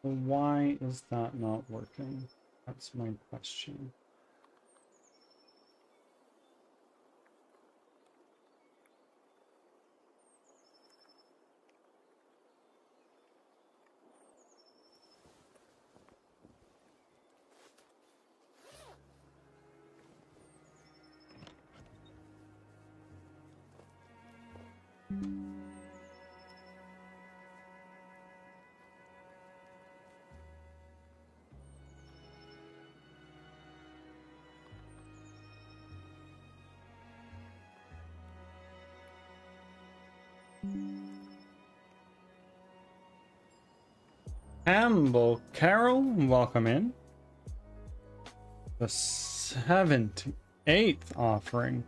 Why is that not working? That's my question. Campbell Carol, welcome in. The 78th offering.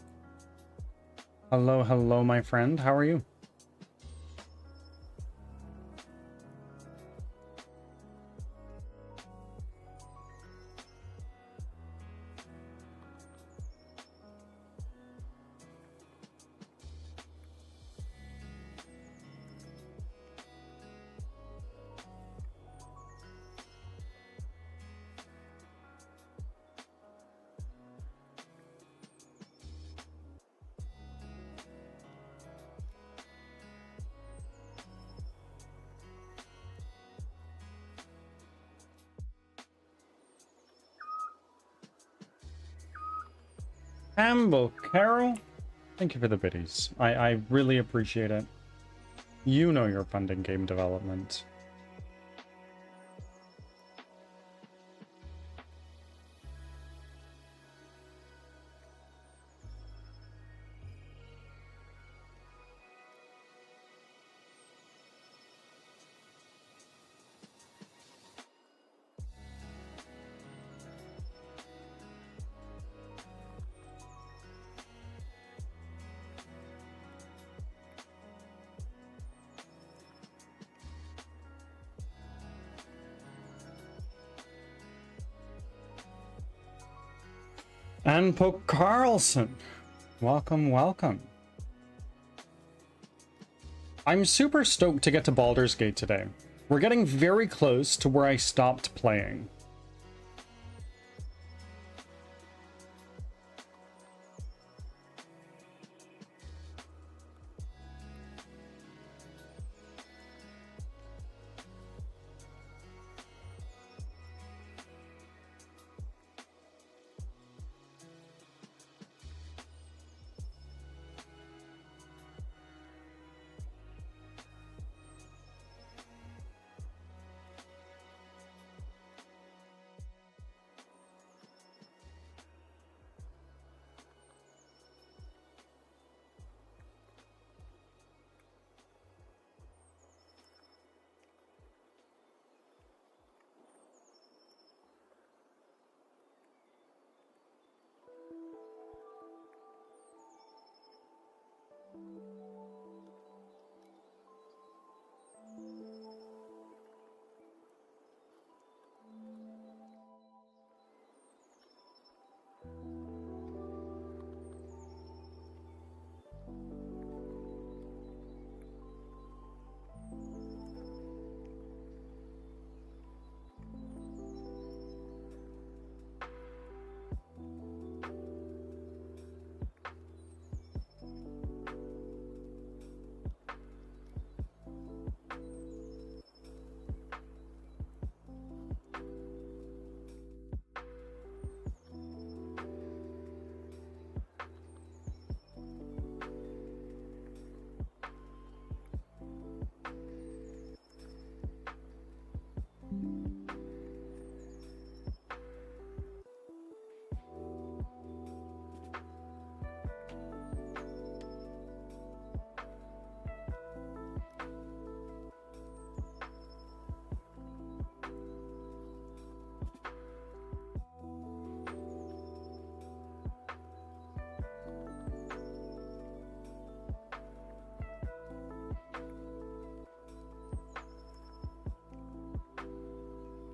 Hello, hello, my friend. How are you? Campbell Carol, thank you for the biddies. I really appreciate it. You know you're funding game development. And Poke Carlson, welcome, welcome. I'm super stoked to get to Baldur's Gate today. We're getting very close to where I stopped playing.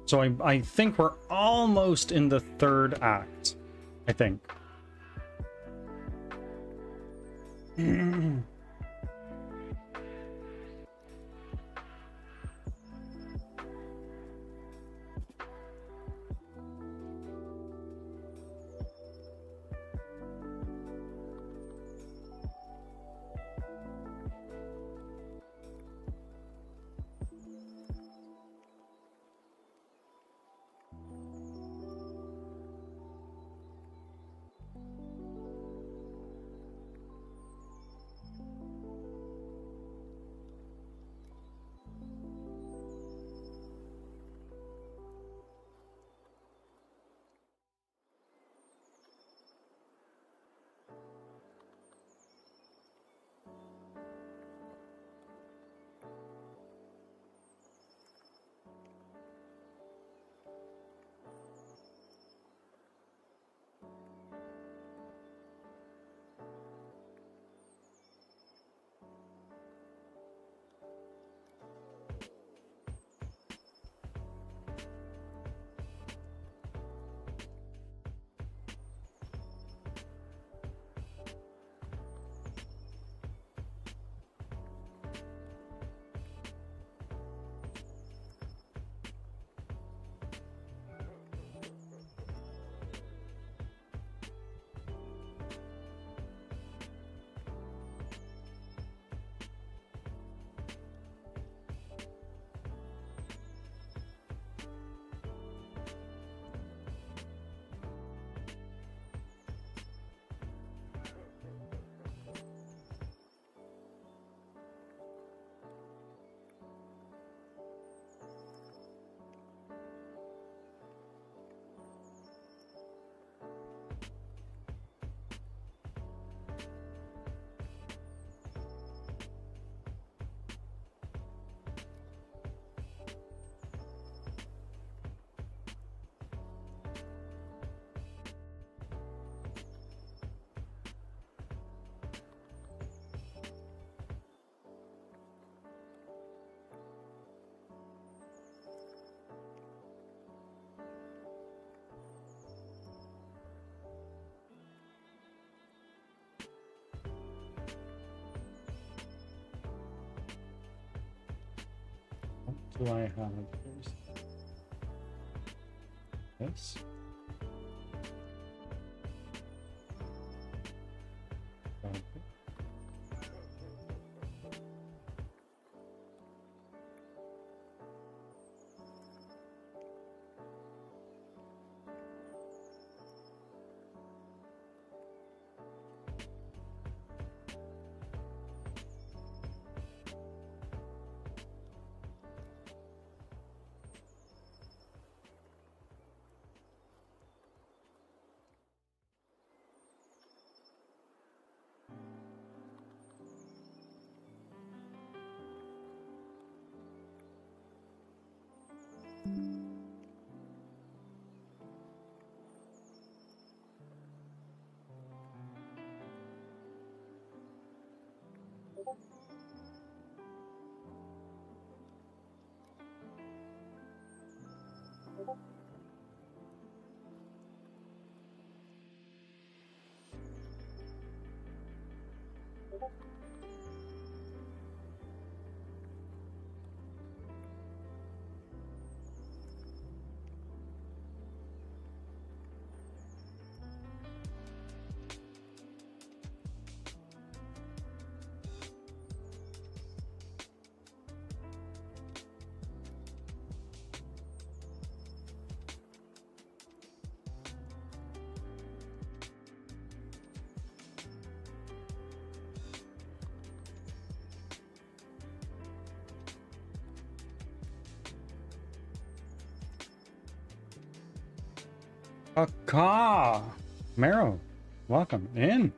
So I think we're almost in the third act. I think. do I have? There's this. Okay. Aka! Marrow, welcome in.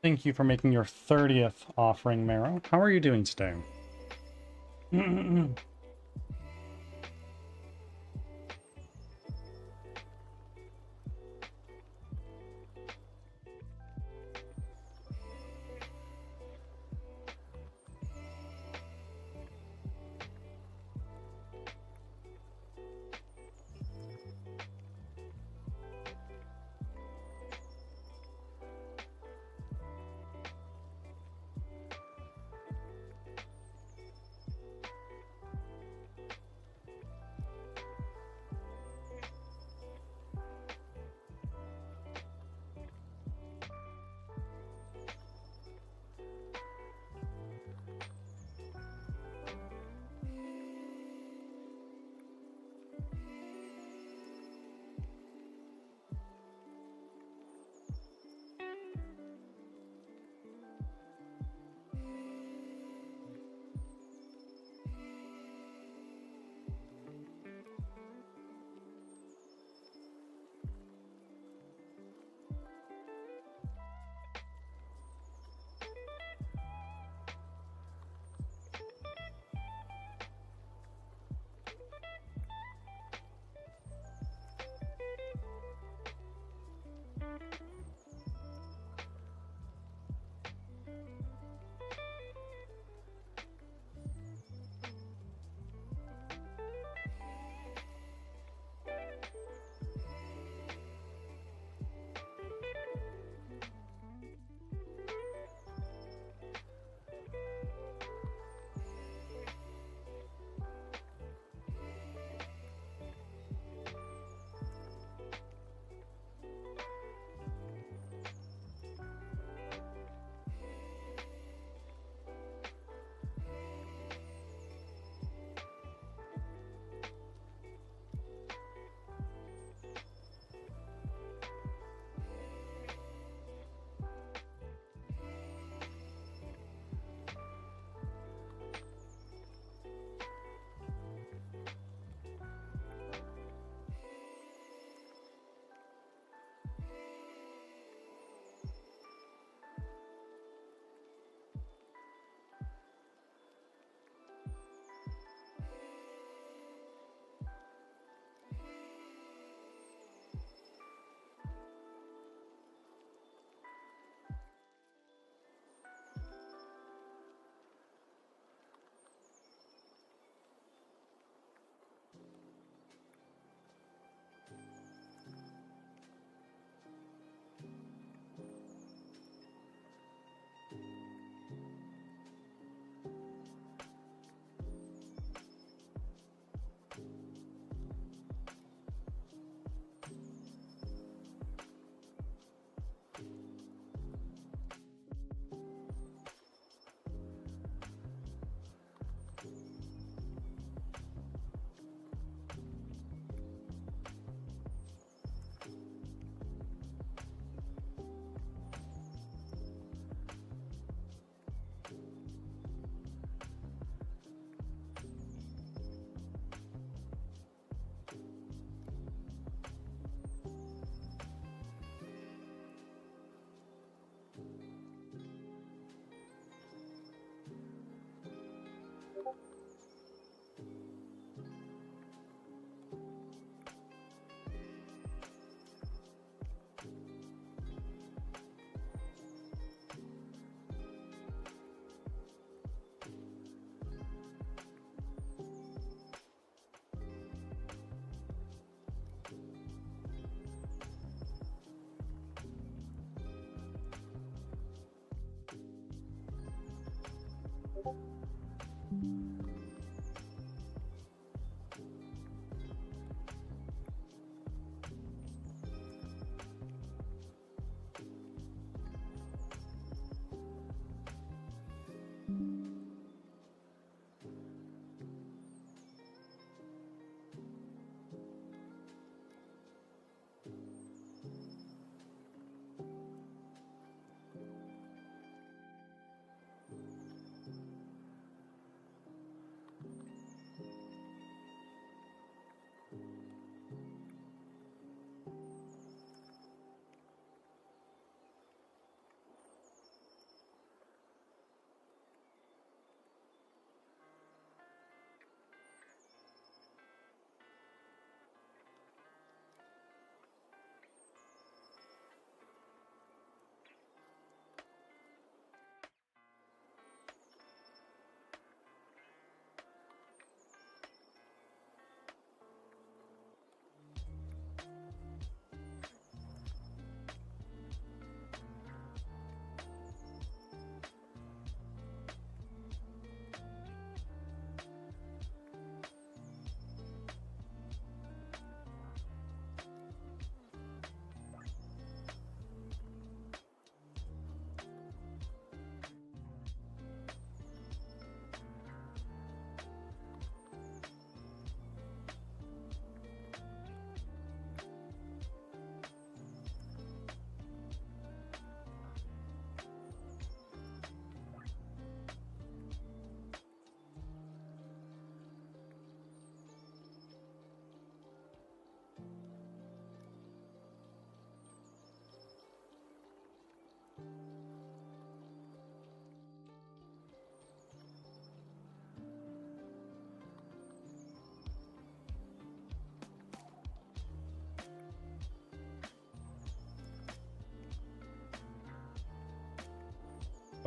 Thank you for making your 30th offering, Marrow. How are you doing today?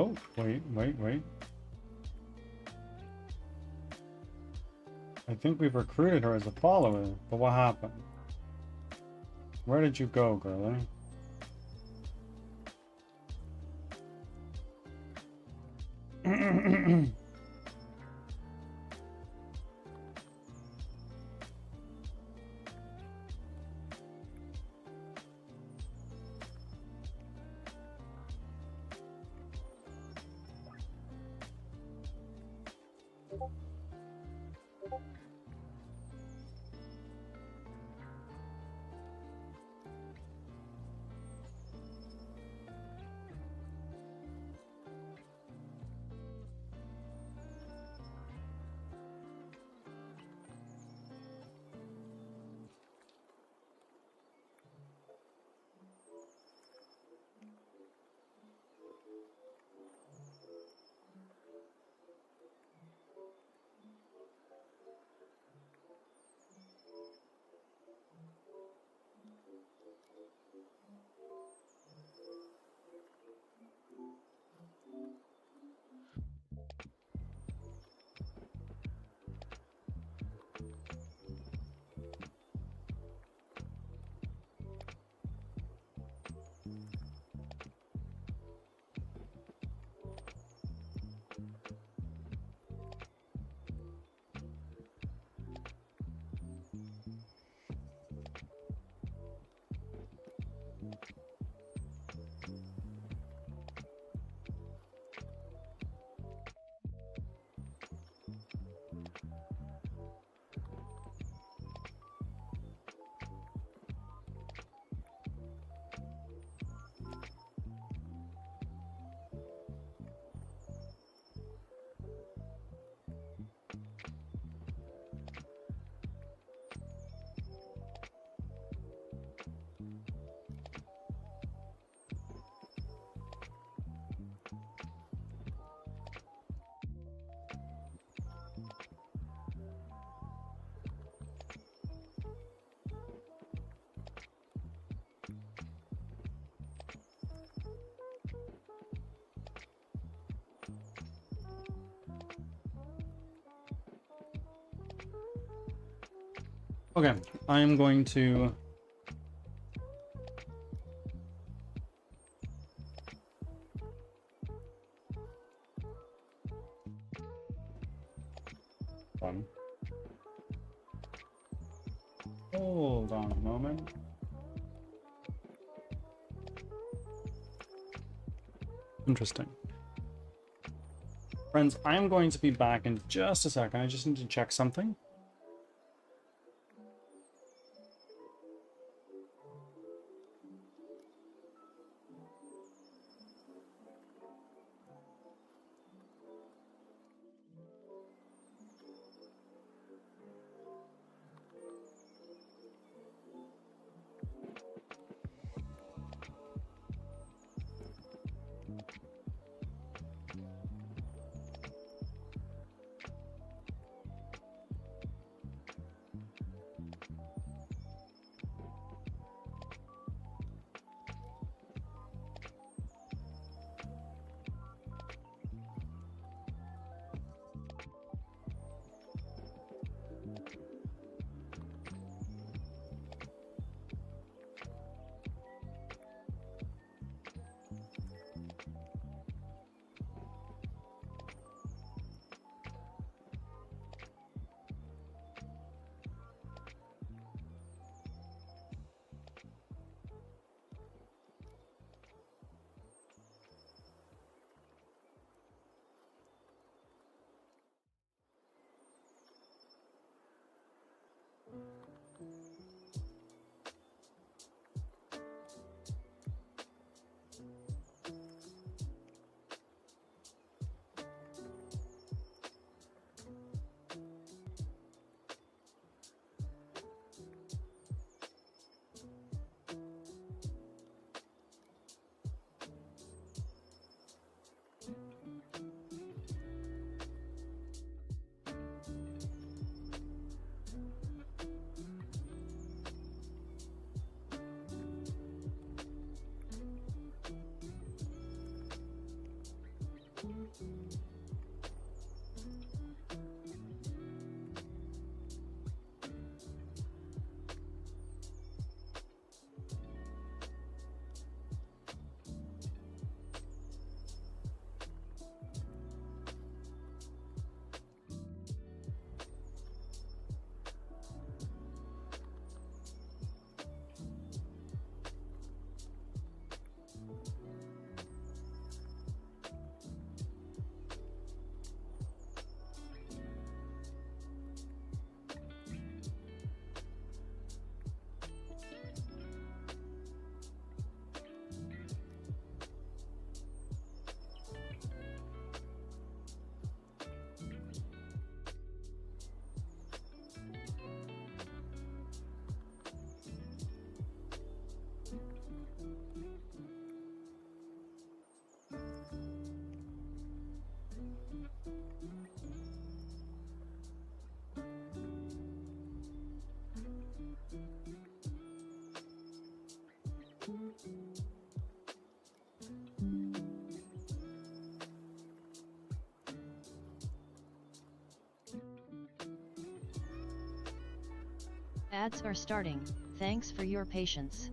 Oh, wait. I think we've recruited her as a follower, but what happened? Where did you go, girlie? Okay, I am going to... Hold on a moment. Interesting. Friends, I am going to be back in just a second. I just need to check something. Ads are starting. Thanks for your patience.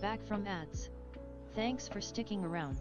Back from ads. Thanks for sticking around.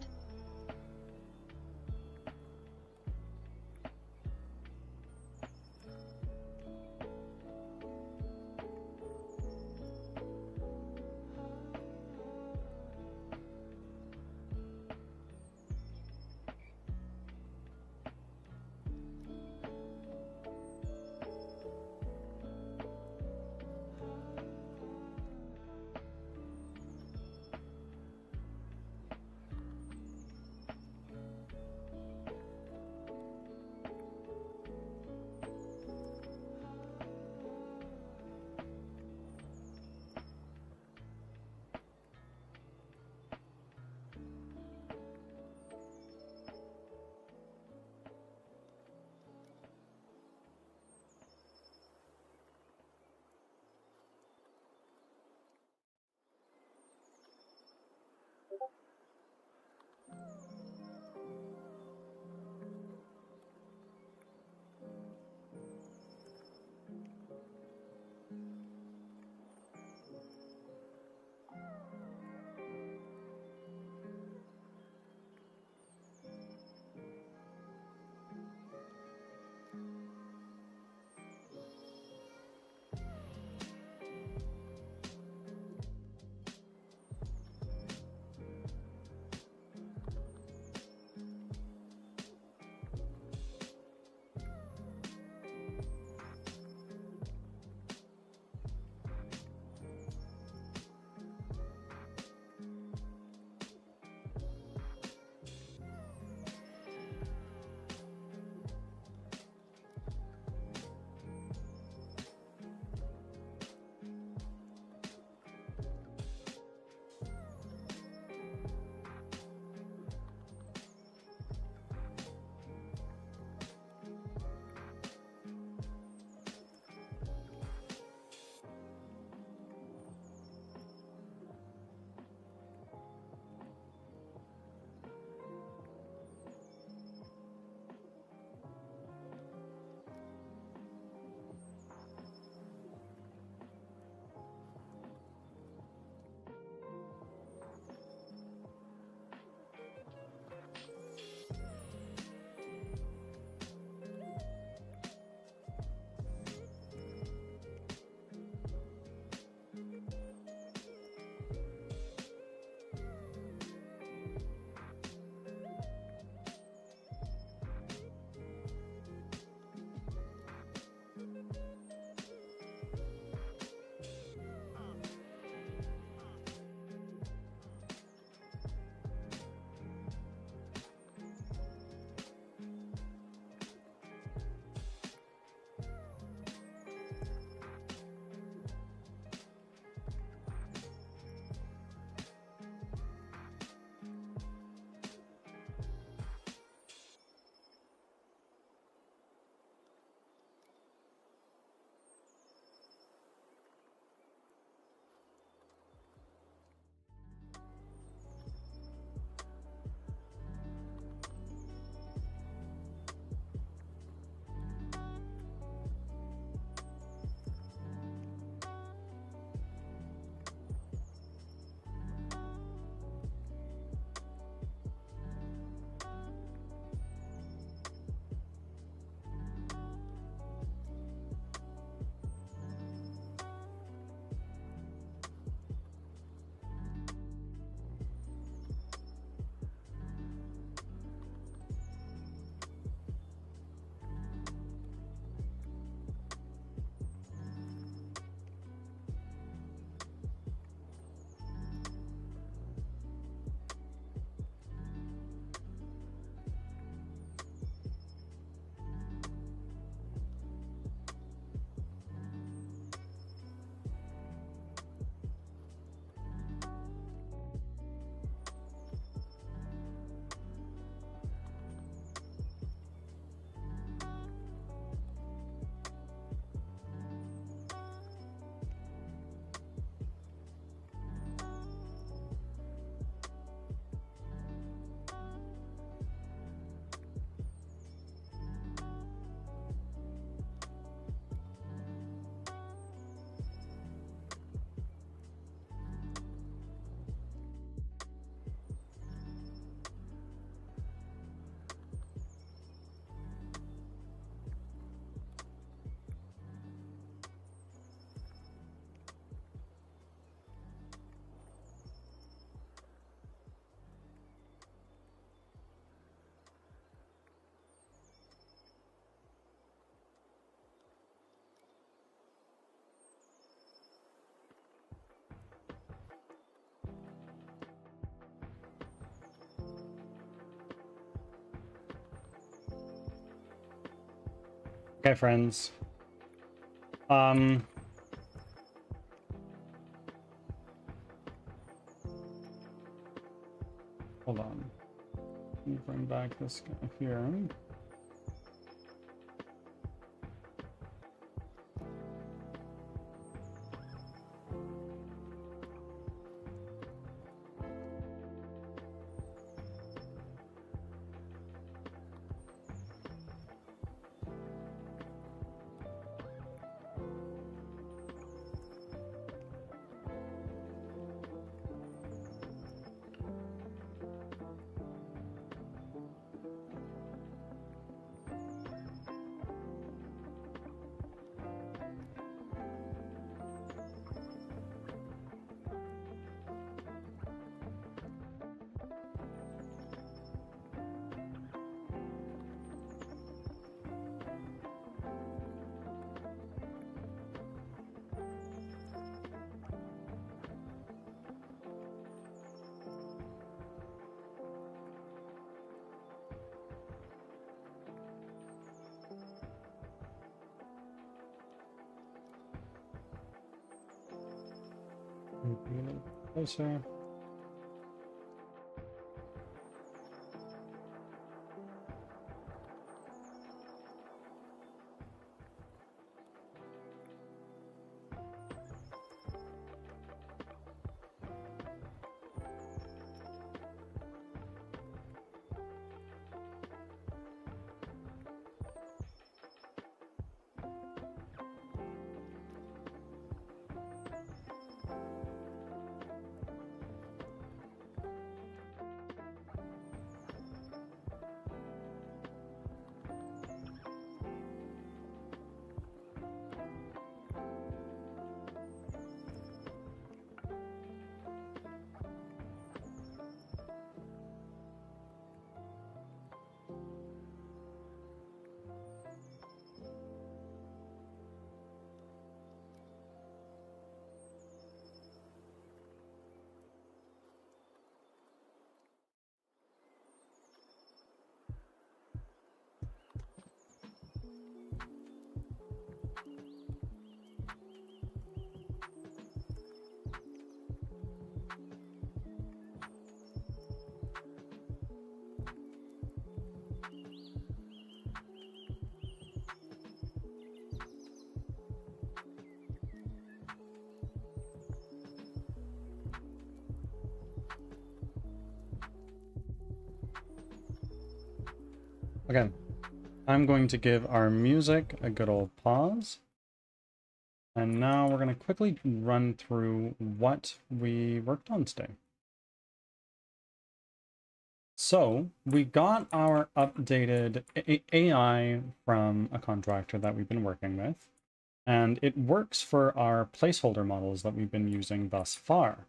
Okay, friends. Hold on. Let me bring back this guy here. Be a little closer. Okay, I'm going to give our music a good old pause. And now we're going to quickly run through what we worked on today. So we got our updated AI from a contractor that we've been working with, and it works for our placeholder models that we've been using thus far.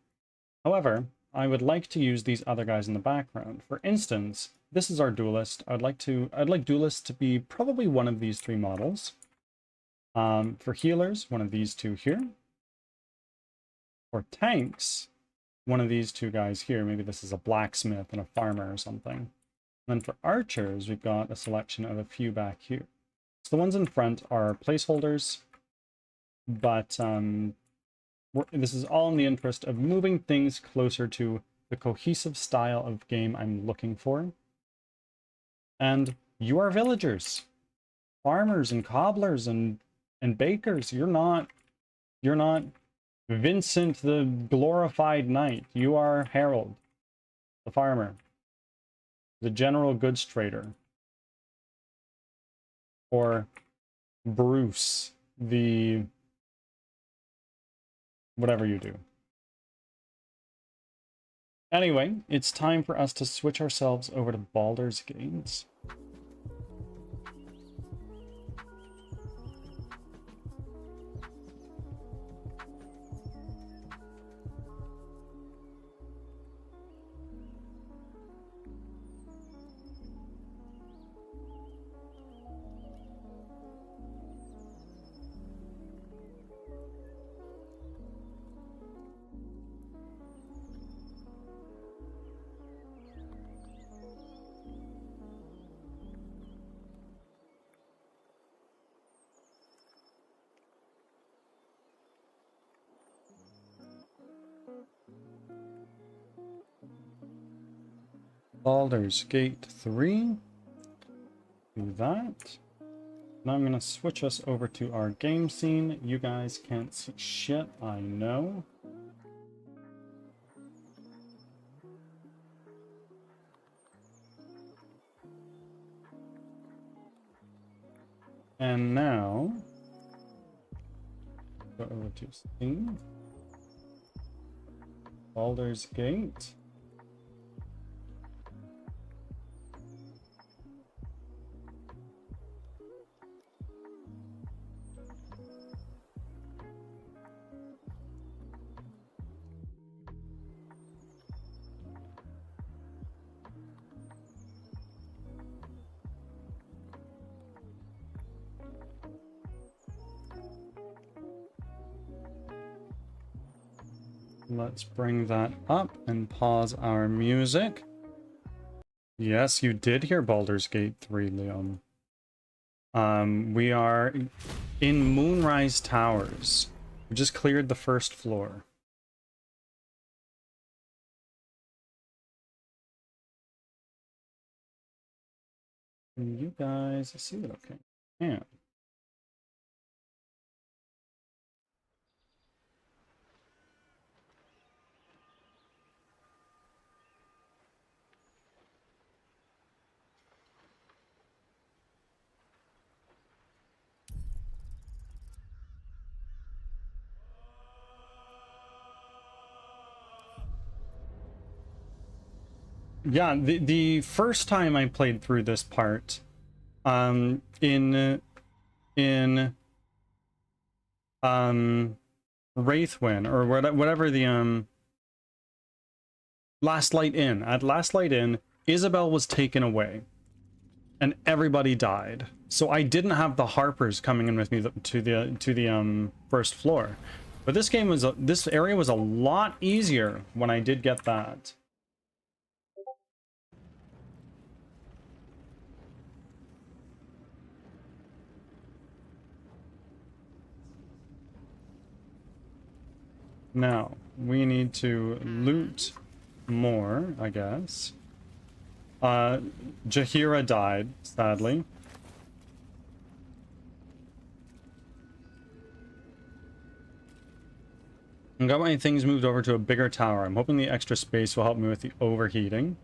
However, I would like to use these other guys in the background. For instance, this is our duelist. I'd like duelist to be probably one of these three models. For healers, one of these two here. For tanks, one of these two guys here. Maybe this is a blacksmith and a farmer or something. And then for archers, we've got a selection of a few back here. So the ones in front are placeholders, but this is all in the interest of moving things closer to the cohesive style of game I'm looking for. And you are villagers, farmers and cobblers and bakers. You're not Vincent the glorified knight. You are Harold, the farmer, the general goods trader, or Bruce, the whatever you do. Anyway, it's time for us to switch ourselves over to Baldur's Gate. Baldur's Gate 3. Do that. Now I'm going to switch us over to our game scene. You guys can't see shit, I know. And now, go over to Steam. Baldur's Gate. Let's bring that up and pause our music. Yes, you did hear Baldur's Gate 3, Leon. We are in Moonrise Towers. We just cleared the first floor. Can you guys see it okay? Yeah. Yeah, the first time I played through this part, in Wraithwin, or whatever the Last Light Inn. At Last Light Inn, Isabel was taken away and everybody died. So I didn't have the Harpers coming in with me to the first floor. But this game was this area was a lot easier when I did get that. Now, we need to loot more, I guess. Jaheira died, sadly. I got my things moved over to a bigger tower. I'm hoping the extra space will help me with the overheating.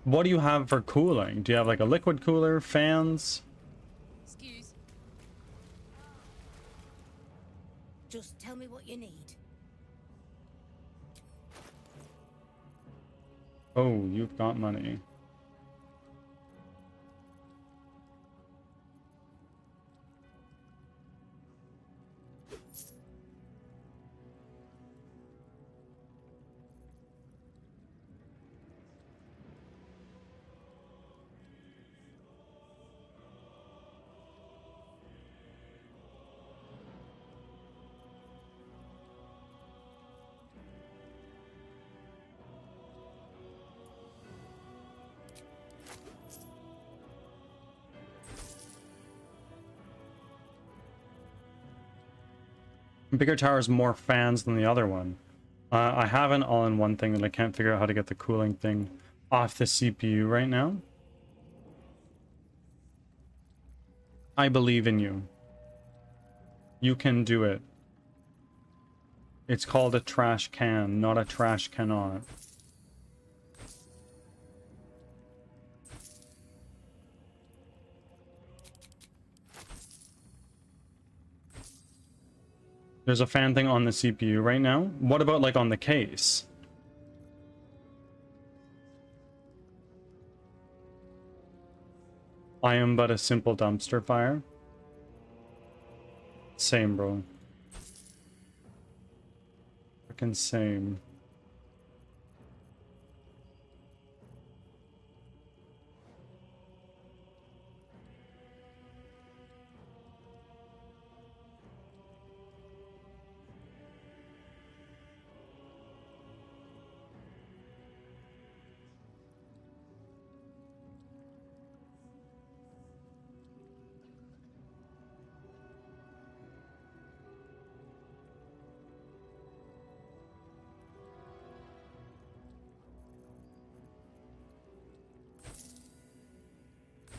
What do you have for cooling? Do you have like a liquid cooler, fans? Excuse. Just tell me what you need. Oh, you've got money. Bigger tower is more fans than the other one. I have an all-in-one thing that I can't figure out how to get the cooling thing off the CPU right now. I believe in you. You can do it. It's called a trash can, not a trash cannot. There's a fan thing on the CPU right now. What about like on the case? I am but a simple dumpster fire. Same, bro. Freaking same.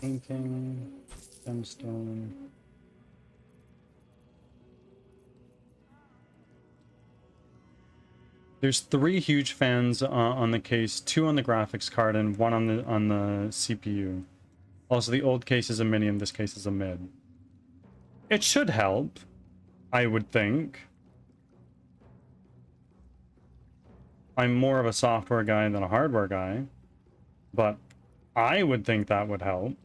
Inking, gemstone. There's 3 huge fans on the case, 2 on the graphics card, and 1 on the CPU. Also, the old case is a mini, and this case is a mid. It should help, I would think. I'm more of a software guy than a hardware guy, but I would think that would help.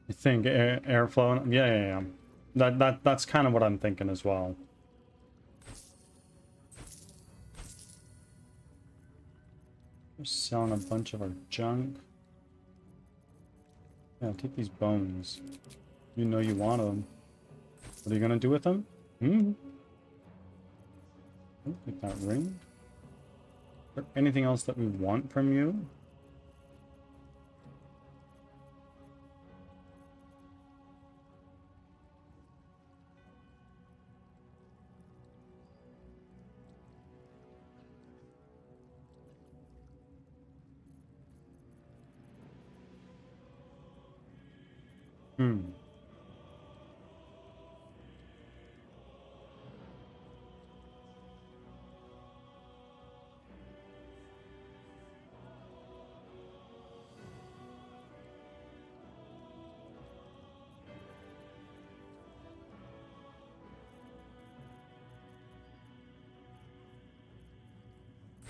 I think airflow. Yeah. That's kind of what I'm thinking as well. We're selling a bunch of our junk. Yeah, take these bones. You know you want them. What are you gonna do with them? Take that ring. Is there anything else that we want from you?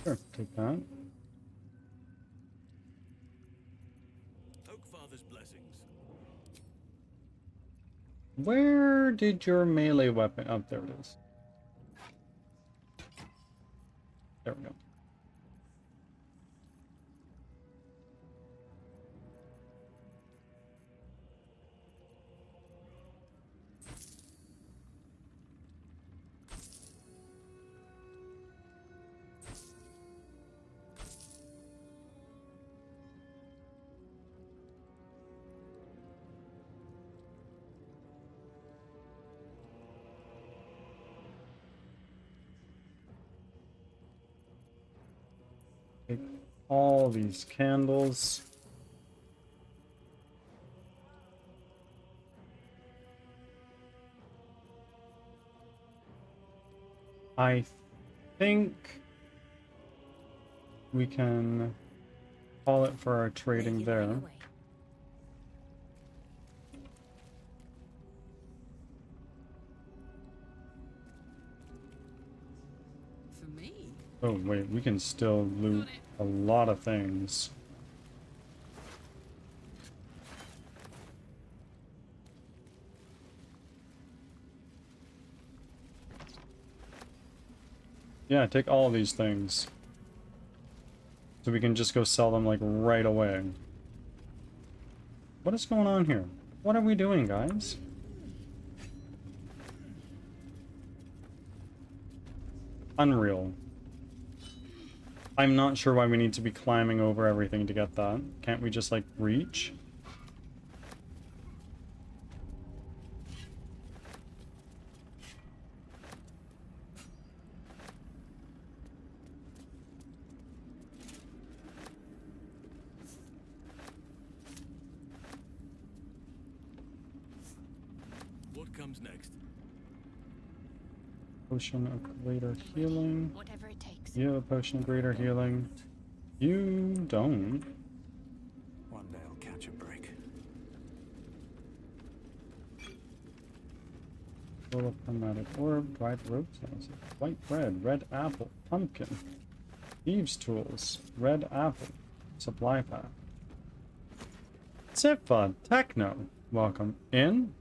Sure, take that. Oakfather's blessings. Where did your melee weapon... Oh, there it is. There we go. Take all these candles. I think we can call it for our trading Make it there. right away. For me? Oh wait, we can still loot a lot of things. Yeah, take all these things. So we can just go sell them like right away. What is going on here? What are we doing, guys? Unreal. I'm not sure why we need to be climbing over everything to get that. Can't we just like reach? What comes next? Potion of greater healing. Whatever it takes. You have a potion of greater healing. You don't. One day I'll catch a break. Full of chromatic orb, dried rope cells, white bread, red apple, pumpkin, thieves' tools, red apple, supply pack. Sipfod, Techno, welcome in.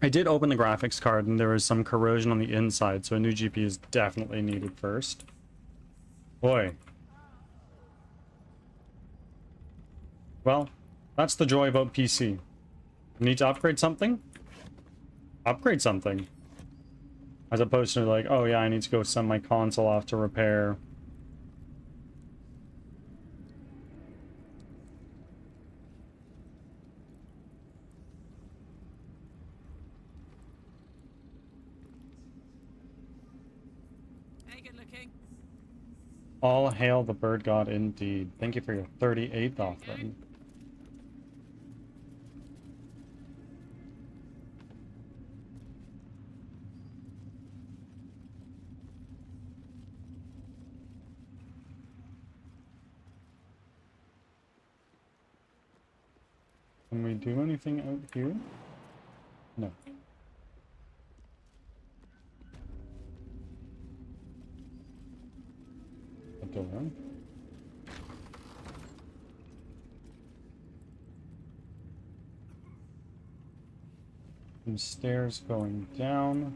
I did open the graphics card and there was some corrosion on the inside, so a new GPU is definitely needed first. Boy. Well, that's the joy about PC. Need to upgrade something? Upgrade something. As opposed to like, oh yeah, I need to go send my console off to repair. Hey, good looking. All hail the bird god indeed. Thank you for your 38th offering. Can we do anything out here? No. A door. Some stairs going down.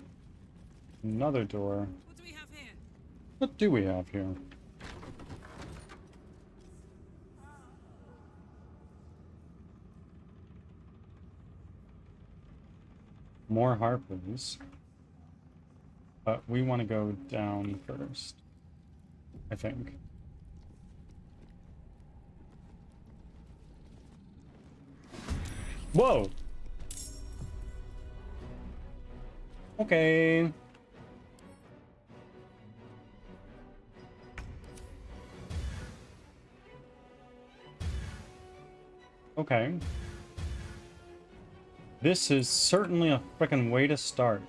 Another door. What do we have here? What do we have here? More harpers. But we want to go down first, I think. Whoa! Okay. Okay. This is certainly a frickin' way to start.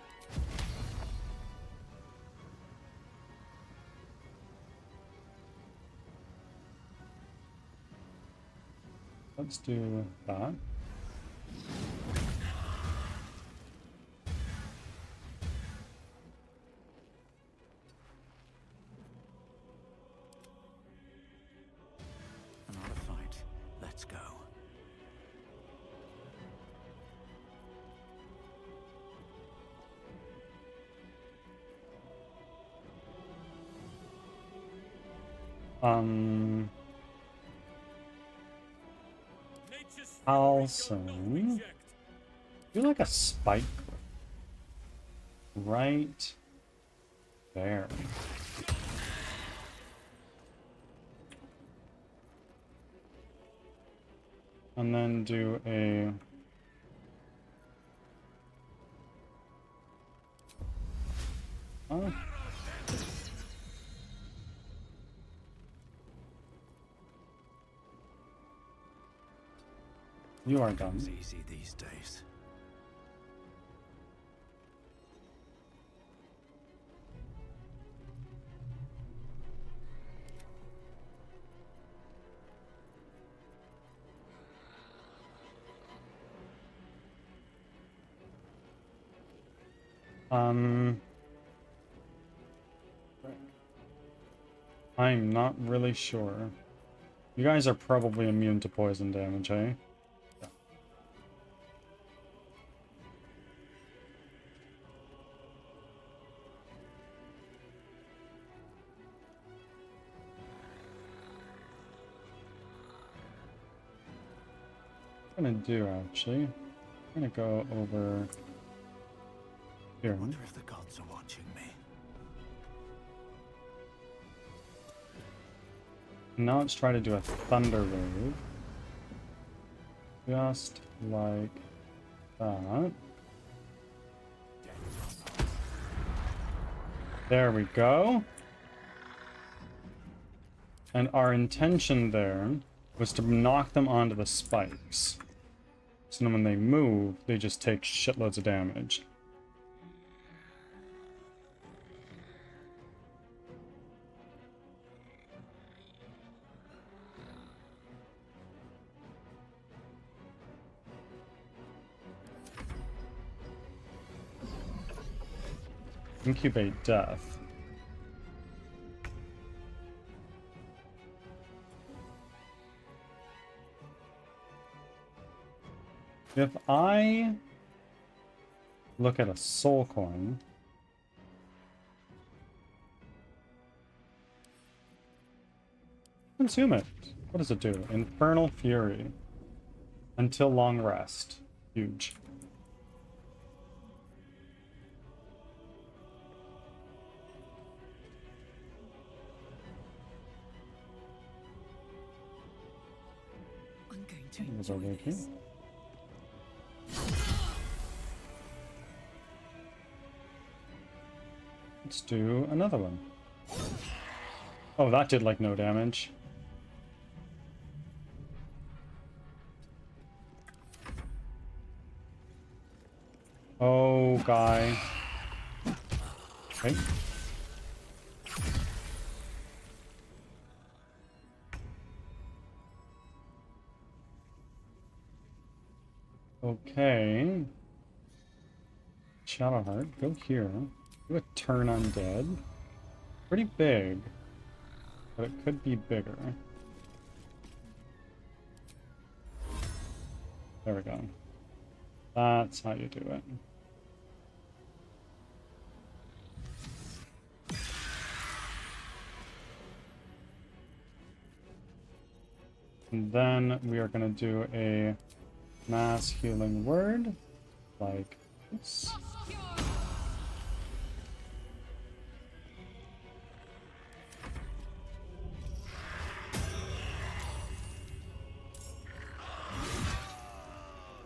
Let's do that. Another fight. Let's go. Also, do like a spike right there. And then do a you are done. It's easy these days. I'm not really sure. You guys are probably immune to poison damage, eh? Yeah. What I'm gonna do actually, I'm gonna go over here. Wonder if the gods are watching me. Now let's try to do a thunder wave. Just like that. There we go. And our intention there was to knock them onto the spikes. So then when they move, they just take shitloads of damage. Incubate death. If I look at a soul coin, consume it. What does it do? Infernal Fury. Until long rest. Huge. to It was enjoy okay too. this. Let's do another one. Oh, that did like no damage. Oh, guy. Okay. Okay. Shadowheart, go here. Do a turn undead. Pretty big, but it could be bigger. There we go. That's how you do it. And then we are going to do a mass healing word, like this.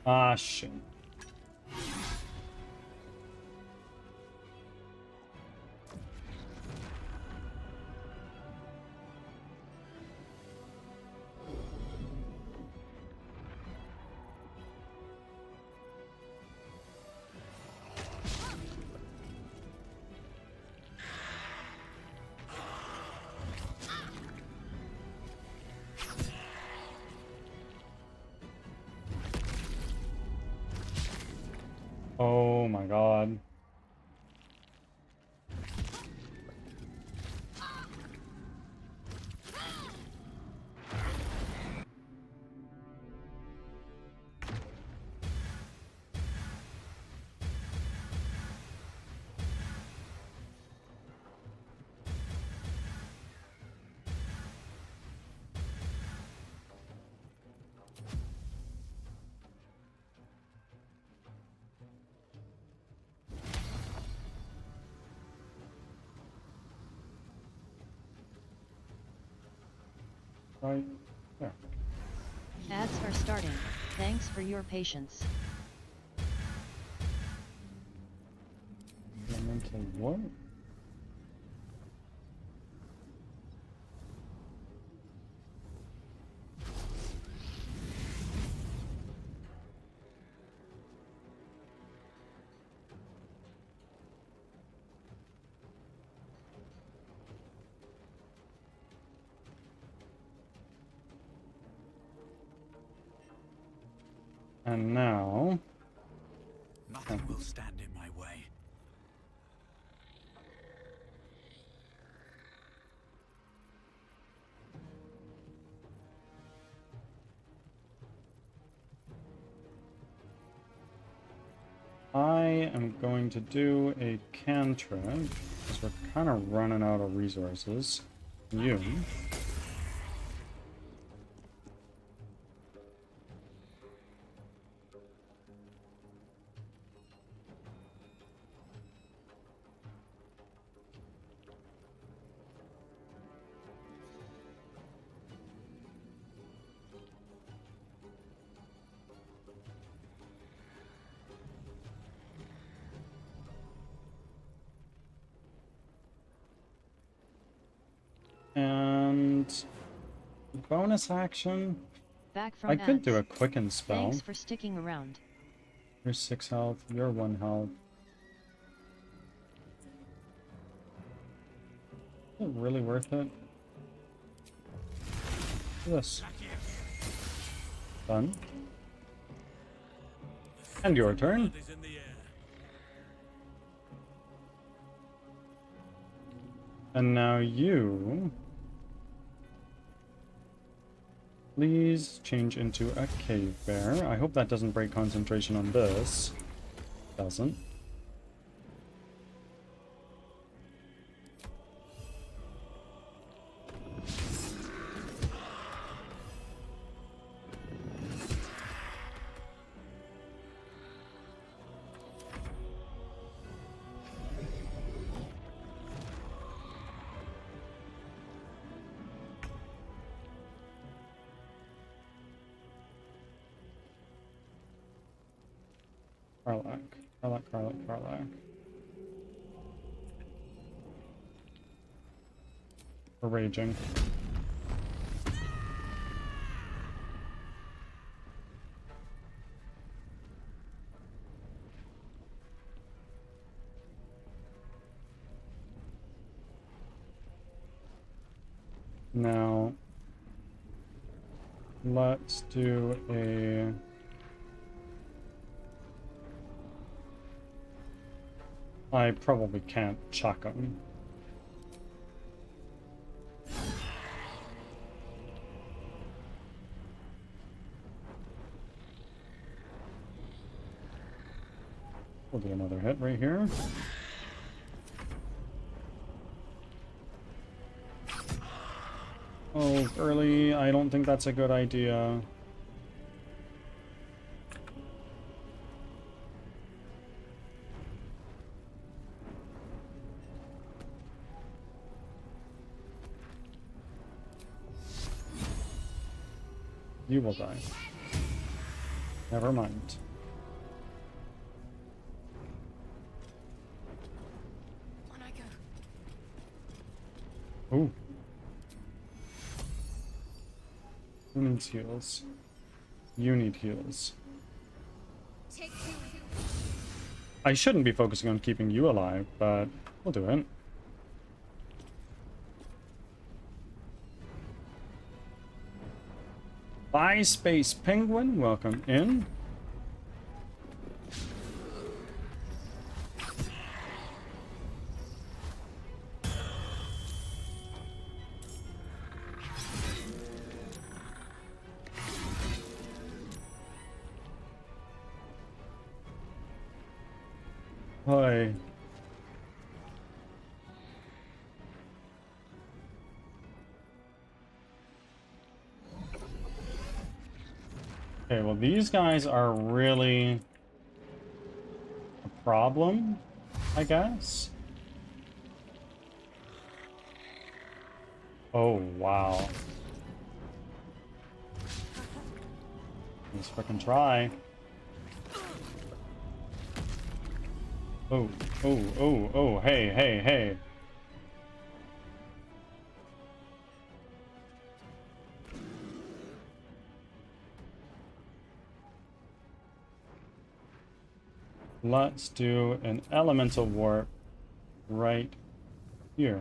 Ah, shit. Oh my god. Right there. Ads are starting. Thanks for your patience. Elemental what? And now, Nothing will stand in my way. I am going to do a cantrip, because we're kind of running out of resources. You. And bonus action. Back from I could ads. do a quicken spell. Thanks for sticking around. You're 6 health, you're 1 health. Is it really worth it? This. Done. And your turn. And now you... Please change into a cave bear. I hope that doesn't break concentration on this. Doesn't. Karlach. Karlach, Karlach, Karlach. We're raging. Now, let's do a... I probably can't chuck them. We'll do another hit right here. Oh, early, I don't think that's a good idea. You will die. Never mind. On I go. Ooh. Who needs heals? You need heals. Take two. I shouldn't be focusing on keeping you alive, but we'll do it. Bye, Space Penguin. Welcome in. Hi. Okay, well, these guys are really a problem, I guess. Oh, wow. Let's frickin' try. Oh, oh, oh, oh, hey, hey, hey. Let's do an elemental warp right here.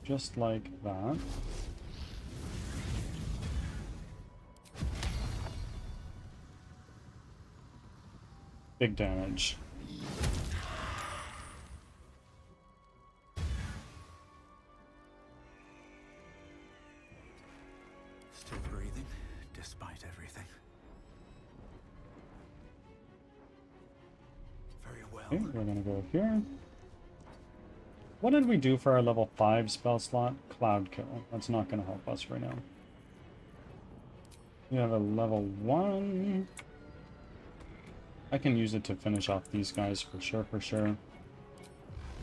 Just like that. Big damage. Still breathing, despite everything. Very well. Okay, we're gonna go here. What did we do for our level 5 spell slot? Cloud Kill. That's not gonna help us right now. We have a level 1. I can use it to finish off these guys for sure, for sure.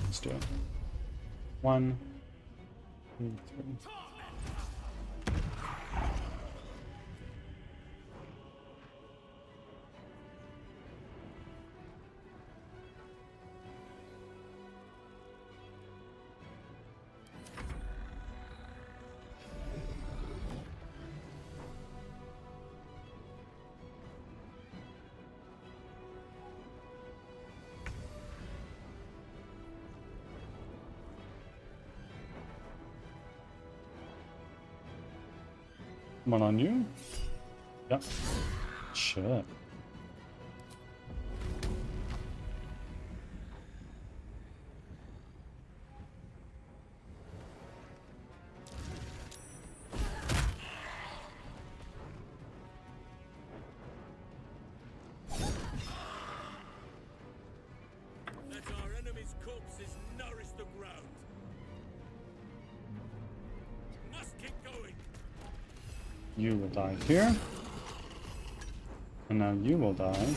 Let's do it. 1, 2, 3. One on you? Yep. Shit. Let our enemy's corpses nourish the ground. Must keep going. You will die here. And now you will die.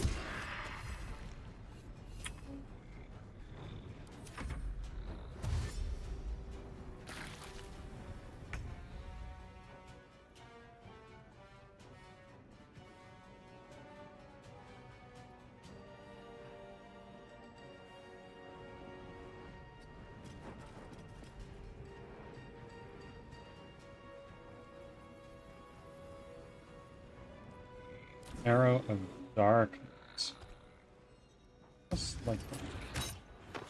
Arrow of darkness. Just like that.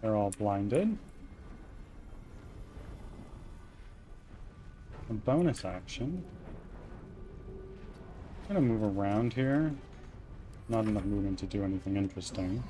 They're all blinded. A bonus action. I'm gonna move around here. Not enough movement to do anything interesting.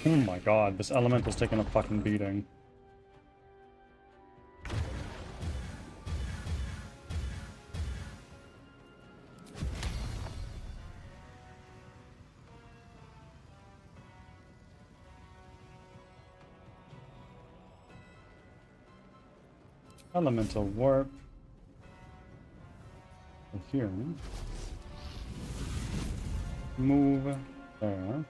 Oh my god, this elemental's taking a fucking beating. Elemental warp. Here. Move there.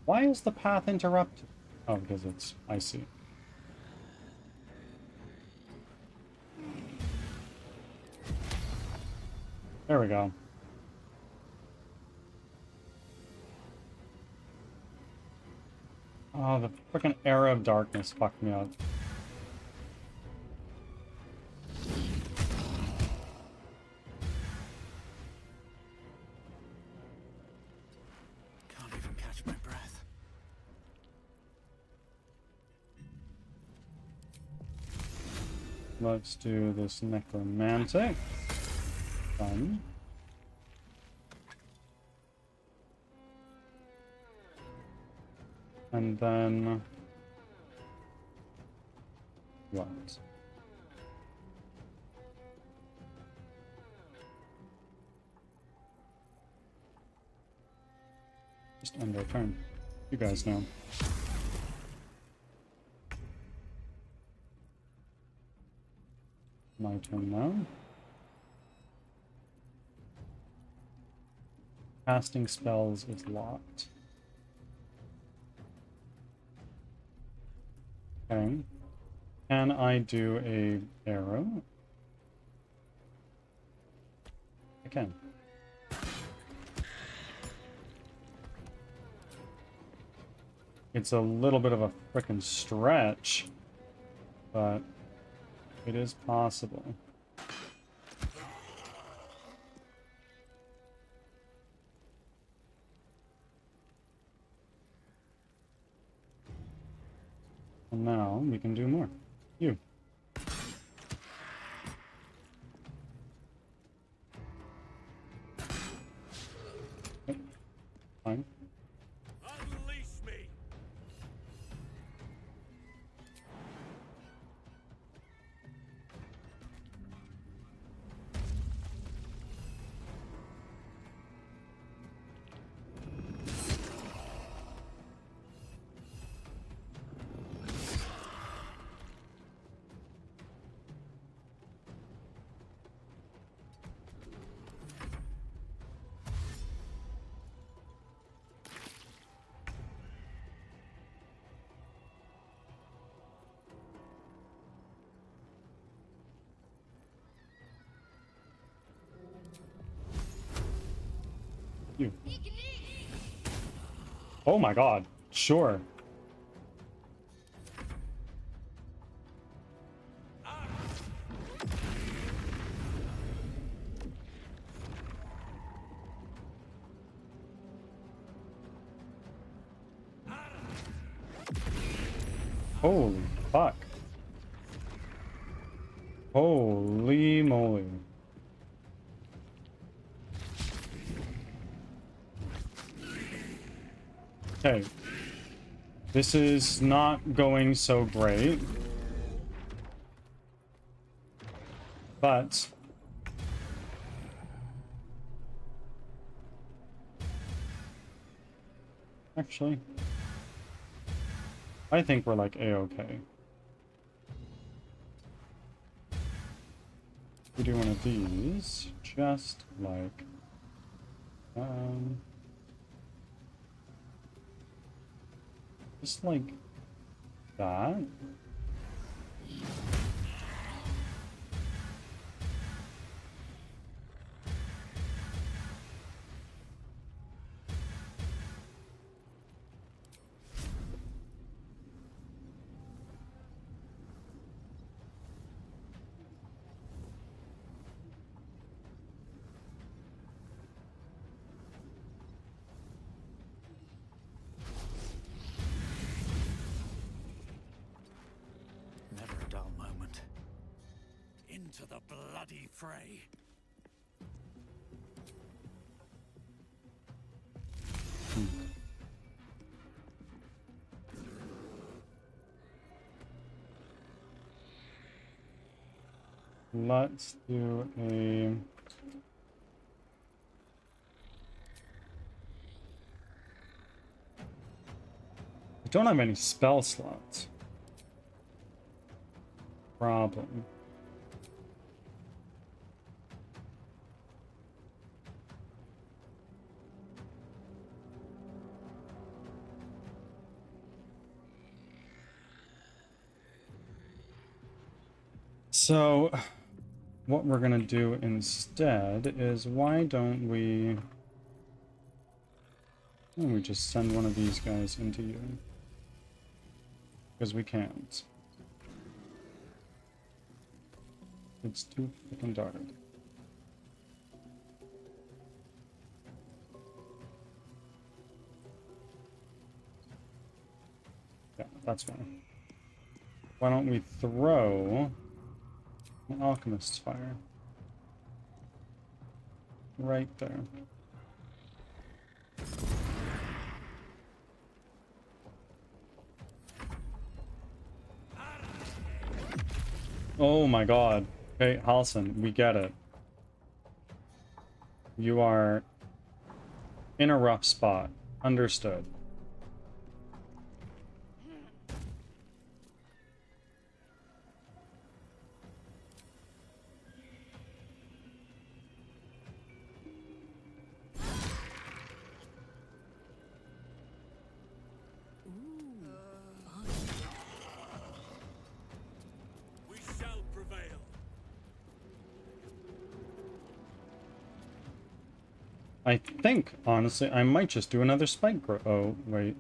Why is the path interrupted? Oh, because it's icy. There we go. Oh, the frickin' Arrow of Darkness fucked me up. Can't even catch my breath. Let's do this necromantic. Fun. And then what? Just end our turn. You guys know. My turn now. Casting spells is locked. Okay. Can I do a arrow? I can. It's a little bit of a frickin' stretch, but it is possible. And now we can do more. You. Okay. Fine. Unleash me. You. Oh my god. Sure. Holy fuck. Holy moly. Okay. This is not going so great. But... Actually, I think we're like A-okay. We do one of these, just like, just like that. Never a dull moment. Into the bloody fray. Let's do a... I don't have any spell slots. Problem. So, what we're gonna do instead is why don't we just send one of these guys into you? Because we can't. It's too freaking dark. Yeah, that's fine. Why don't we throw an alchemist's fire right there? Oh my god. Okay, Halson, we get it. You are in a rough spot. Understood. We shall prevail. I think, honestly, I might just do another spike grow. Oh, wait.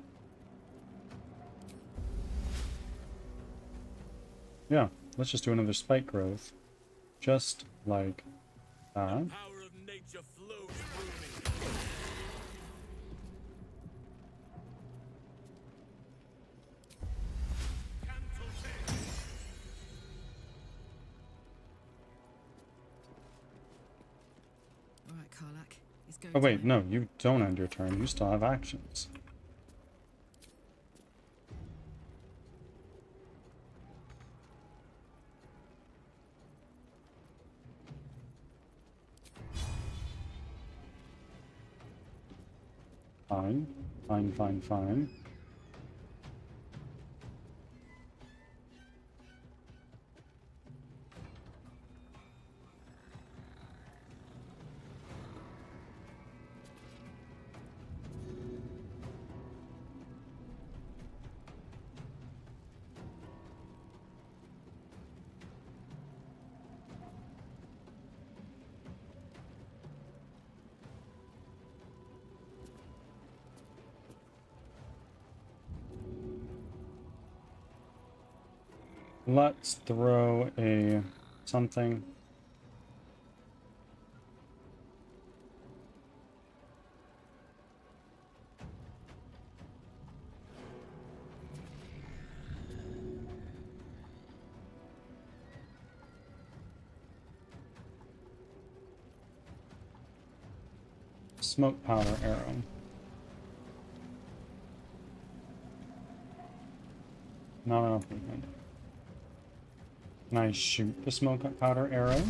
Yeah, let's just do another spike growth. Just like that. Power of nature flows through me. Alright, Karlak. It's going Oh wait, time. no, you don't end your turn. You still have actions. Fine. Fine, fine, fine. Let's throw a something. Smoke powder arrow. Not enough movement. Can I shoot the smoke powder arrow?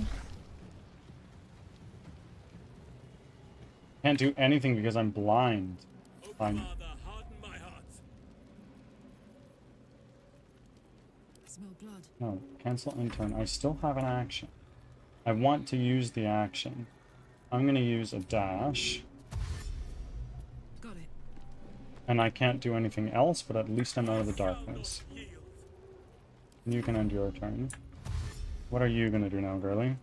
Can't do anything because I'm blind. O Fine. Father, harden No, cancel end turn. I still have an action. I want to use the action. I'm gonna use a dash. Got it. And I can't do anything else, but at least I'm out of the darkness. Yield. You can end your turn. What are you gonna do now, girly?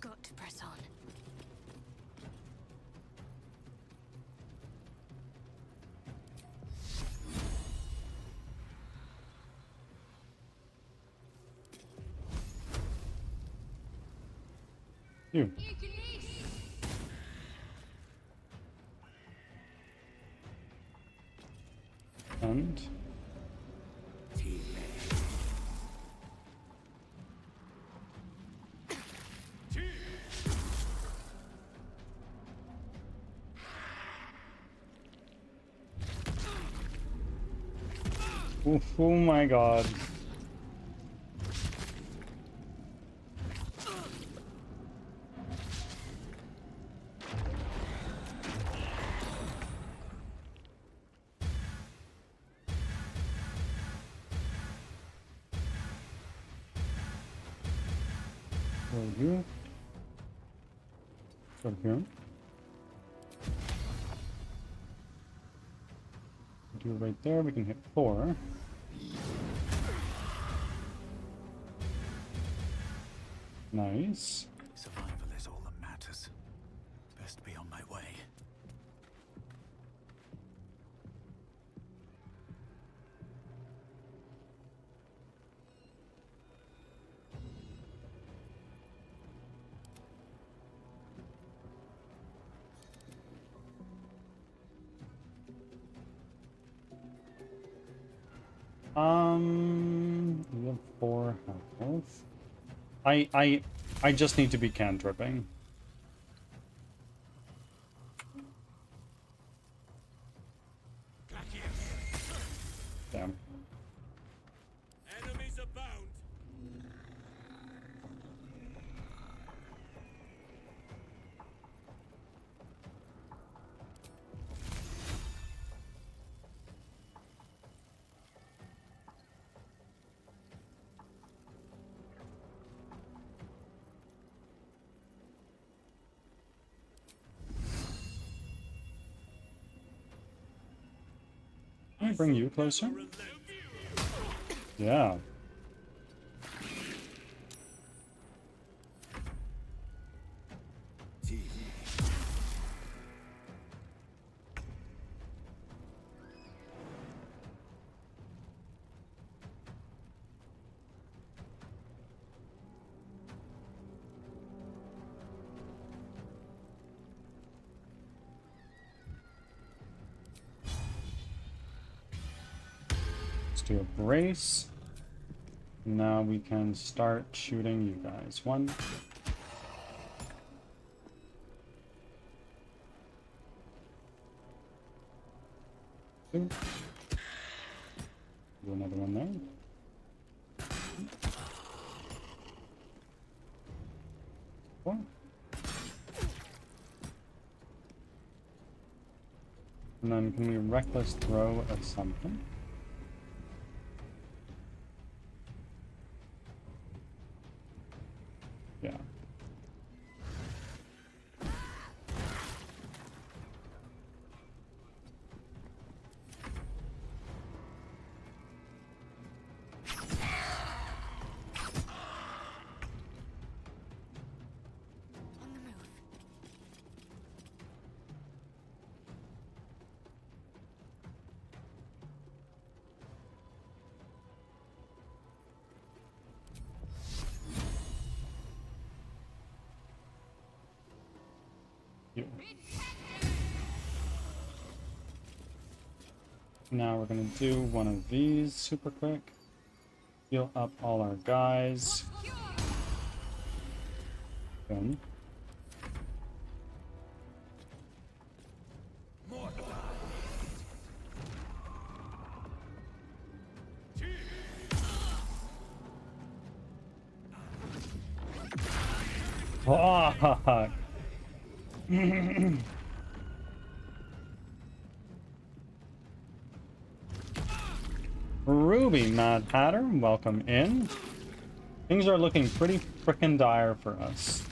Got to press on. You. And oof, oh my god. Go here. Go here. Do it right there. We can hit 4. Nice. Survival is all that matters. Best be on my way. We have 4 health. I just need to be cantripping. Damn. Enemies abound. Can I bring you closer? Yeah. Let's do a brace. Now we can start shooting you guys. 1. 2. Do another one there. 4. And then can we reckless throw at something? Yeah. On the move. You. Now we're gonna do one of these super quick. Heal up all our guys. Boom. Fuck. Ruby Mad Hatter, welcome in. Things are looking pretty frickin' dire for us.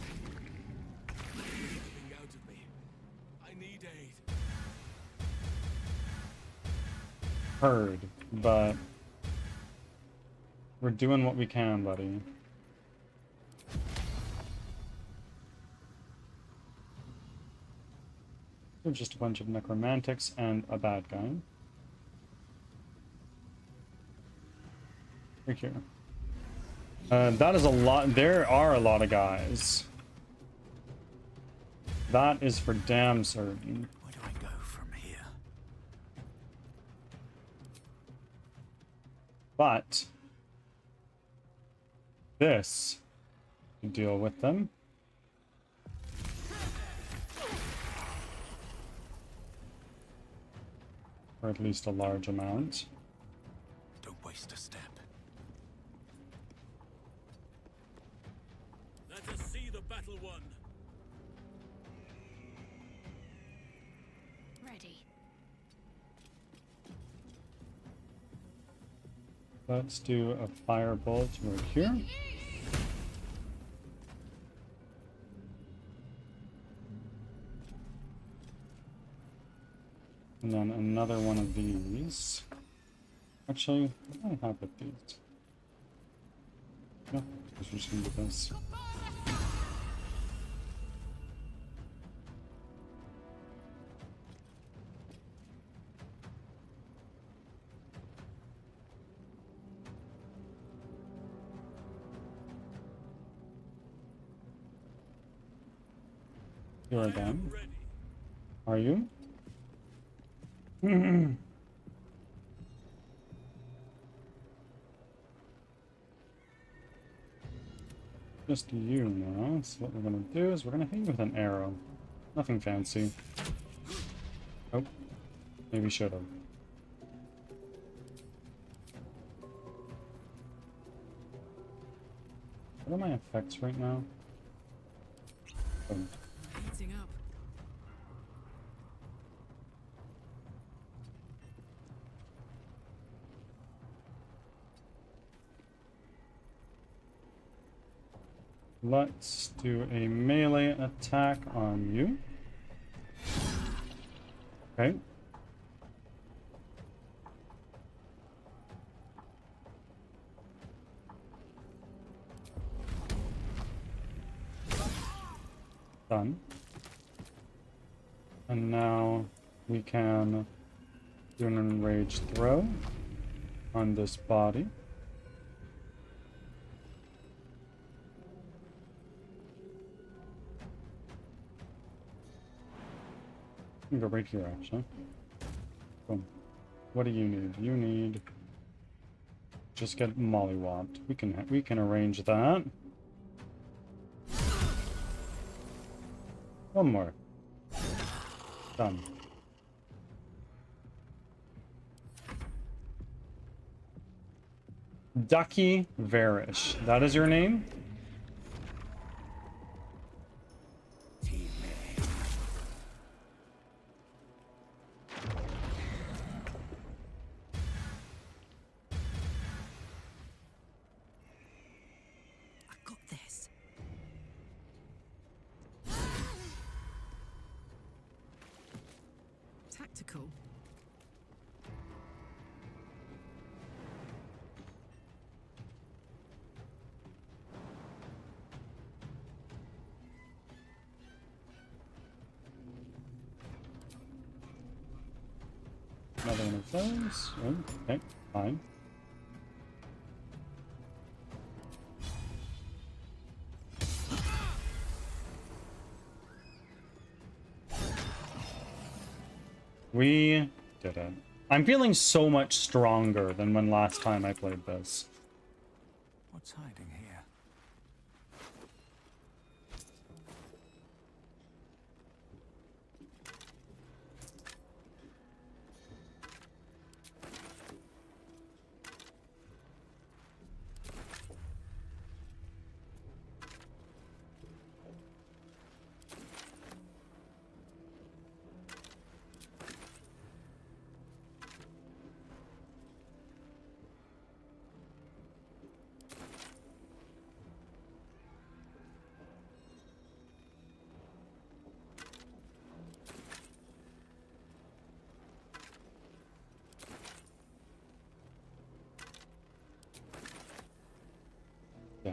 Something out of me. I need aid. Heard, but we're doing what we can, buddy. They're just a bunch of necromantics and a bad guy. Right here. That is a lot. There are a lot of guys. That is for damn certain. Where do I go from here? But this to deal with them. Or at least a large amount. Don't waste a step. Let us see the battle won. Ready. Let's do a firebolt right here. And then another one of these. Actually, what do I have with these? No, we're just gonna do this. Here I again. am ready. Are you? Just you now. So what we're gonna do is we're gonna hit you with an arrow. Nothing fancy. Oh, maybe should have. What are my effects right now? Oh. Heating up. Let's do a melee attack on you. Okay. Done. And now we can do an enraged throw on this body. You can go right here, actually. Boom. What do you need? You need just get mollywopped. We can arrange that. One more. Done. Ducky Varish. That is your name? I got this. Tactical. Another one of those. Oh, okay, fine. We did it. I'm feeling so much stronger than when last time I played this. What's hiding here?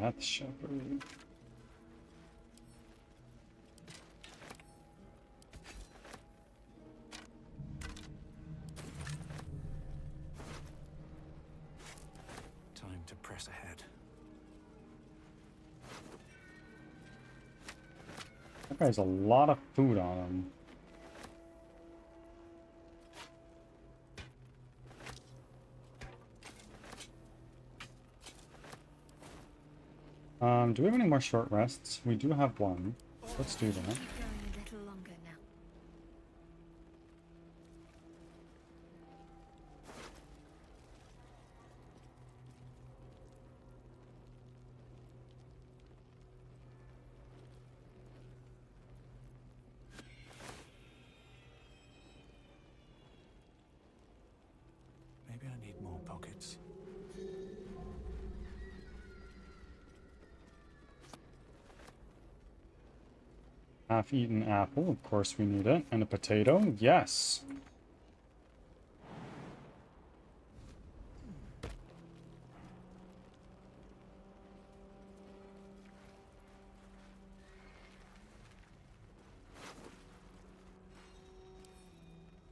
Death Shepherd. Time to press ahead. That guy's a lot of food on him. Do we have any more short rests? We do have one. Let's do that. Keep going a little longer now. Maybe I need more pockets. Half-eaten apple, of course we need it. And a potato, yes.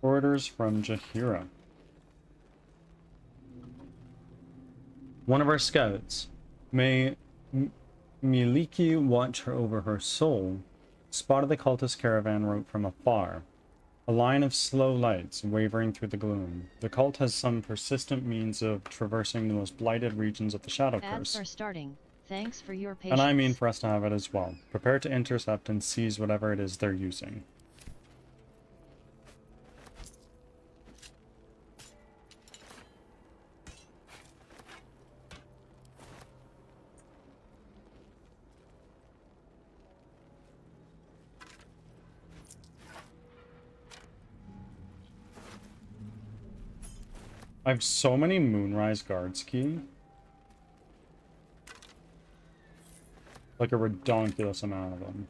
Orders from Jahira. One of our scouts. May Miliki watch her over her soul. Spotted the cultist caravan route from afar. A line of slow lights wavering through the gloom. The cult has some persistent means of traversing the most blighted regions of the Shadow Ads Curse. are starting. Thanks for your patience. And I mean for us to have it as well. Prepare to intercept and seize whatever it is they're using. I have so many Moonrise Guards key. Like a redonkulous amount of them.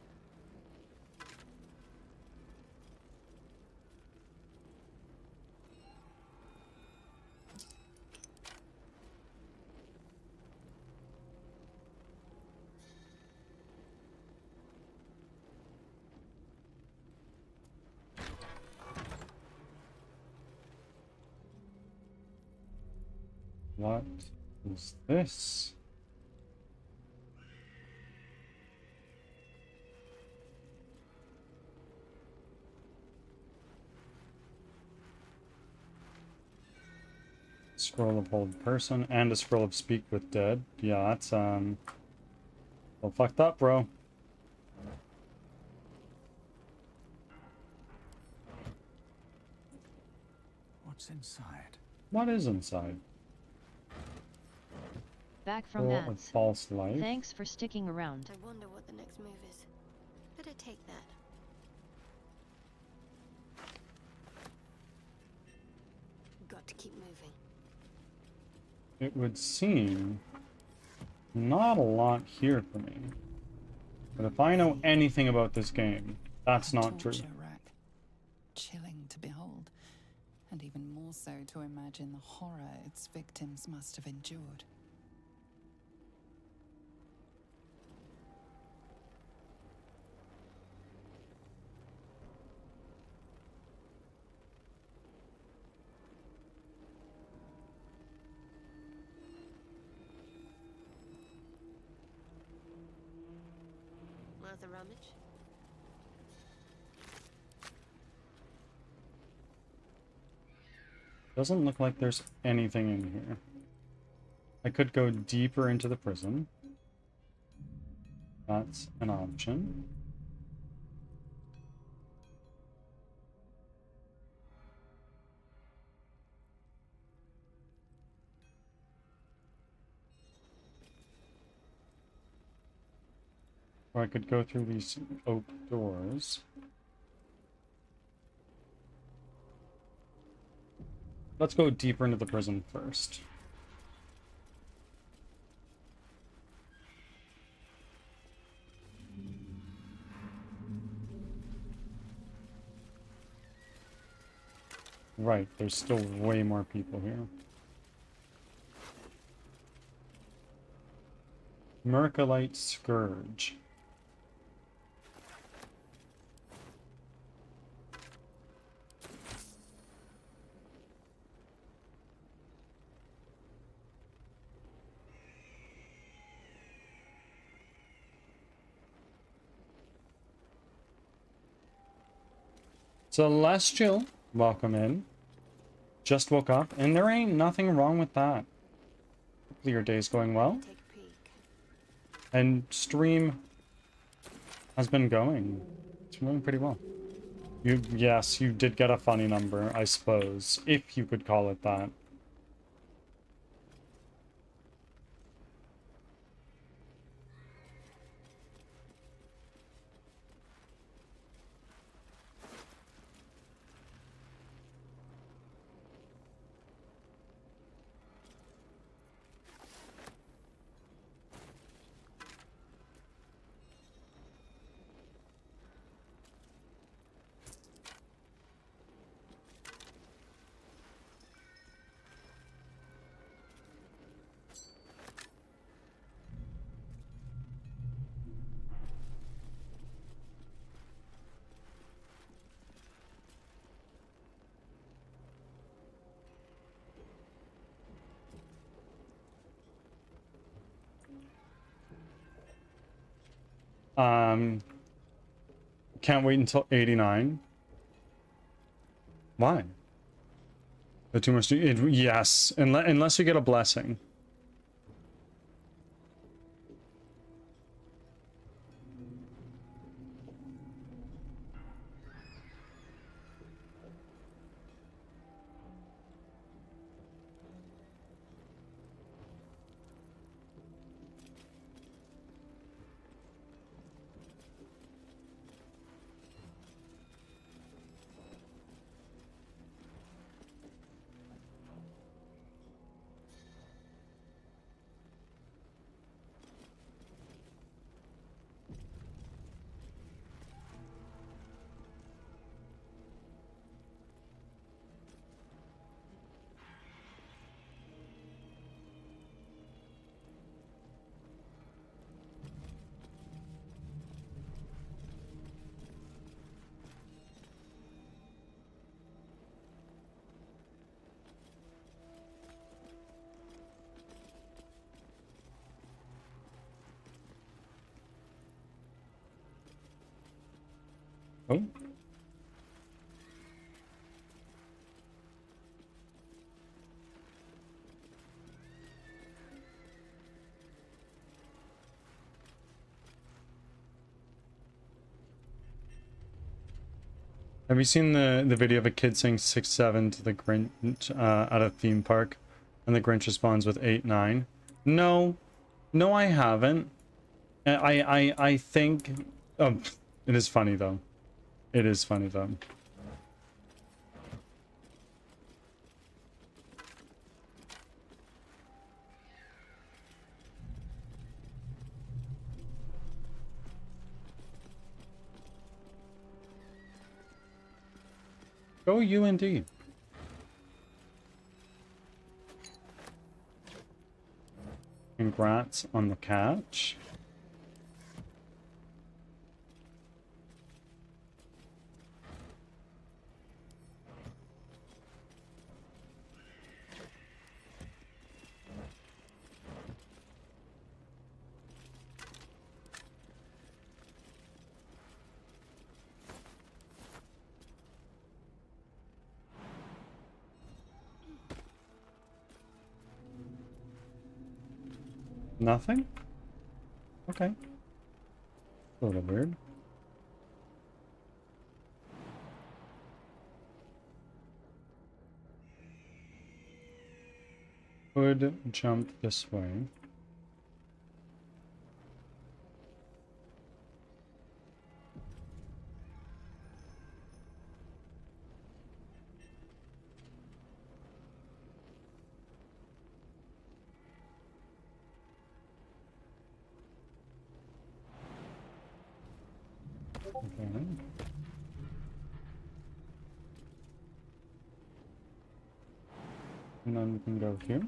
What is this? Scroll of Hold Person and a Scroll of Speak with Dead. Yeah, that's well fucked up, bro. What's inside? What is inside? Back from Scroll of ads. False Life. Thanks for sticking around. I wonder what the next move is. Better take that. Got to keep moving. It would seem not a lot here for me. But if I know anything about this game, that's not true. Torture rack. Chilling to behold, and even more so to imagine the horror its victims must have endured. Worth a rummage? Doesn't look like there's anything in here. I could go deeper into the prison. That's an option. Or I could go through these oak doors. Let's go deeper into the prison first. Right, there's still way more people here. Mercolite Scourge. Celestial, welcome in. Just woke up, and there ain't nothing wrong with that. Hopefully your day's going well. Take a peek. And stream has been going. It's going pretty well. Yes, you did get a funny number, I suppose, if you could call it that. Can't wait until 89. Why? The too much. Yes, unless you get a blessing. Oh. Have you seen the video of a kid saying 6-7 to the Grinch at a theme park, and the Grinch responds with 8-9? No, no, I haven't. I think it is funny though. It is funny though. Go you indeed. Congrats on the catch. Nothing? Okay. A little weird. Could jump this way. Okay. And then we can go here.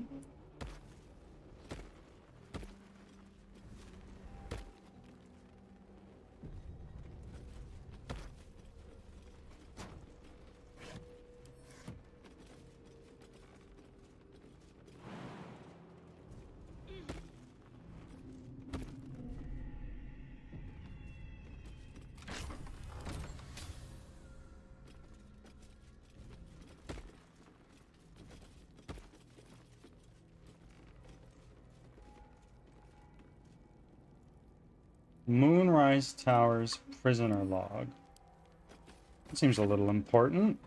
Moonrise Towers prisoner log. That seems a little important.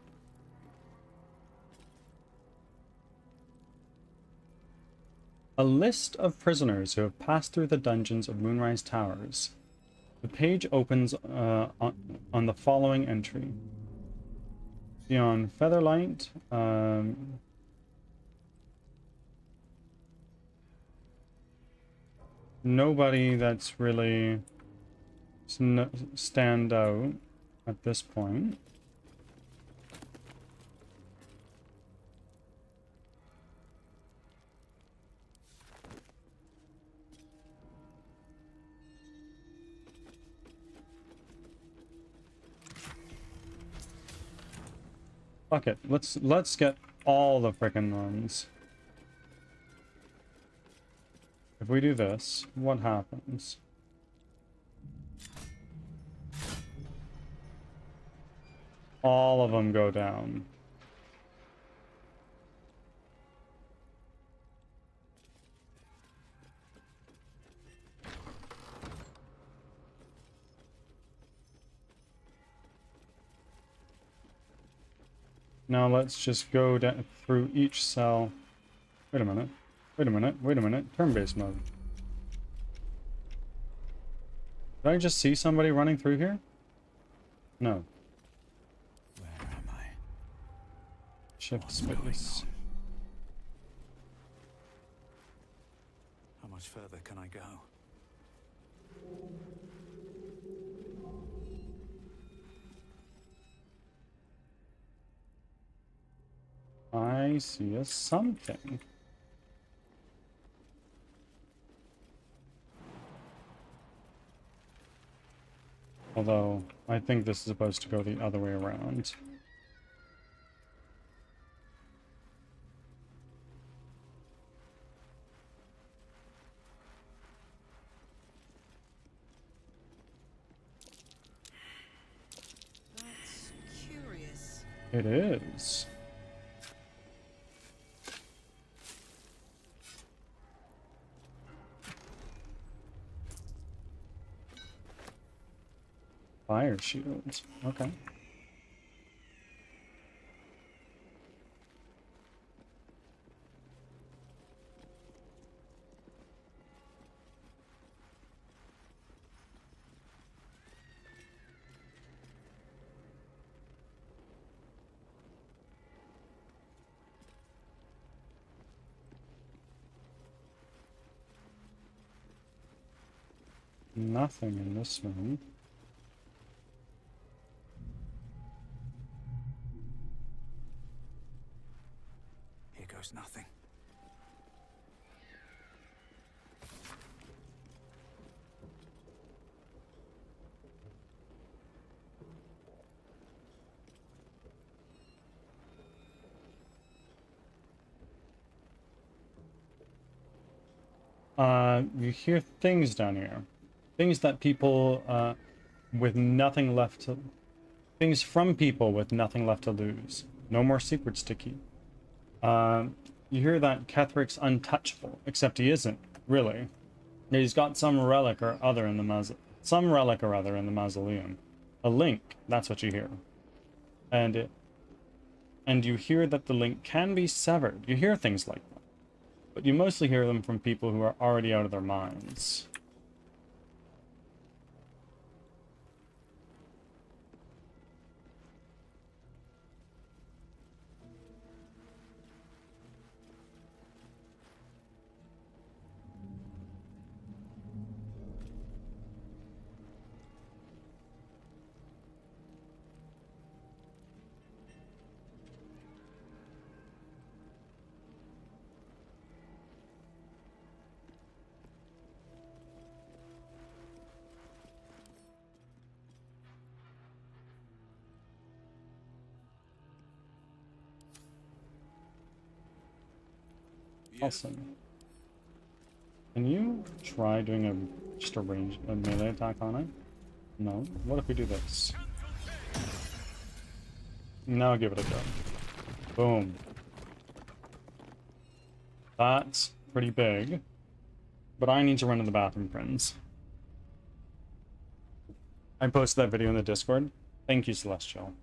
A list of prisoners who have passed through the dungeons of Moonrise Towers. The page opens on the following entry. Beyond Featherlight, nobody that's really stand out at this point. Fuck it. Let's get all the frickin' ones. If we do this, what happens? All of them go down. Now let's just go down through each cell. Wait a minute. Wait a minute. Wait a minute. Turn-based mode. Did I just see somebody running through here? No. Where am I? Shift What's going space. on? How much further can I go? I see a something. Although, I think this is supposed to go the other way around. That's curious. It is. Fire shields. Okay. Nothing in this room. Here goes nothing. You hear things down here. Things that people, with nothing left to... Things from people with nothing left to lose. No more secrets to keep. You hear that Kethric's untouchable, except he isn't, really. He's got some relic or other in the mausoleum. A link, that's what you hear. And you hear that the link can be severed. You hear things like that. But you mostly hear them from people who are already out of their minds. Awesome. Can you try doing just a melee attack on it? No? What if we do this? Now give it a go. Boom. That's pretty big. But I need to run to the bathroom, friends. I posted that video in the Discord. Thank you, Celestial.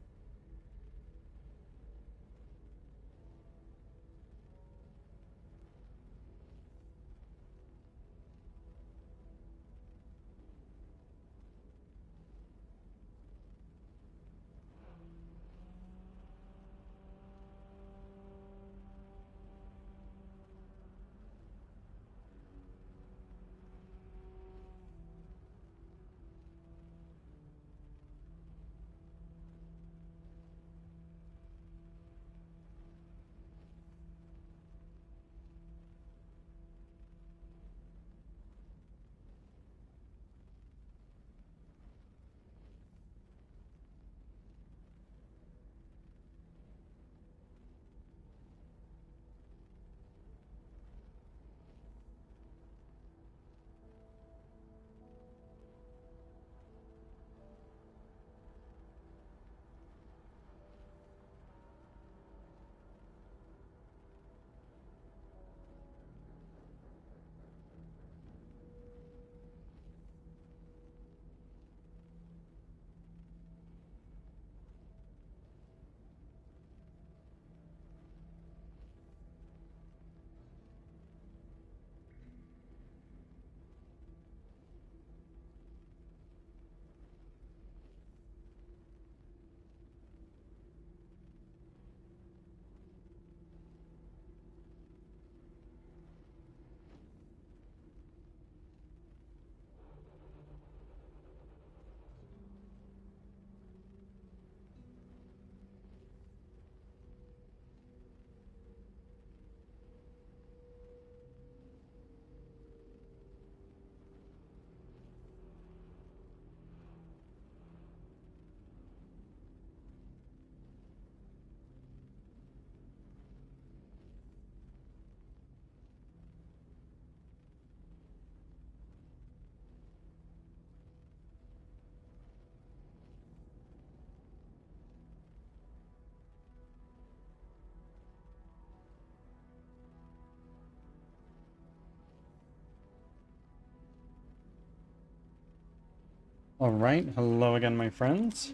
All right, hello again, my friends.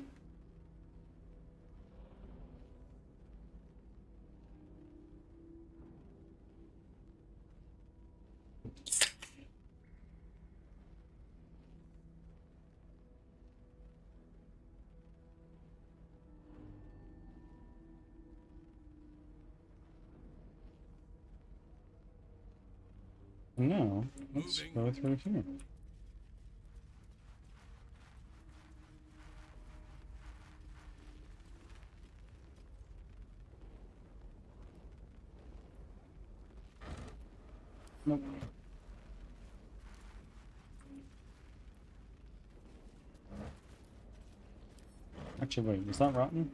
Now, let's go through here. Nope. Actually, wait, is that rotten?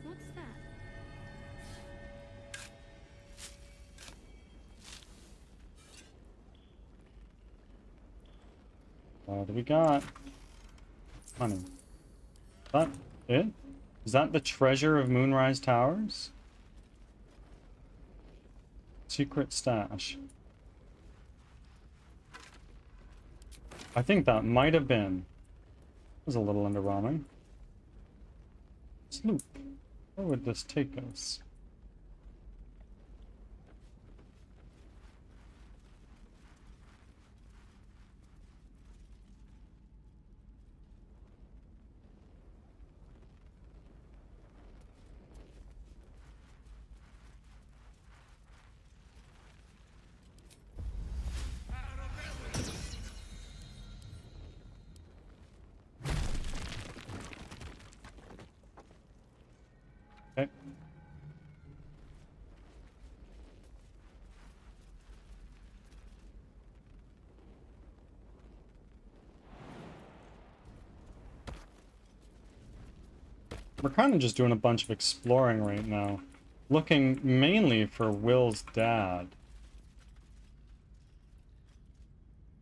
What's that? What do we got? Honey. Is that it? Is that the treasure of Moonrise Towers? Secret stash. I think that might have been. It was a little underwhelming. Sloop. Where would this take us? Okay. We're kind of just doing a bunch of exploring right now. Looking mainly for Will's dad.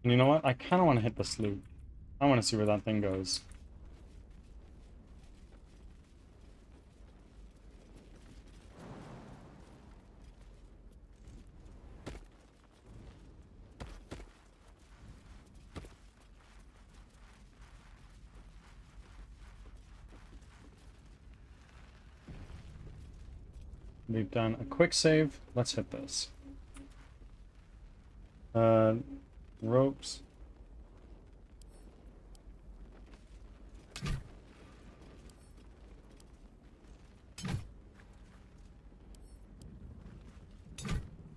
And you know what? I kind of want to hit the sloop. I want to see where that thing goes. We've done a quick save. Let's hit this. Ropes.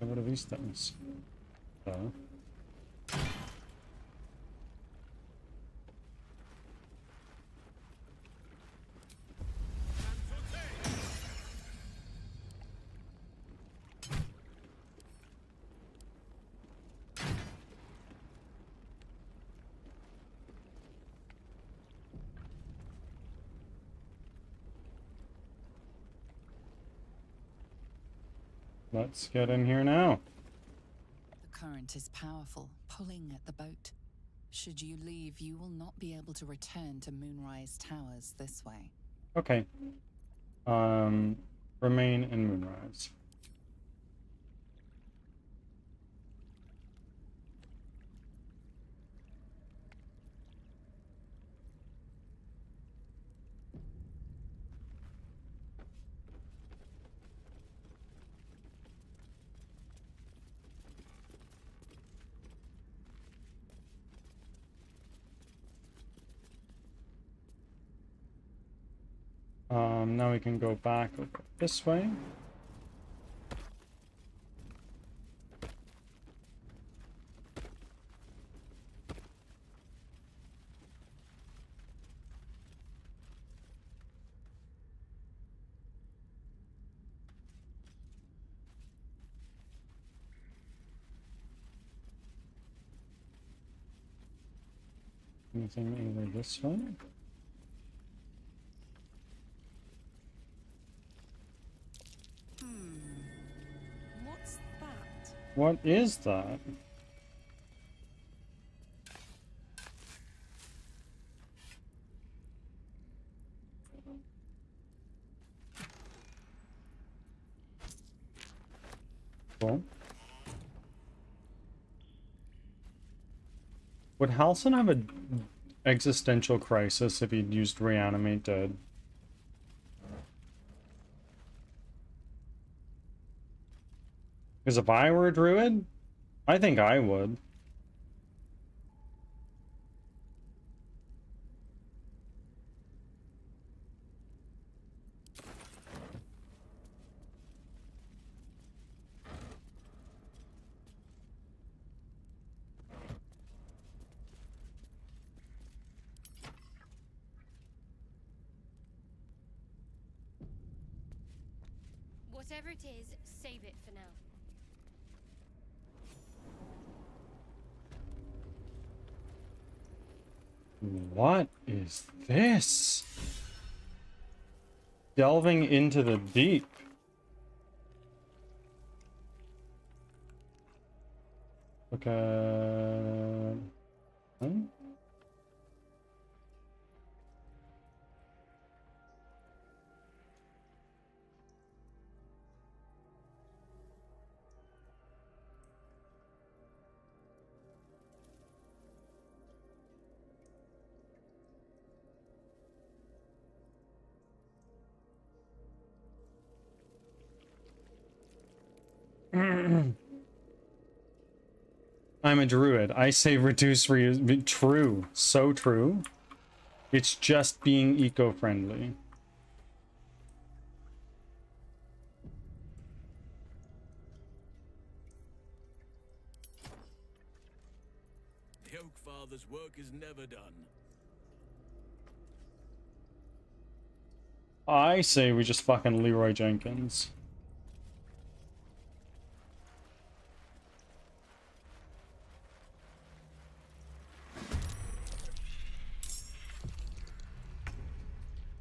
What are these things? Let's get in here now. The current is powerful, pulling at the boat. Should you leave, you will not be able to return to Moonrise Towers this way. Okay. Remain in Moonrise. Now we can go back over this way. Anything over this way? What's that? What is that? Cool. Would Halson have an existential crisis if he'd used Reanimate Dead? Because if I were a druid, I think I would. Whatever it is, save it for now. What is this? Delving into the deep. Okay. Huh? I'm a druid. I say reduce reuse. True. So true. It's just being eco-friendly. The Oak Father's work is never done. I say we just fucking Leroy Jenkins.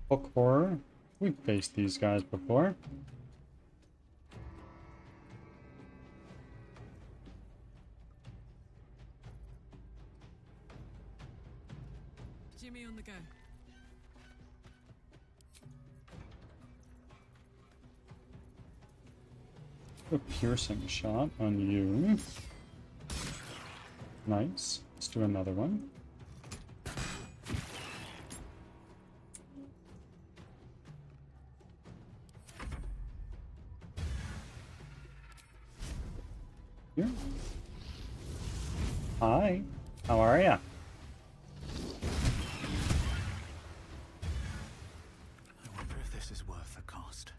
Book horror. We've faced these guys before. Jimmy on the go. A piercing shot on you. Nice. Let's do another one. Hi. How are ya? I wonder if this is worth the cost.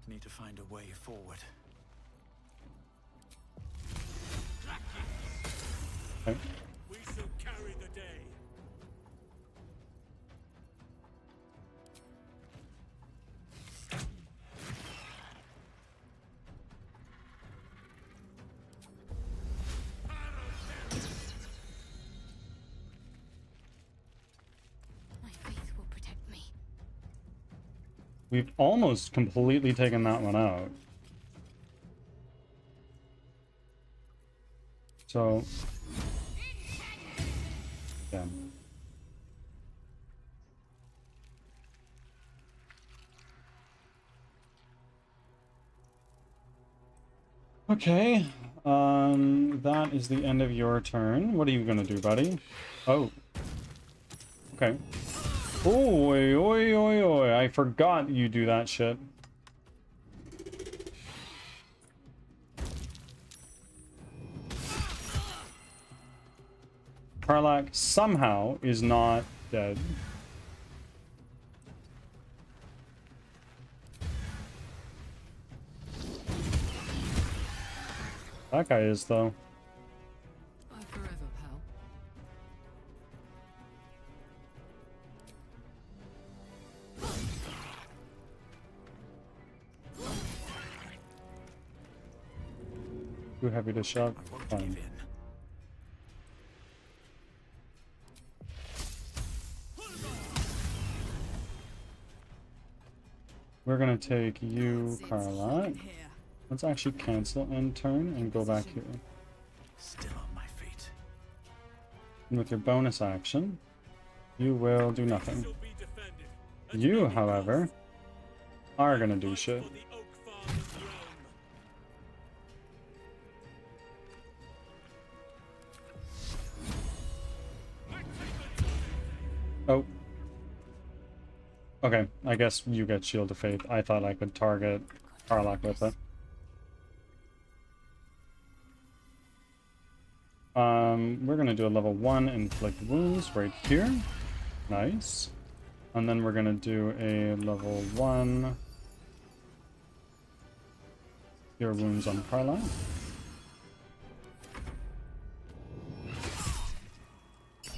Need to find a way forward. Okay. We shall carry the day. My faith will protect me. We've almost completely taken that one out. So, yeah. Okay, that is the end of your turn. What are you gonna do, buddy? Oh. Okay. Oi, oi, oi, oi. I forgot you do that shit. Karlak somehow is not dead. That guy is, though. Bye forever, pal. Too heavy to shove. I won't Fine. give in. We're gonna take you, It's Karlak. hot here. Let's actually cancel end turn and go back here. Still on my feet. And with your bonus action, you will do nothing. Shall be defended. At You, any however, cost. are gonna do Fight shit. for the Oak Farmer's realm. Oh. Okay, I guess you get Shield of Faith. I thought I could target Karlak with it. We're gonna do a level 1 inflict wounds right here. Nice. And then we're gonna do a level 1 cure wounds on Karlak.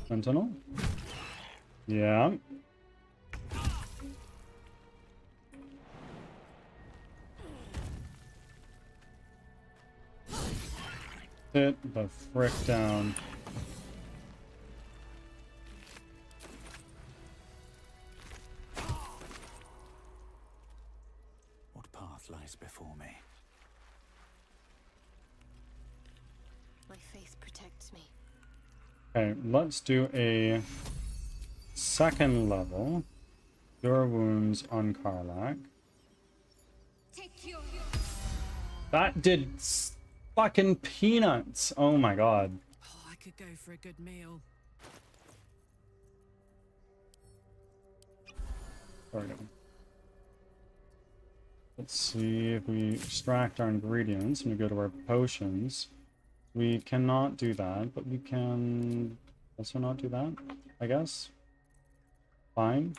Sentinel. Yeah. Sit the frick down. What path lies before me? My faith protects me. Okay, let's do a second level cure wounds on Karlak. Take your That did fucking peanuts. Oh my god. Oh, I could go for a good meal. There we go. Let's see if we extract our ingredients and we go to our potions. We cannot do that, but we can also not do that, I guess. Fine.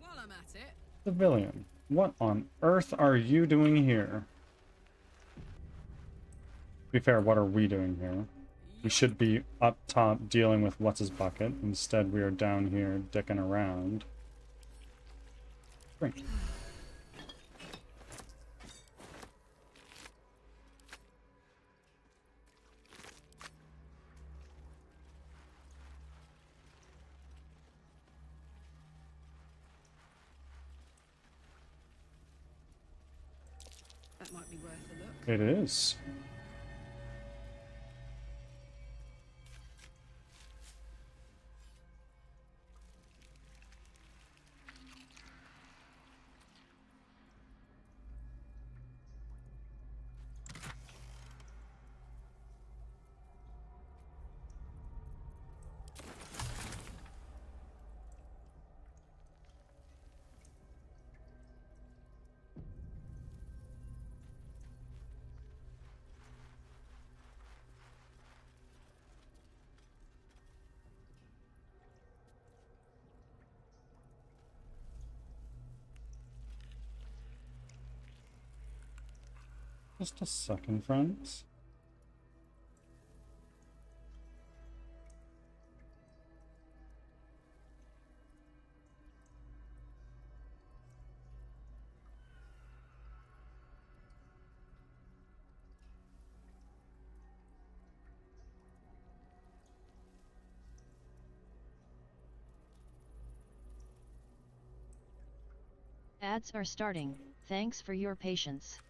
While I'm at it, Civilian, what on earth are you doing here? To be fair, what are we doing here? We should be up top dealing with what's his bucket. Instead, we are down here dicking around. Great. that might be worth a look. It is. Just a second, friends. Ads are starting. Thanks for your patience.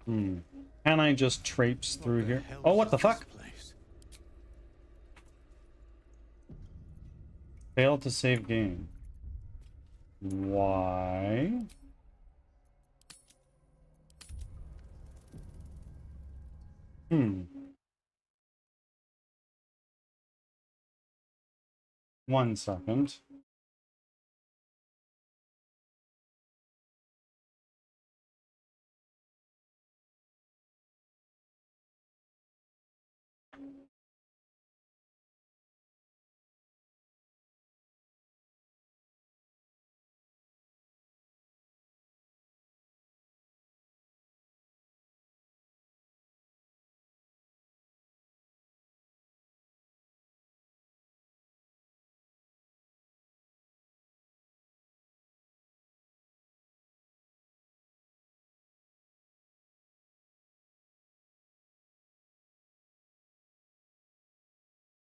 Can I just traipse through the here? hell Oh, is what the this fuck? place? Failed to save game. Why? One second.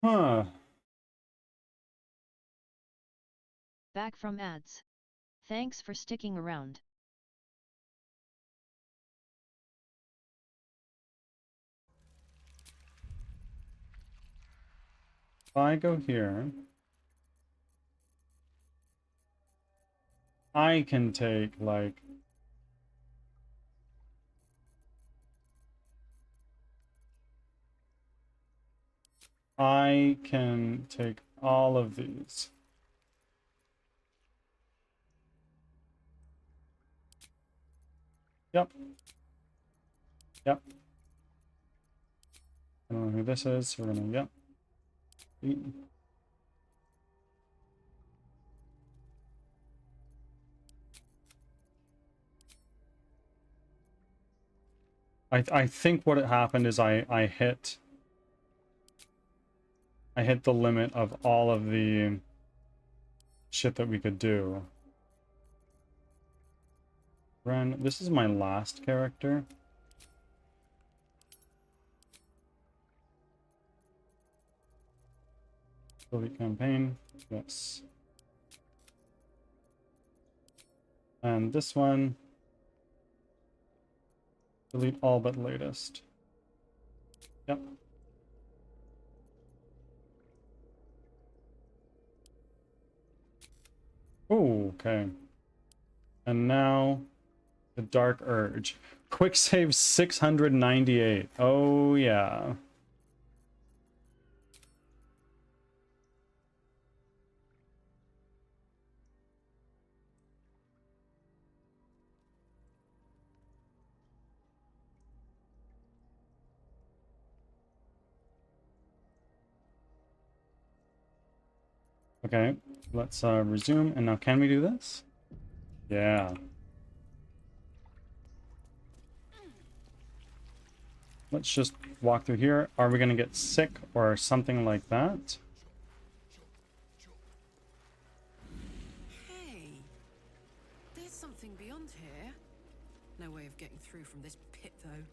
Huh. Back from ads. Thanks for sticking around. If I go here, I can take, like... I can take all of these. Yep. Yep. I don't know who this is, so we're gonna, yep. I think what had happened is I hit the limit of all of the shit that we could do. Ren, this is my last character. Delete campaign, yes. And this one, delete all but latest. Yep. Oh, okay. And now the Dark Urge. Quick save 698. Oh yeah. Okay, let's resume. And now can we do this? Yeah. Let's just walk through here. Are we going to get sick or something like that? Hey, there's something beyond here. No way of getting through from this pit, though.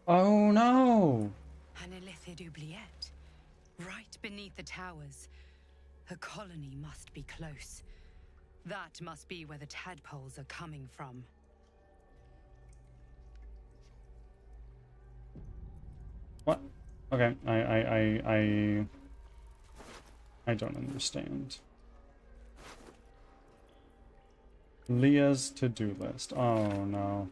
Oh no! An illithid oubliette. Right beneath the towers. A colony must be close. That must be where the tadpoles are coming from. What? Okay, I don't understand. Leah's to-do list. Oh no.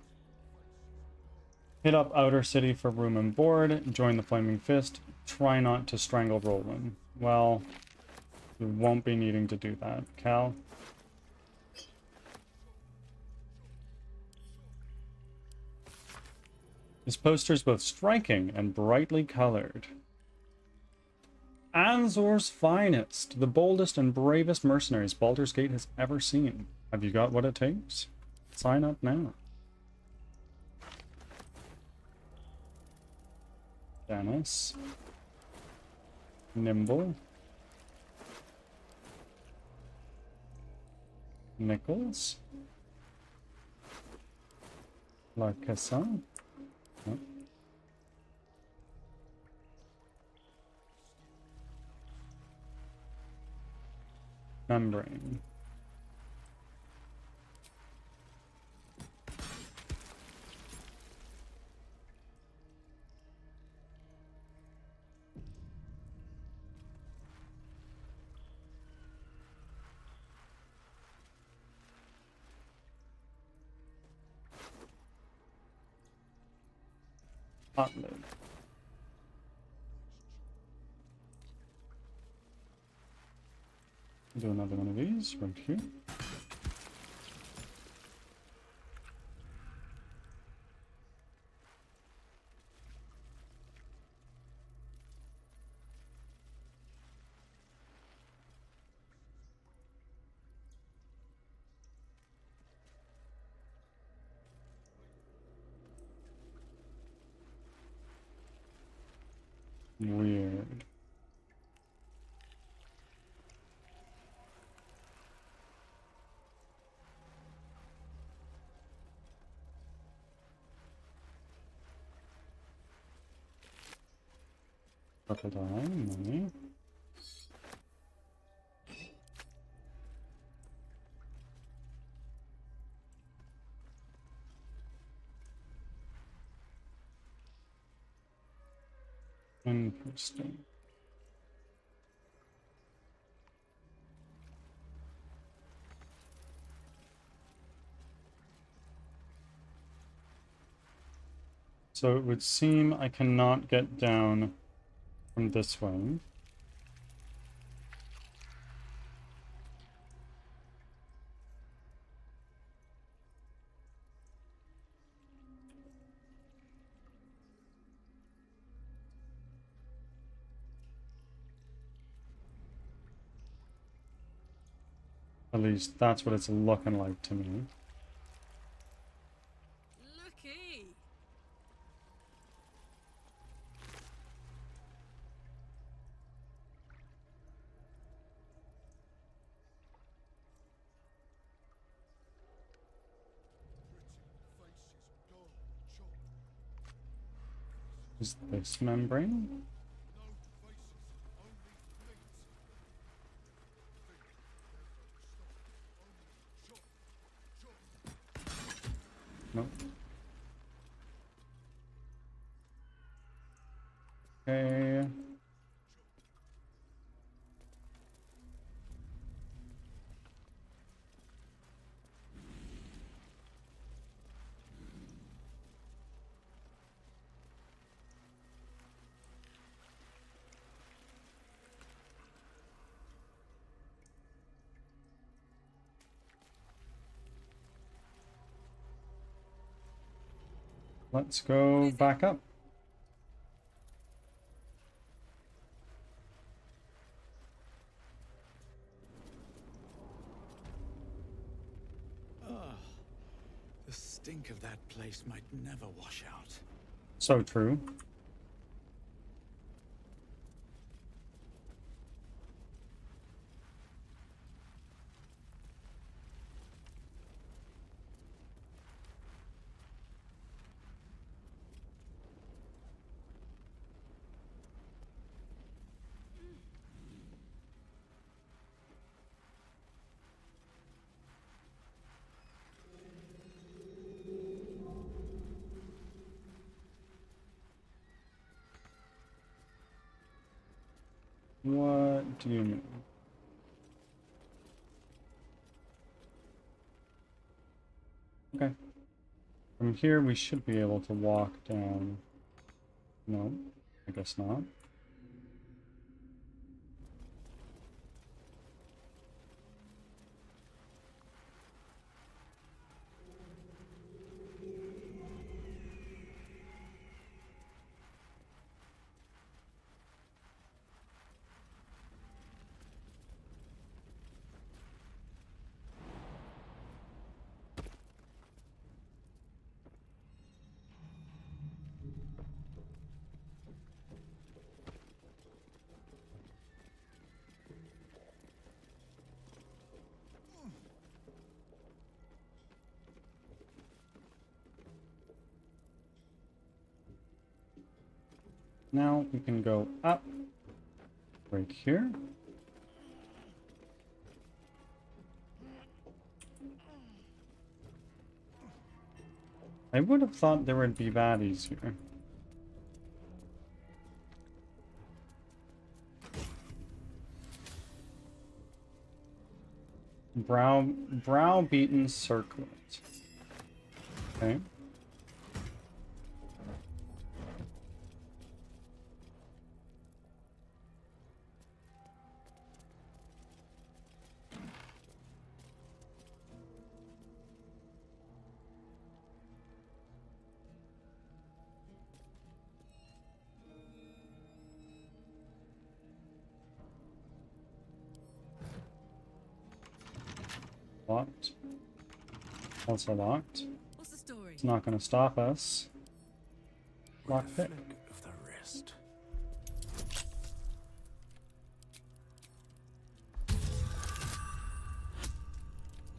Hit up Outer City for room and board. Join the Flaming Fist. Try not to strangle Roland. Well, We won't be needing to do that. Cal? This poster is both striking and brightly colored. Anzor's finest, the boldest and bravest mercenaries Baldur's Gate has ever seen. Have you got what it takes? Sign up now. Dennis. Nimble. Nichols. Larcassin. Nope. Membrane. Hot lid. Do another one of these right here. Weird. Crocodile, money. Interesting. So it would seem I cannot get down from this way. At least that's what it's looking like to me. Looky! Is this membrane? Nope. Okay. Let's go back up. The stink of that place might never wash out. So true. What do you mean? Okay. From here we should be able to walk down. No, I guess not. Now we can go up right here. I would have thought there would be baddies here. Browbeaten circlet. Okay. Locked. Also locked. What's the story? It's not going to stop us. Lockpick. Flick of the wrist.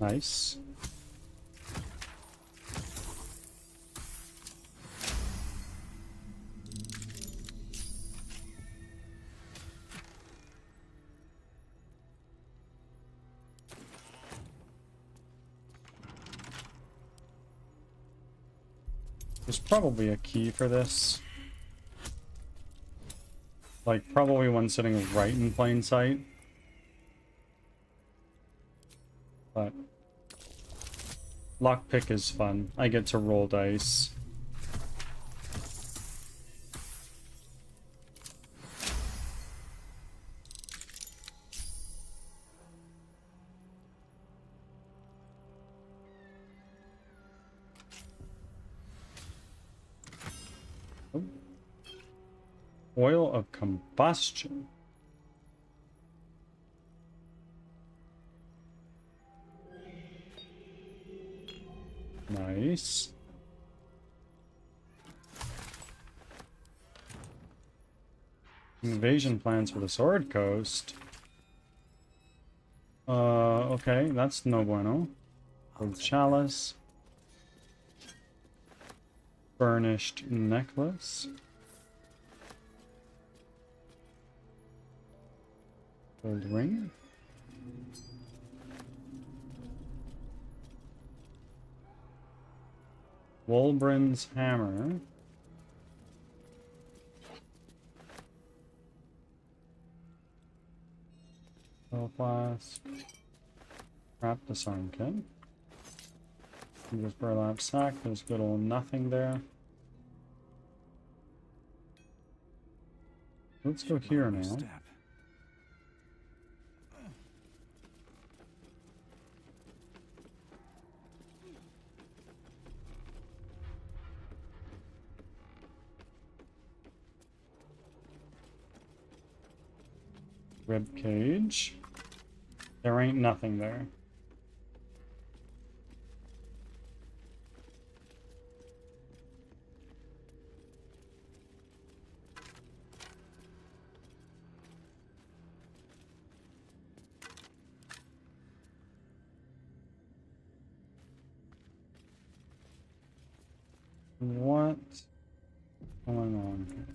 Nice. There's probably a key for this. Like, probably one sitting right in plain sight. But lockpick is fun. I get to roll dice. Oh. Oil of combustion. Nice. Invasion plans for the Sword Coast. Okay, that's no bueno. Gold chalice. Burnished necklace. Gold ring. Wolbrin's hammer. Spell flask. Crap disarm kit. There's burlap sack. There's good old nothing there. Let's go here now. Step. Rib cage. There ain't nothing there. What's going on here?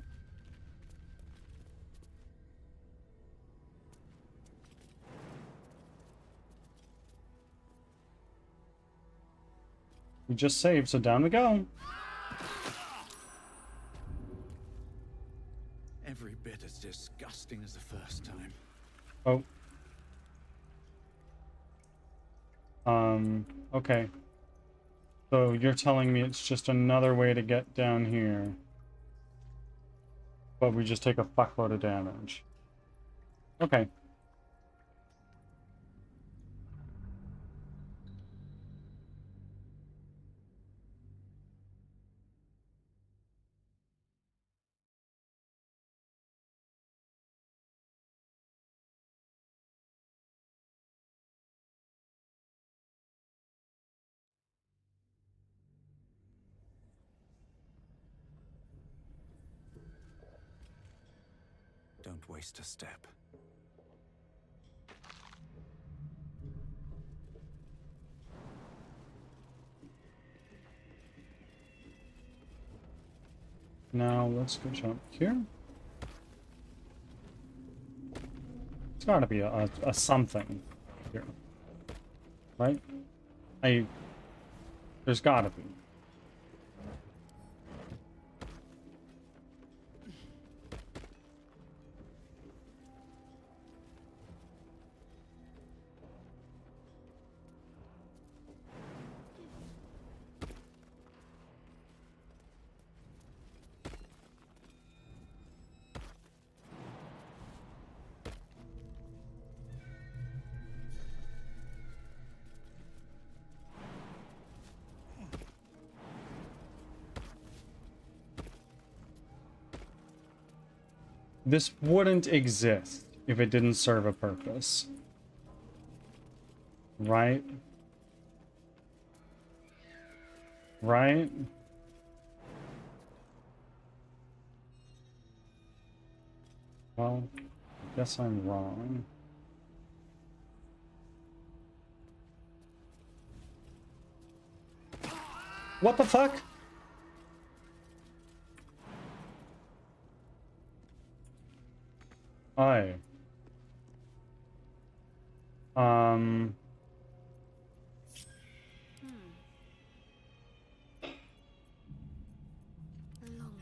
We just saved, so down we go. Every bit as disgusting as the first time. Oh. Okay. So you're telling me it's just another way to get down here. But we just take a fuckload of damage. Okay. Don't waste a step. Now let's go jump here. There's gotta be a something here. Right? There's gotta be. This wouldn't exist if it didn't serve a purpose. Right? Right? Well, I guess I'm wrong. What the fuck? Hi. A long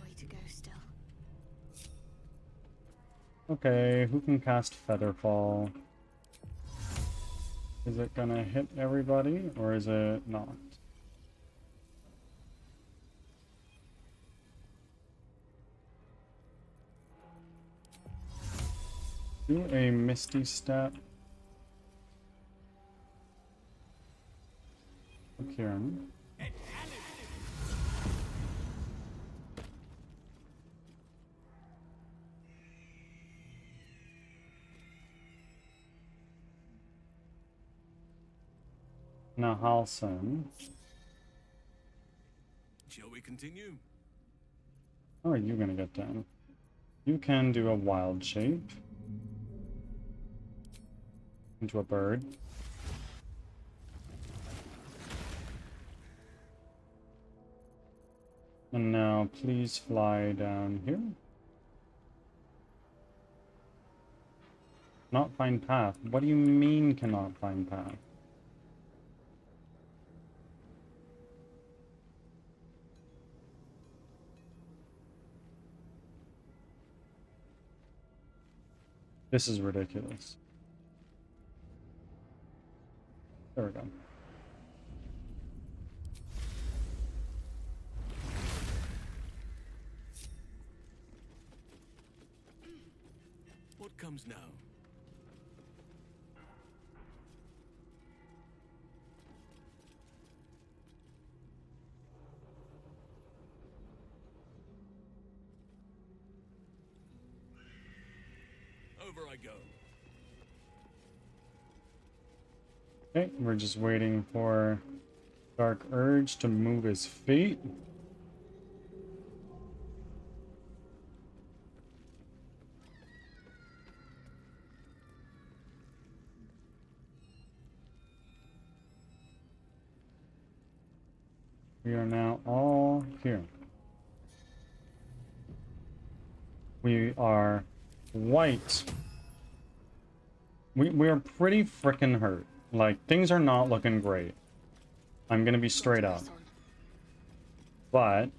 way to go still. Okay, who can cast Featherfall? Is it gonna hit everybody, or is it not? Do a Misty Step. Kieran. Now Halson. Shall we continue? How are you gonna get down? You can do a wild shape into a bird. And now please fly down here. Not find path. What do you mean cannot find path? This is ridiculous. There we go. What comes now? Over I go. Okay, we're just waiting for Dark Urge to move his feet. We are now all here. We are white. We are pretty freaking hurt. Like, things are not looking great. I'm gonna be straight up. But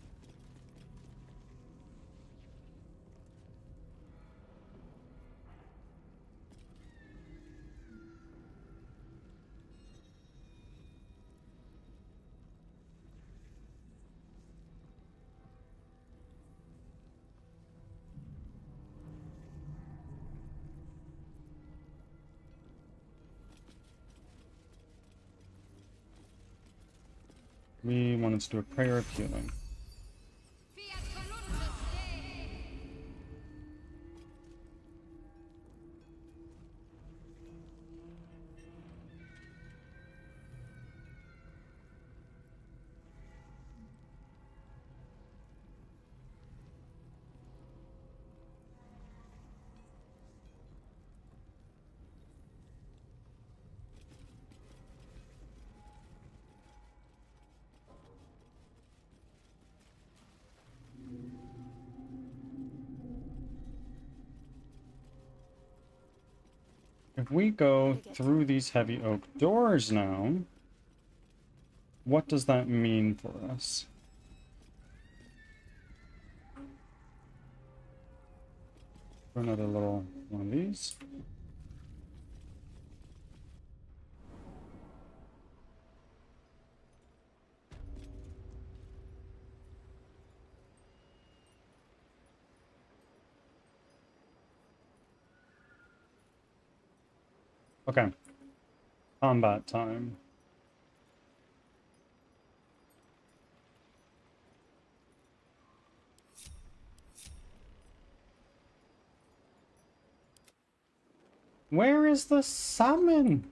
we wanted to do a prayer of healing. If we go through these heavy oak doors now, what does that mean for us? Another little one of these. Okay. Combat time. Where is the summon?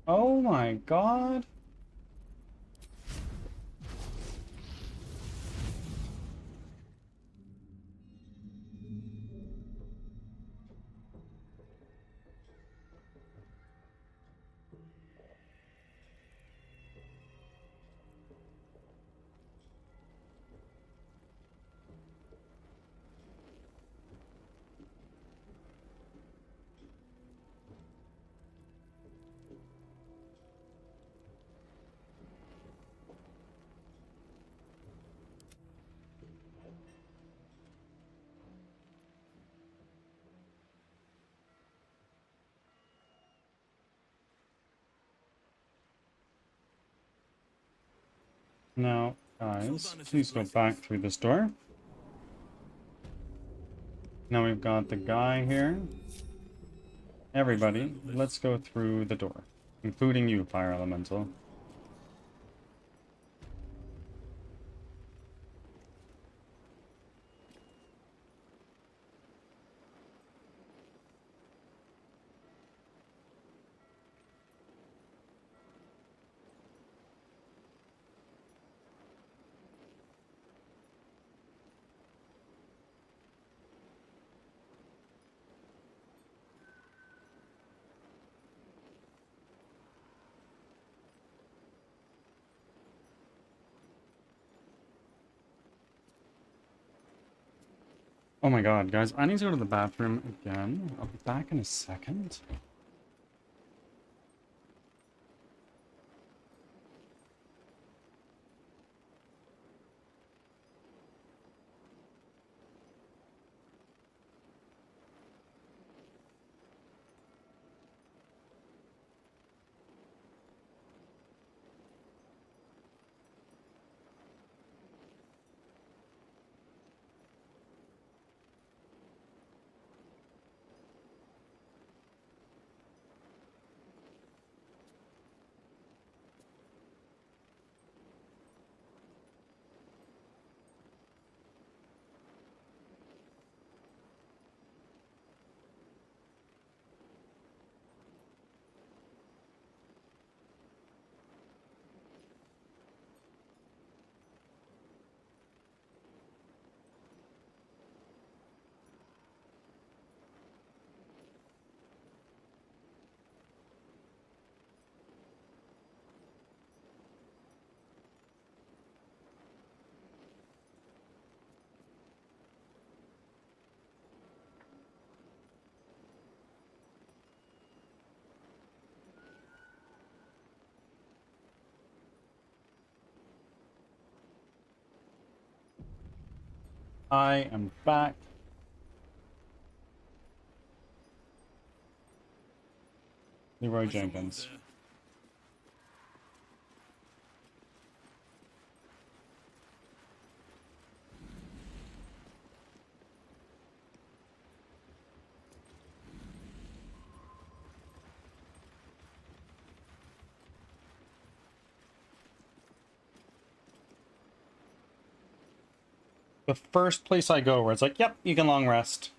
Oh my god. Now, guys, please go back through this door. Now we've got the guy here. Everybody, let's go through the door, including you, Fire Elemental. Oh my god, guys, I need to go to the bathroom again. I'll be back in a second. I am back. Leroy Jenkins. The first place I go where it's like, yep, you can long rest.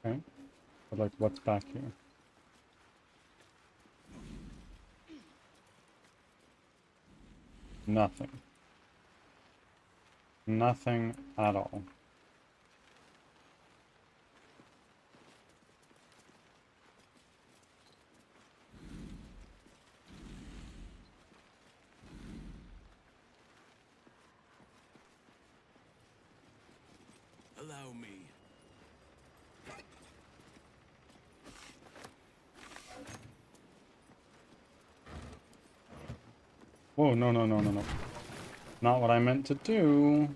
Okay. But like, what's back here? Nothing. Nothing at all. Allow me. Whoa, no, no, no, no, no. Not what I meant to do.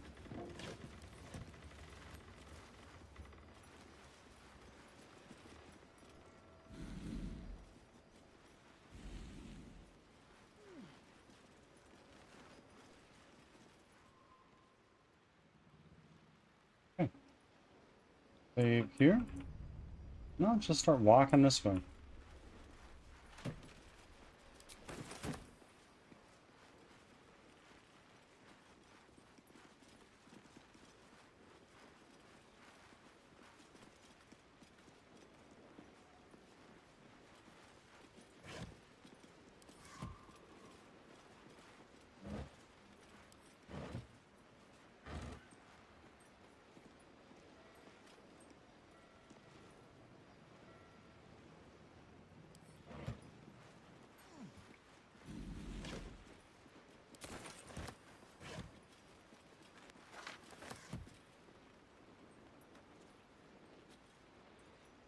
Okay. Save here? No, just start walking this way.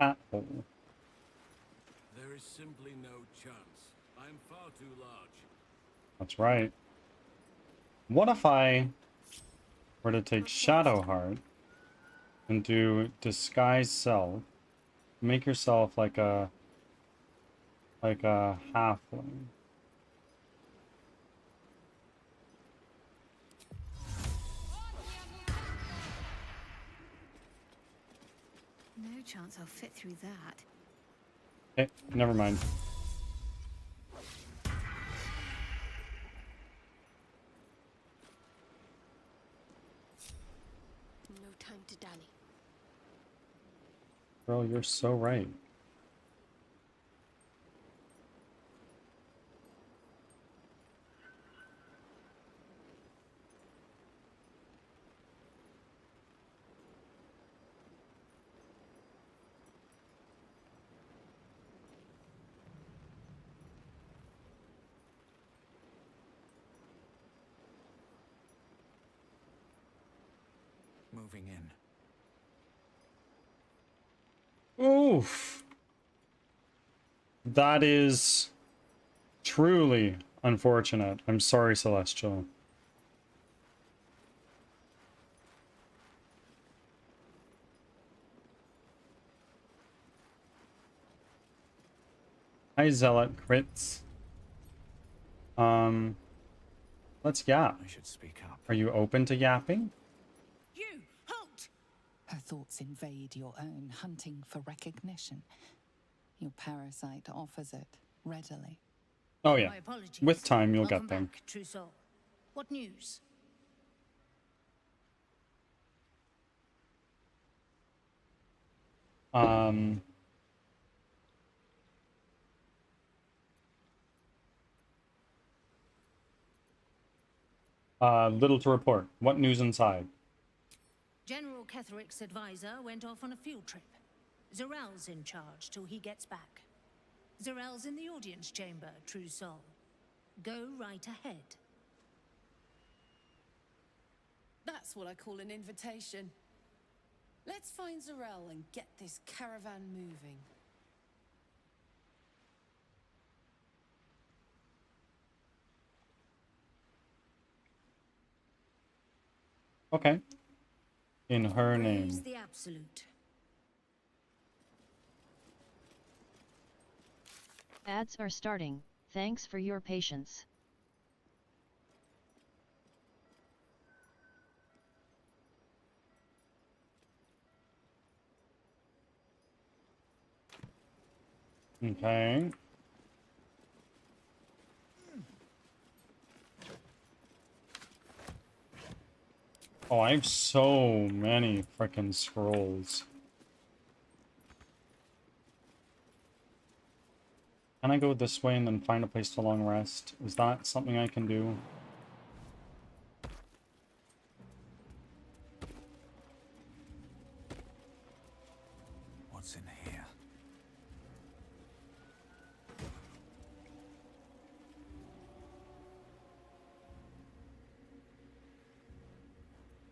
Apple. There is simply no chance. I am far too large. That's right. What if I were to take Shadowheart and do Disguise Self? Make yourself like a halfling. No chance I'll fit through that. Okay, never mind. No time to dally. Girl, you're so right. Moving in. Oof. That is truly unfortunate. I'm sorry, Celestial. Hi, Zealot crits. Let's yap. I should speak up. Are you open to yapping? You! Halt! Her thoughts invade your own, hunting for recognition. Your parasite offers it readily. Oh yeah. My apologies. With time, you'll Welcome get them. back, True Soul. What news? Little to report. What news inside? General Ketherick's advisor went off on a field trip. Zarel's in charge till he gets back. Zarel's in the audience chamber, True Soul. Go right ahead. That's what I call an invitation. Let's find Zarel and get this caravan moving. Okay. In her Praise name. the Absolute. Ads are starting. Thanks for your patience. Okay. Oh, I have so many frickin' scrolls. Can I go this way and then find a place to long rest? Is that something I can do? What's in here?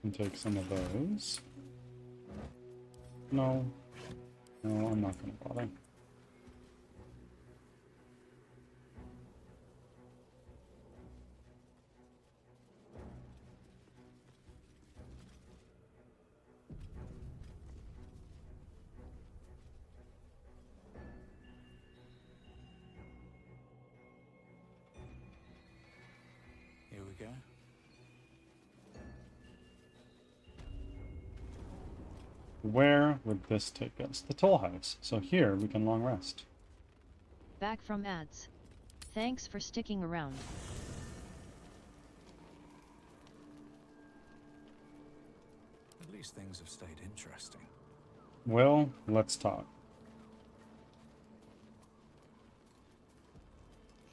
Can take some of those. No. No, I'm not gonna bother. Here we go. Where would this take us? The toll house. So here we can long rest. Back from ads. Thanks for sticking around. At least things have stayed interesting. Well, let's talk.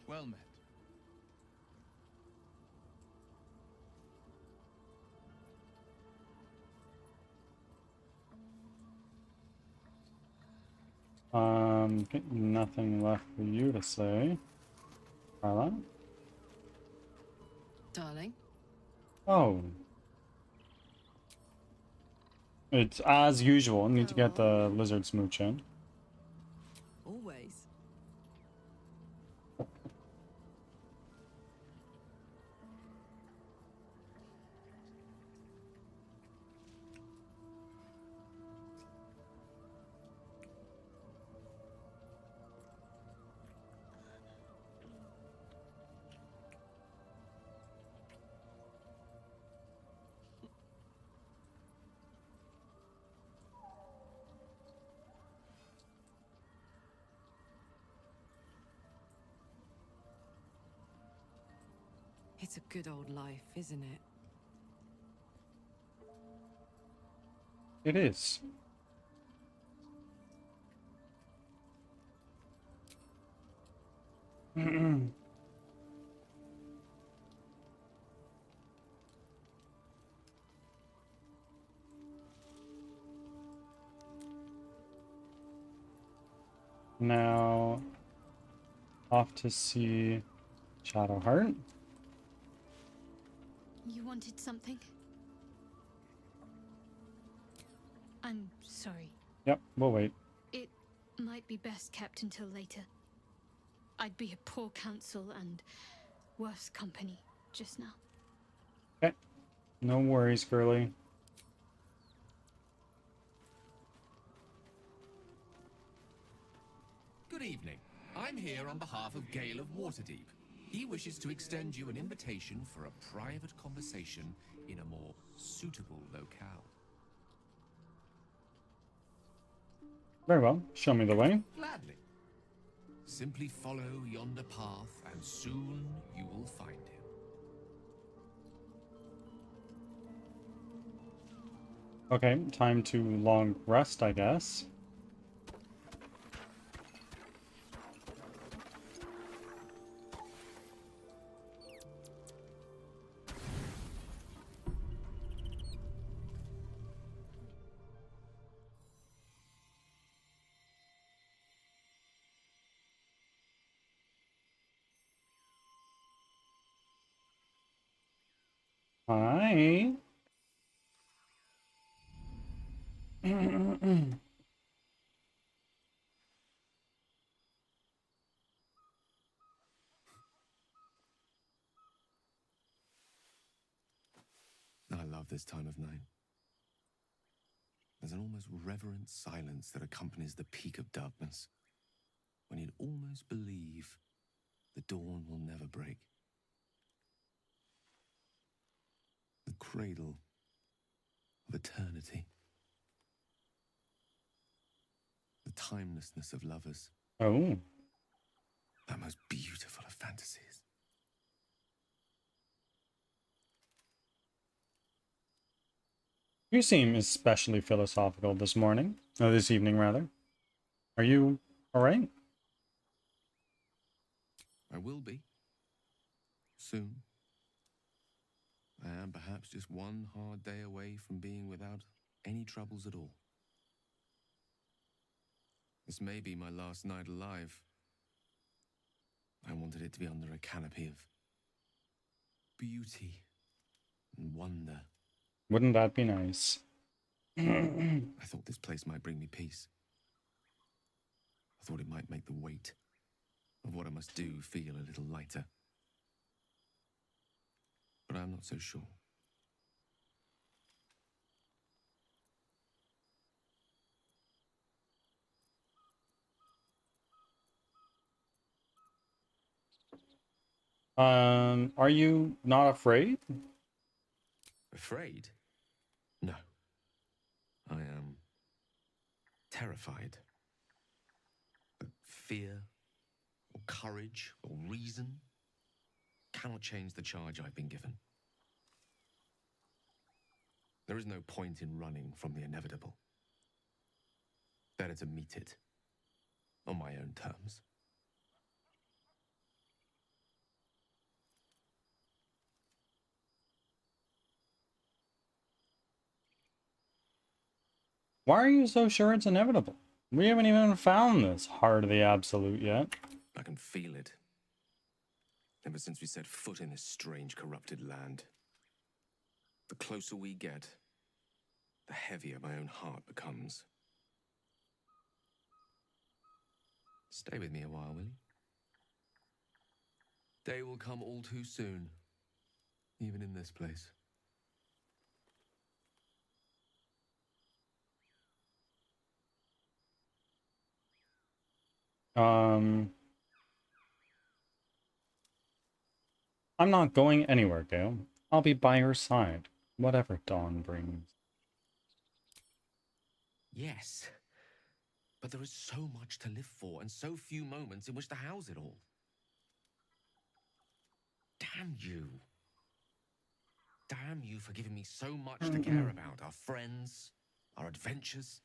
Well met. Nothing left for you to say. Carla? Darling? Oh. It's as usual. Need to get the lizard smooch in. Always. It's a good old life, isn't it? It is. Now, off to see Shadowheart. You wanted something? I'm sorry. Yep, we'll wait. It might be best kept until later. I'd be a poor counsel and worse company just now. Okay. No worries, girly. Good evening. I'm here on behalf of Gale of Waterdeep. He wishes to extend you an invitation for a private conversation in a more suitable locale. Very well. Show me the way. Gladly. Simply follow yonder path, and soon you will find him. Okay, time to long rest, I guess. Hi. I love this time of night. There's an almost reverent silence that accompanies the peak of darkness, when you'd almost believe the dawn will never break. The cradle of eternity. The timelessness of lovers. Oh. That most beautiful of fantasies. You seem especially philosophical this morning. Oh, this evening, rather. Are you alright? I will be. Soon. I am perhaps just one hard day away from being without any troubles at all. This may be my last night alive. I wanted it to be under a canopy of beauty and wonder. Wouldn't that be nice? I thought this place might bring me peace. I thought it might make the weight of what I must do feel a little lighter. But I'm not so sure. Are you not afraid? Afraid? No. I am terrified. But fear, or courage, or reason cannot change the charge I've been given. There is no point in running from the inevitable. Better to meet it on my own terms. Why are you so sure it's inevitable? We haven't even found this heart of the absolute yet. I can feel it. Ever since we set foot in this strange, corrupted land. The closer we get, the heavier my own heart becomes. Stay with me a while, will you? Day will come all too soon, even in this place. I'm not going anywhere, Gale. I'll be by your side, whatever dawn brings. Yes, but there is so much to live for and so few moments in which to house it all. Damn you. Damn you for giving me so much to care about. Our friends, our adventures.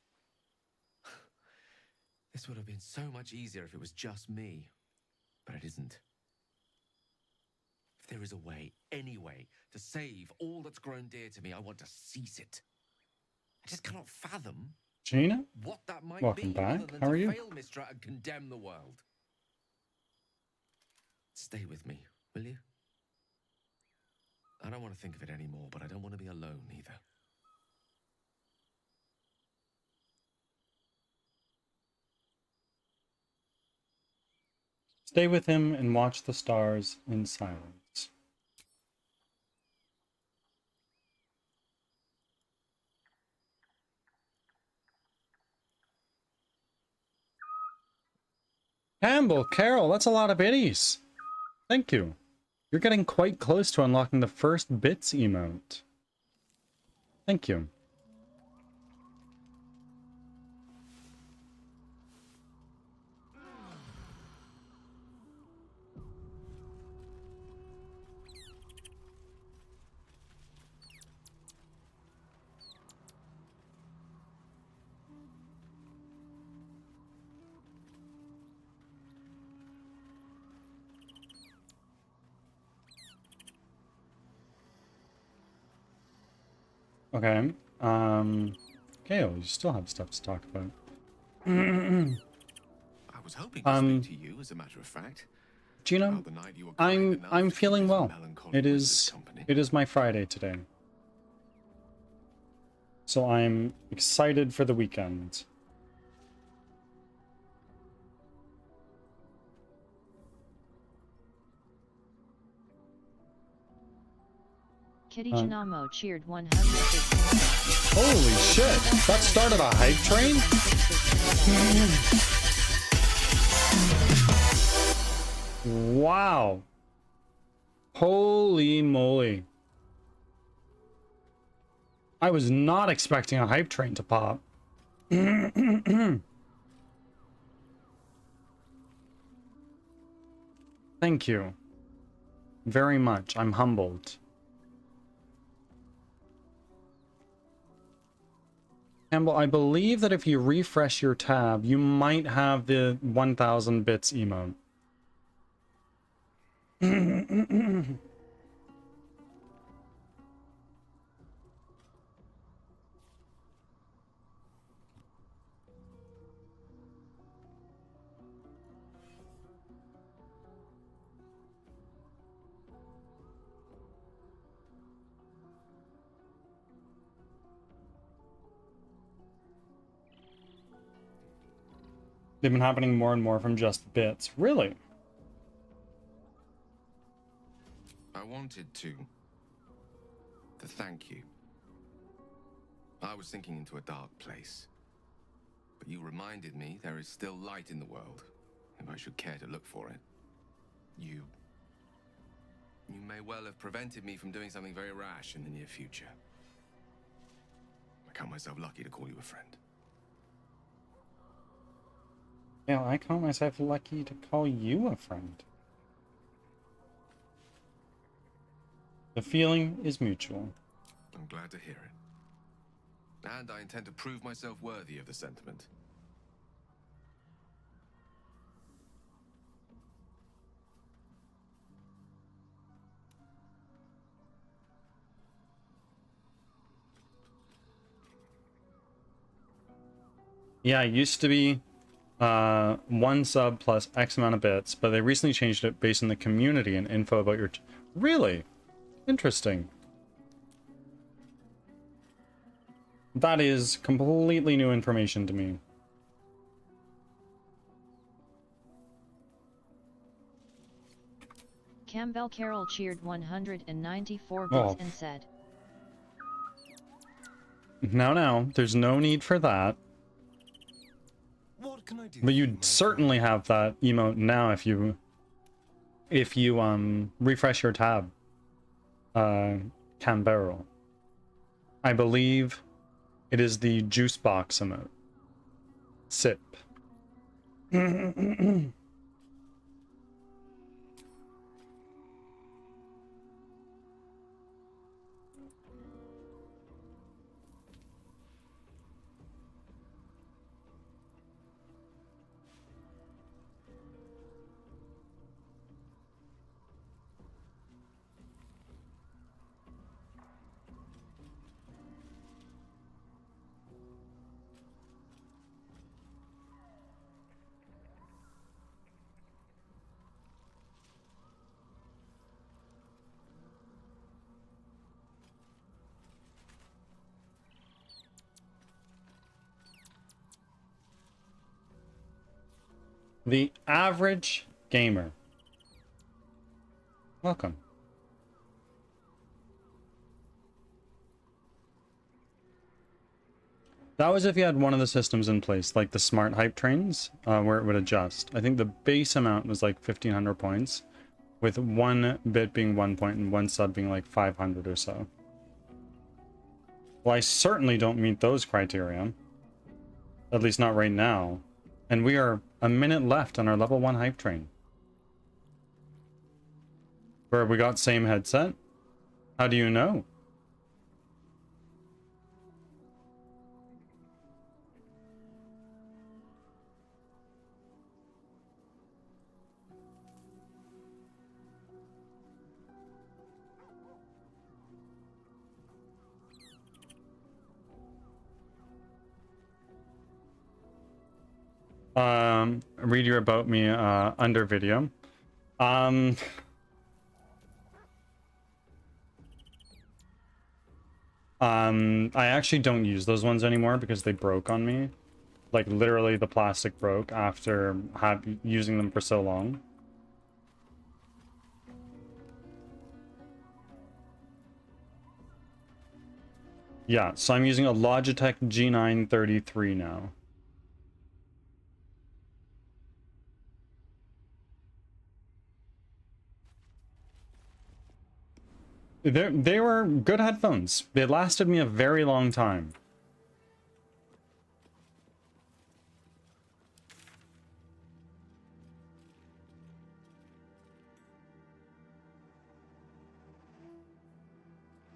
This would have been so much easier if it was just me. But it isn't. If there is a way, any way, to save all that's grown dear to me, I want to seize it. I just cannot fathom Gina? what that might Welcome be, back. other than How are to you? fail Mistra and condemn the world. Stay with me, will you? I don't want to think of it anymore, but I don't want to be alone either. Stay with him and watch the stars in silence. Campbell, Carol, that's a lot of biddies. Thank you. You're getting quite close to unlocking the first bits emote. Thank you. Okay. Gale, you still have stuff to talk about. I was hoping to speak to you, as a matter of fact. Gina, About the night you were kind enough I'm to feeling give well. melancholy It wizards is company. it is my Friday today. So I'm excited for the weekend. Kitty Janamo cheered 115. Holy shit! That started a hype train? Wow. Holy moly. I was not expecting a hype train to pop. Thank you. Very much. I'm humbled. Campbell, I believe that if you refresh your tab, you might have the 1000 bits emote. They've been happening more and more from just bits. Really? I wanted to thank you. I was sinking into a dark place. But you reminded me there is still light in the world, if I should care to look for it. You may well have prevented me from doing something very rash in the near future. I count myself lucky to call you a friend. Yeah, I count myself lucky to call you a friend. The feeling is mutual. I'm glad to hear it. And I intend to prove myself worthy of the sentiment. Yeah, it used to be 1 sub plus X amount of bits, but they recently changed it based on the community and info about your... Really? Interesting. That is completely new information to me. Campbell Carroll cheered 194 bits and said, Now, there's no need for that. What can I do? But you'd certainly have that emote now if you refresh your tab. Canberra. I believe it is the juice box emote. Sip. The average gamer. Welcome. That was if you had one of the systems in place, like the smart hype trains, where it would adjust. I think the base amount was like 1500 points, with 1 bit being 1 point and 1 sub being like 500 or so. Well, I certainly don't meet those criteria. At least not right now. And we are a minute left on our level 1 hype train. Where we got same headset? How do you know? Read your about me under video. I actually don't use those ones anymore because they broke on me. Like literally the plastic broke after using them for so long. Yeah, so I'm using a Logitech G933 now. They were good headphones. They lasted me a very long time.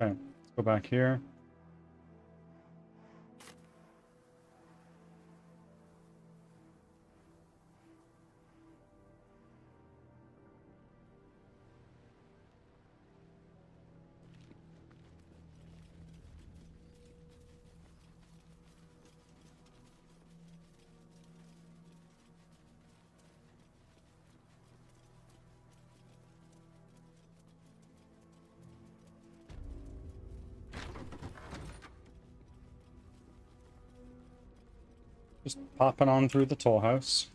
Okay, let's go back here. Just popping on through the toll house.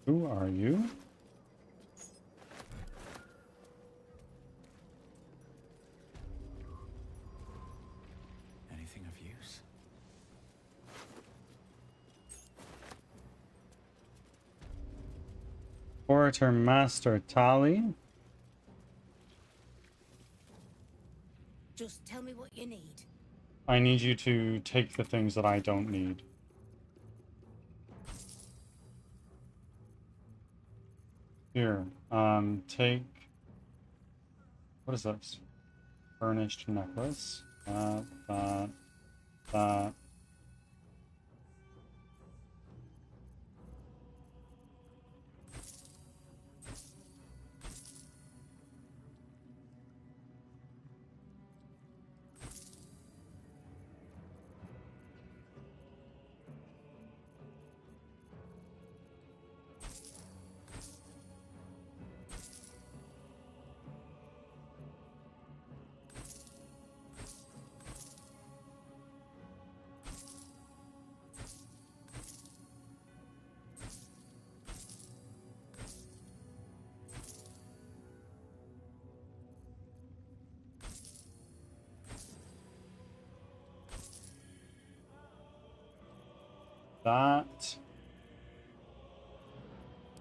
Who are you? Anything of use? Orator Master Tali. Just tell me what you need. I need you to take the things that I don't need. Here, take... What is this? Furnished necklace. That. That.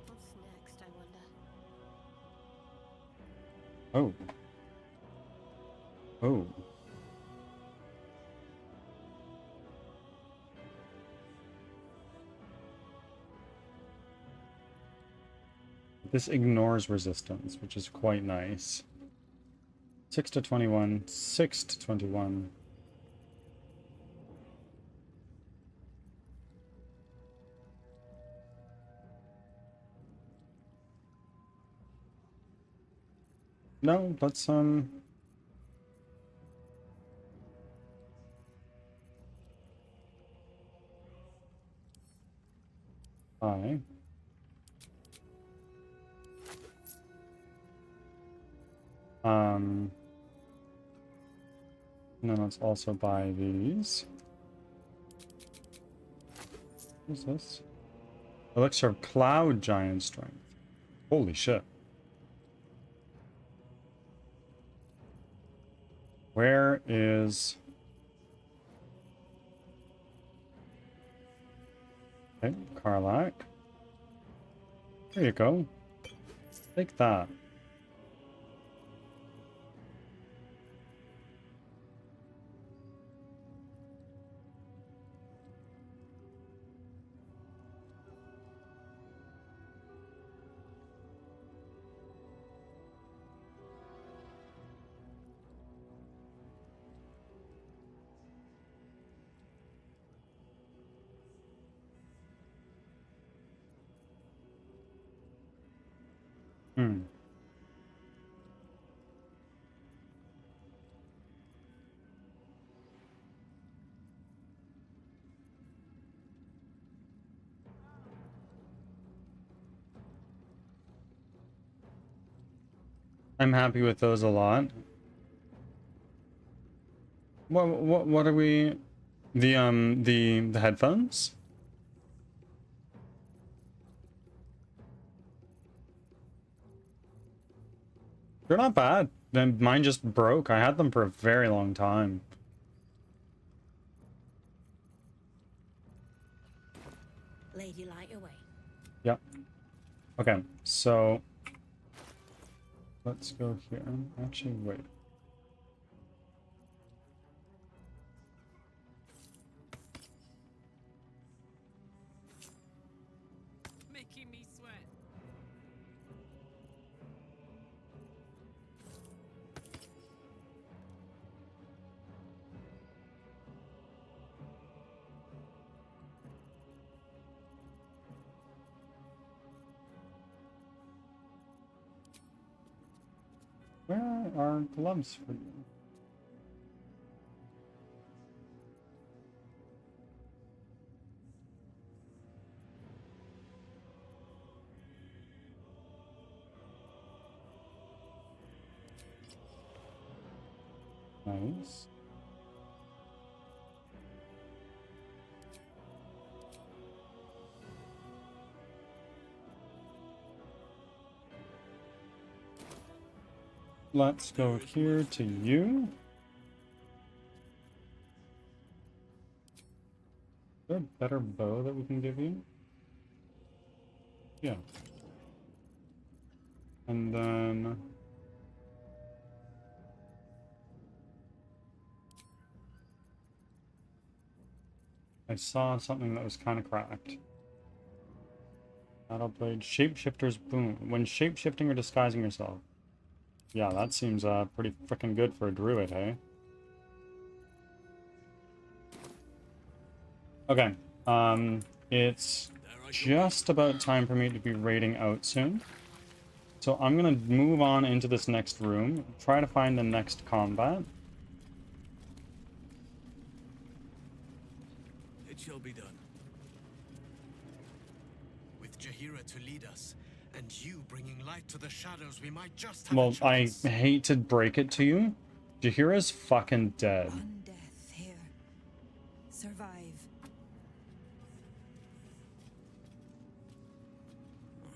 What's next, I wonder? Oh. Oh. This ignores resistance, which is quite nice. 6 to 21, 6 to 21. No, let's buy. And then let's also buy these. What's this? Elixir of Cloud Giant Strength. Holy shit. Where is... Okay, Karlak. There you go. Take that. Hmm. I'm happy with those a lot. What are we... The headphones? They're not bad. Then mine just broke. I had them for a very long time. Lady, light away. Yep. Okay, so let's go here. Actually, wait. Making me sweat. Where are gloves for you? Nice. Let's go here to you. Is there a better bow that we can give you? Yeah. And then... I saw something that was kind of cracked. Battle blade, shapeshifter's boom. When shapeshifting or disguising yourself. Yeah, that seems pretty freaking good for a druid, hey? Okay, it's just about time for me to be raiding out soon. So I'm gonna move on into this next room, try to find the next combat. It shall be done. With Jahira to lead us, and you bringing light to the shadows, we might just have Well, I hate to break it to you. Jahira's fucking dead. One death here. Survive.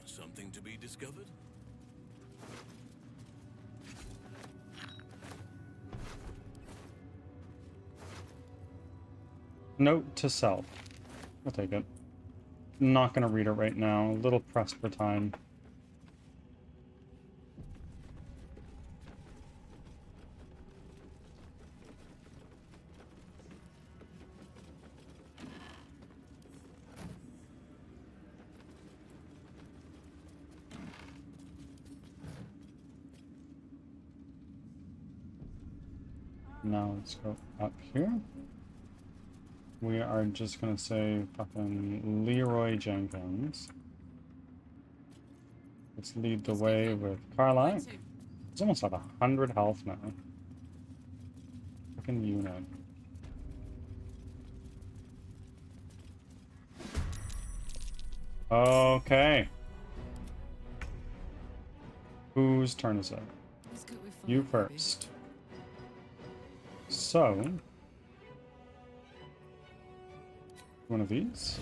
Something to be discovered? Note to self. I'll take it. Not gonna read it right now. A little pressed for time. Now let's go up here. We are just gonna say fucking Leroy Jenkins. Let's lead the way with Carlisle. It's almost like 100 health now. Fucking unit. Okay. Whose turn is it? You first. So, one of these.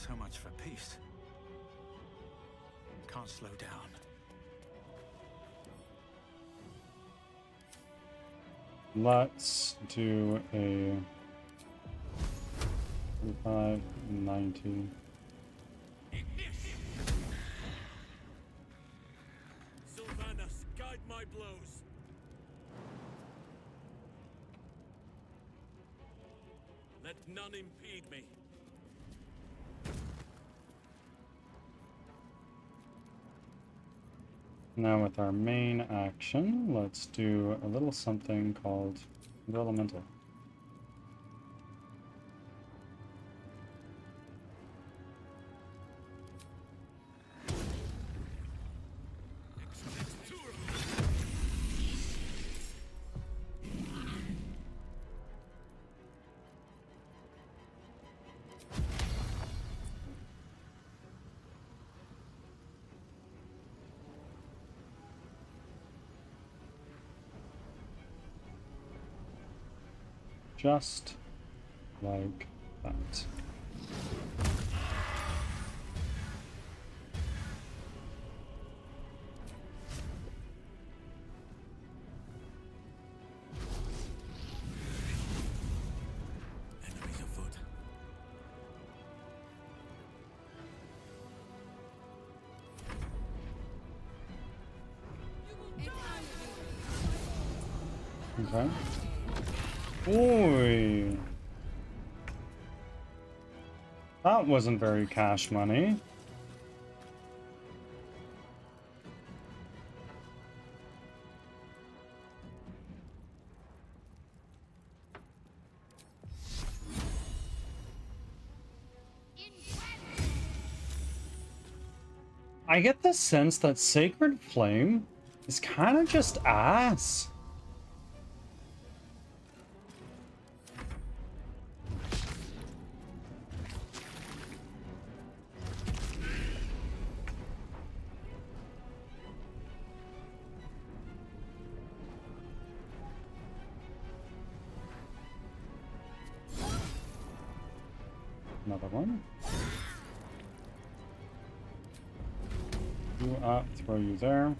So much for peace. Can't slow down. Let's do a 35, 90. Sylvanas, guide my blows. Let none impede me. Now with our main action, let's do a little something called Elemental. Just like that. Enemies afoot. Okay. Oi. That wasn't very cash money. I get the sense that Sacred Flame is kind of just ass. Another one. You up, throw you there.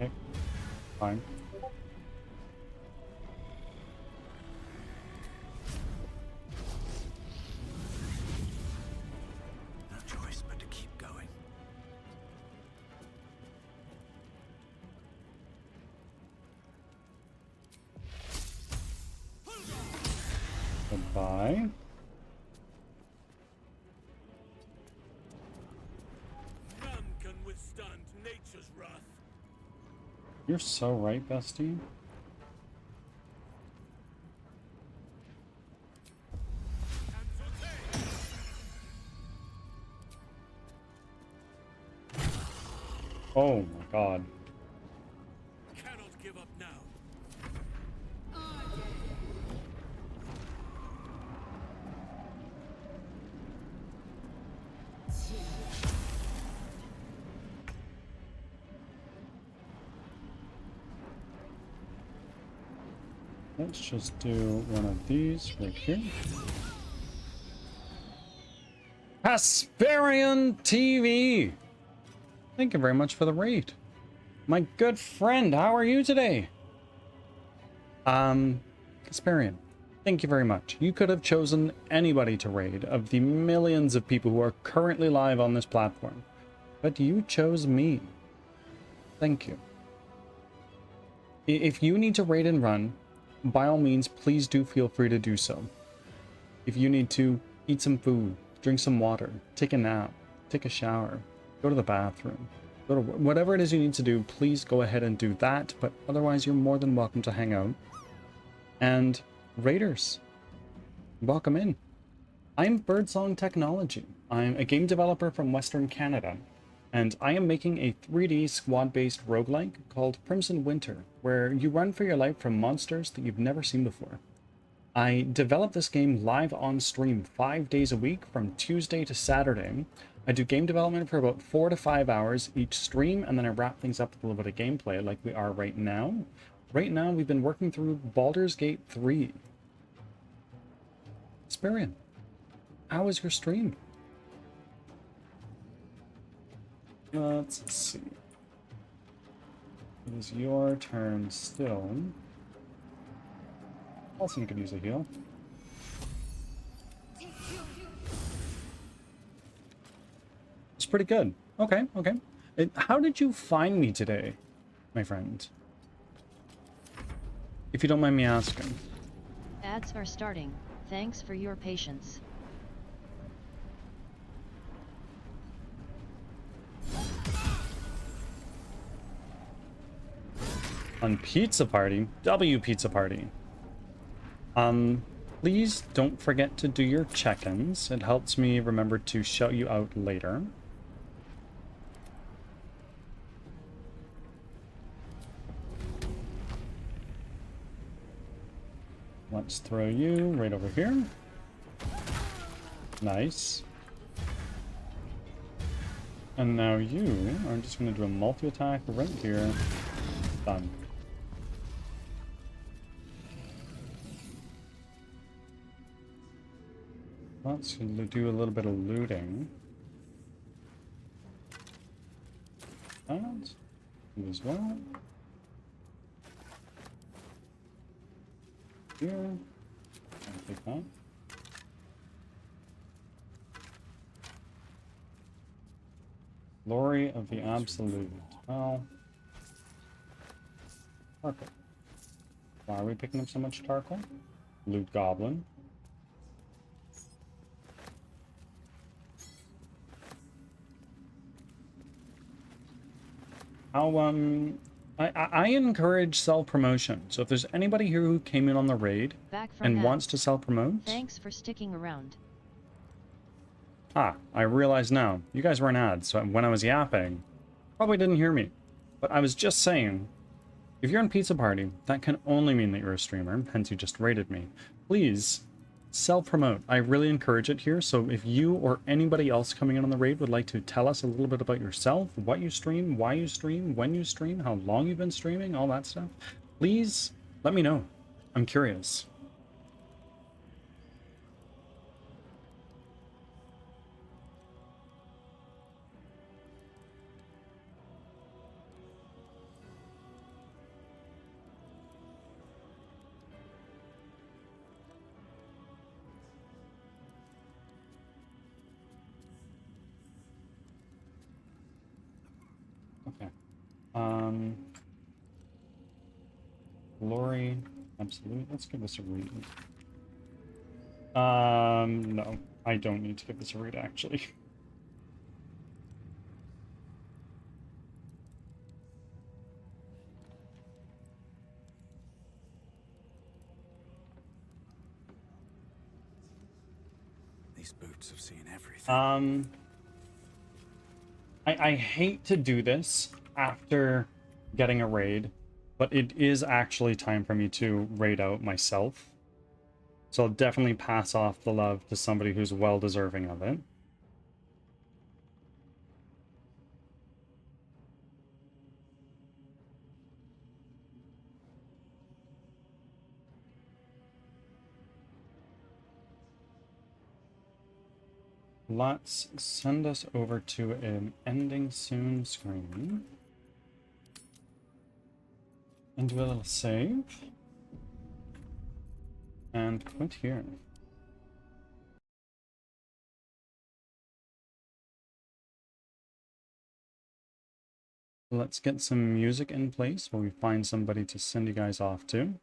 Okay, fine. No choice but to keep going. Goodbye. None can withstand nature's wrath. You're so right, bestie. Oh my god. Cannot give up now. Let's just do one of these right here. Asparian TV! Thank you very much for the raid. My good friend, how are you today? Asparian, thank you very much. You could have chosen anybody to raid of the millions of people who are currently live on this platform, but you chose me. Thank you. If you need to raid and run, by all means, please do feel free to do so. If you need to eat some food, drink some water, take a nap, take a shower, go to the bathroom, go to whatever it is you need to do, please go ahead and do that. But otherwise, you're more than welcome to hang out. And raiders, welcome in. I'm Birdsong Technology. I'm a game developer from Western Canada, and I am making a 3D squad-based roguelike called Crimson Winter, where you run for your life from monsters that you've never seen before. I develop this game live on stream 5 days a week from Tuesday to Saturday. I do game development for about 4 to 5 hours each stream, and then I wrap things up with a little bit of gameplay like we are right now. Right now, we've been working through Baldur's Gate 3. Sparian, how was your stream? Let's see. It is your turn still. Also, you could use a heal. It's pretty good. Okay, okay. How did you find me today, my friend? If you don't mind me asking. Ads are starting. Thanks for your patience. On Pizza Party, W Pizza Party. Please don't forget to do your check-ins. It helps me remember to shout you out later. Let's throw you right over here. Nice. And now you are just going to do a multi-attack right here. Done. Let's do a little bit of looting. And you as well. Here. I'll take that. Glory of the Absolute. Well, Tarkle. Why are we picking up so much Tarkle? Loot Goblin. How I encourage self-promotion. So if there's anybody here who came in on the raid Back from and ads. wants to self-promote, Thanks for sticking around. I realize now. You guys were in ads, so when I was yapping, probably didn't hear me. But I was just saying, if you're in Pizza Party, that can only mean that you're a streamer, hence you just rated me. Please, self-promote. I really encourage it here, so if you or anybody else coming in on the raid would like to tell us a little bit about yourself, what you stream, why you stream, when you stream, how long you've been streaming, all that stuff, please let me know. I'm curious. Okay. Glory, absolutely. Let's give this a read. No, I don't need to give this a read, actually. These boots have seen everything. I hate to do this after getting a raid, but it is actually time for me to raid out myself. So I'll definitely pass off the love to somebody who's well deserving of it. Let's send us over to an ending soon screen. And do a little save. And quit here. Let's get some music in place while we find somebody to send you guys off to.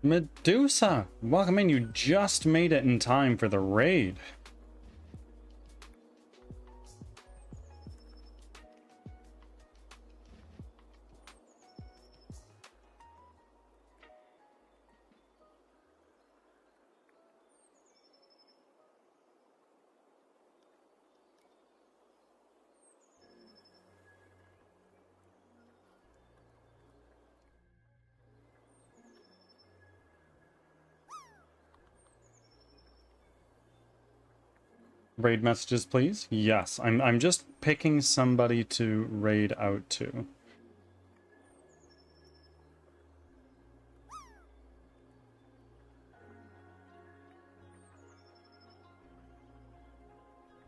Medusa! Welcome in, you just made it in time for the raid. Raid messages, please. Yes, I'm just picking somebody to raid out to.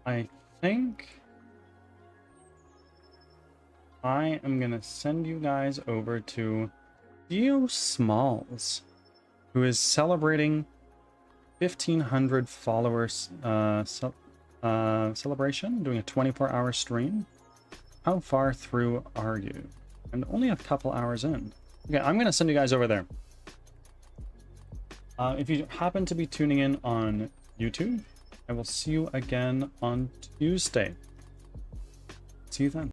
I think I am gonna send you guys over to Geo Smalls, who is celebrating 1,500 followers celebration, doing a 24-hour stream. How far through are you? And only a couple hours in. Okay, I'm gonna send you guys over there. If you happen to be tuning in on YouTube, I will see you again on Tuesday. See you then.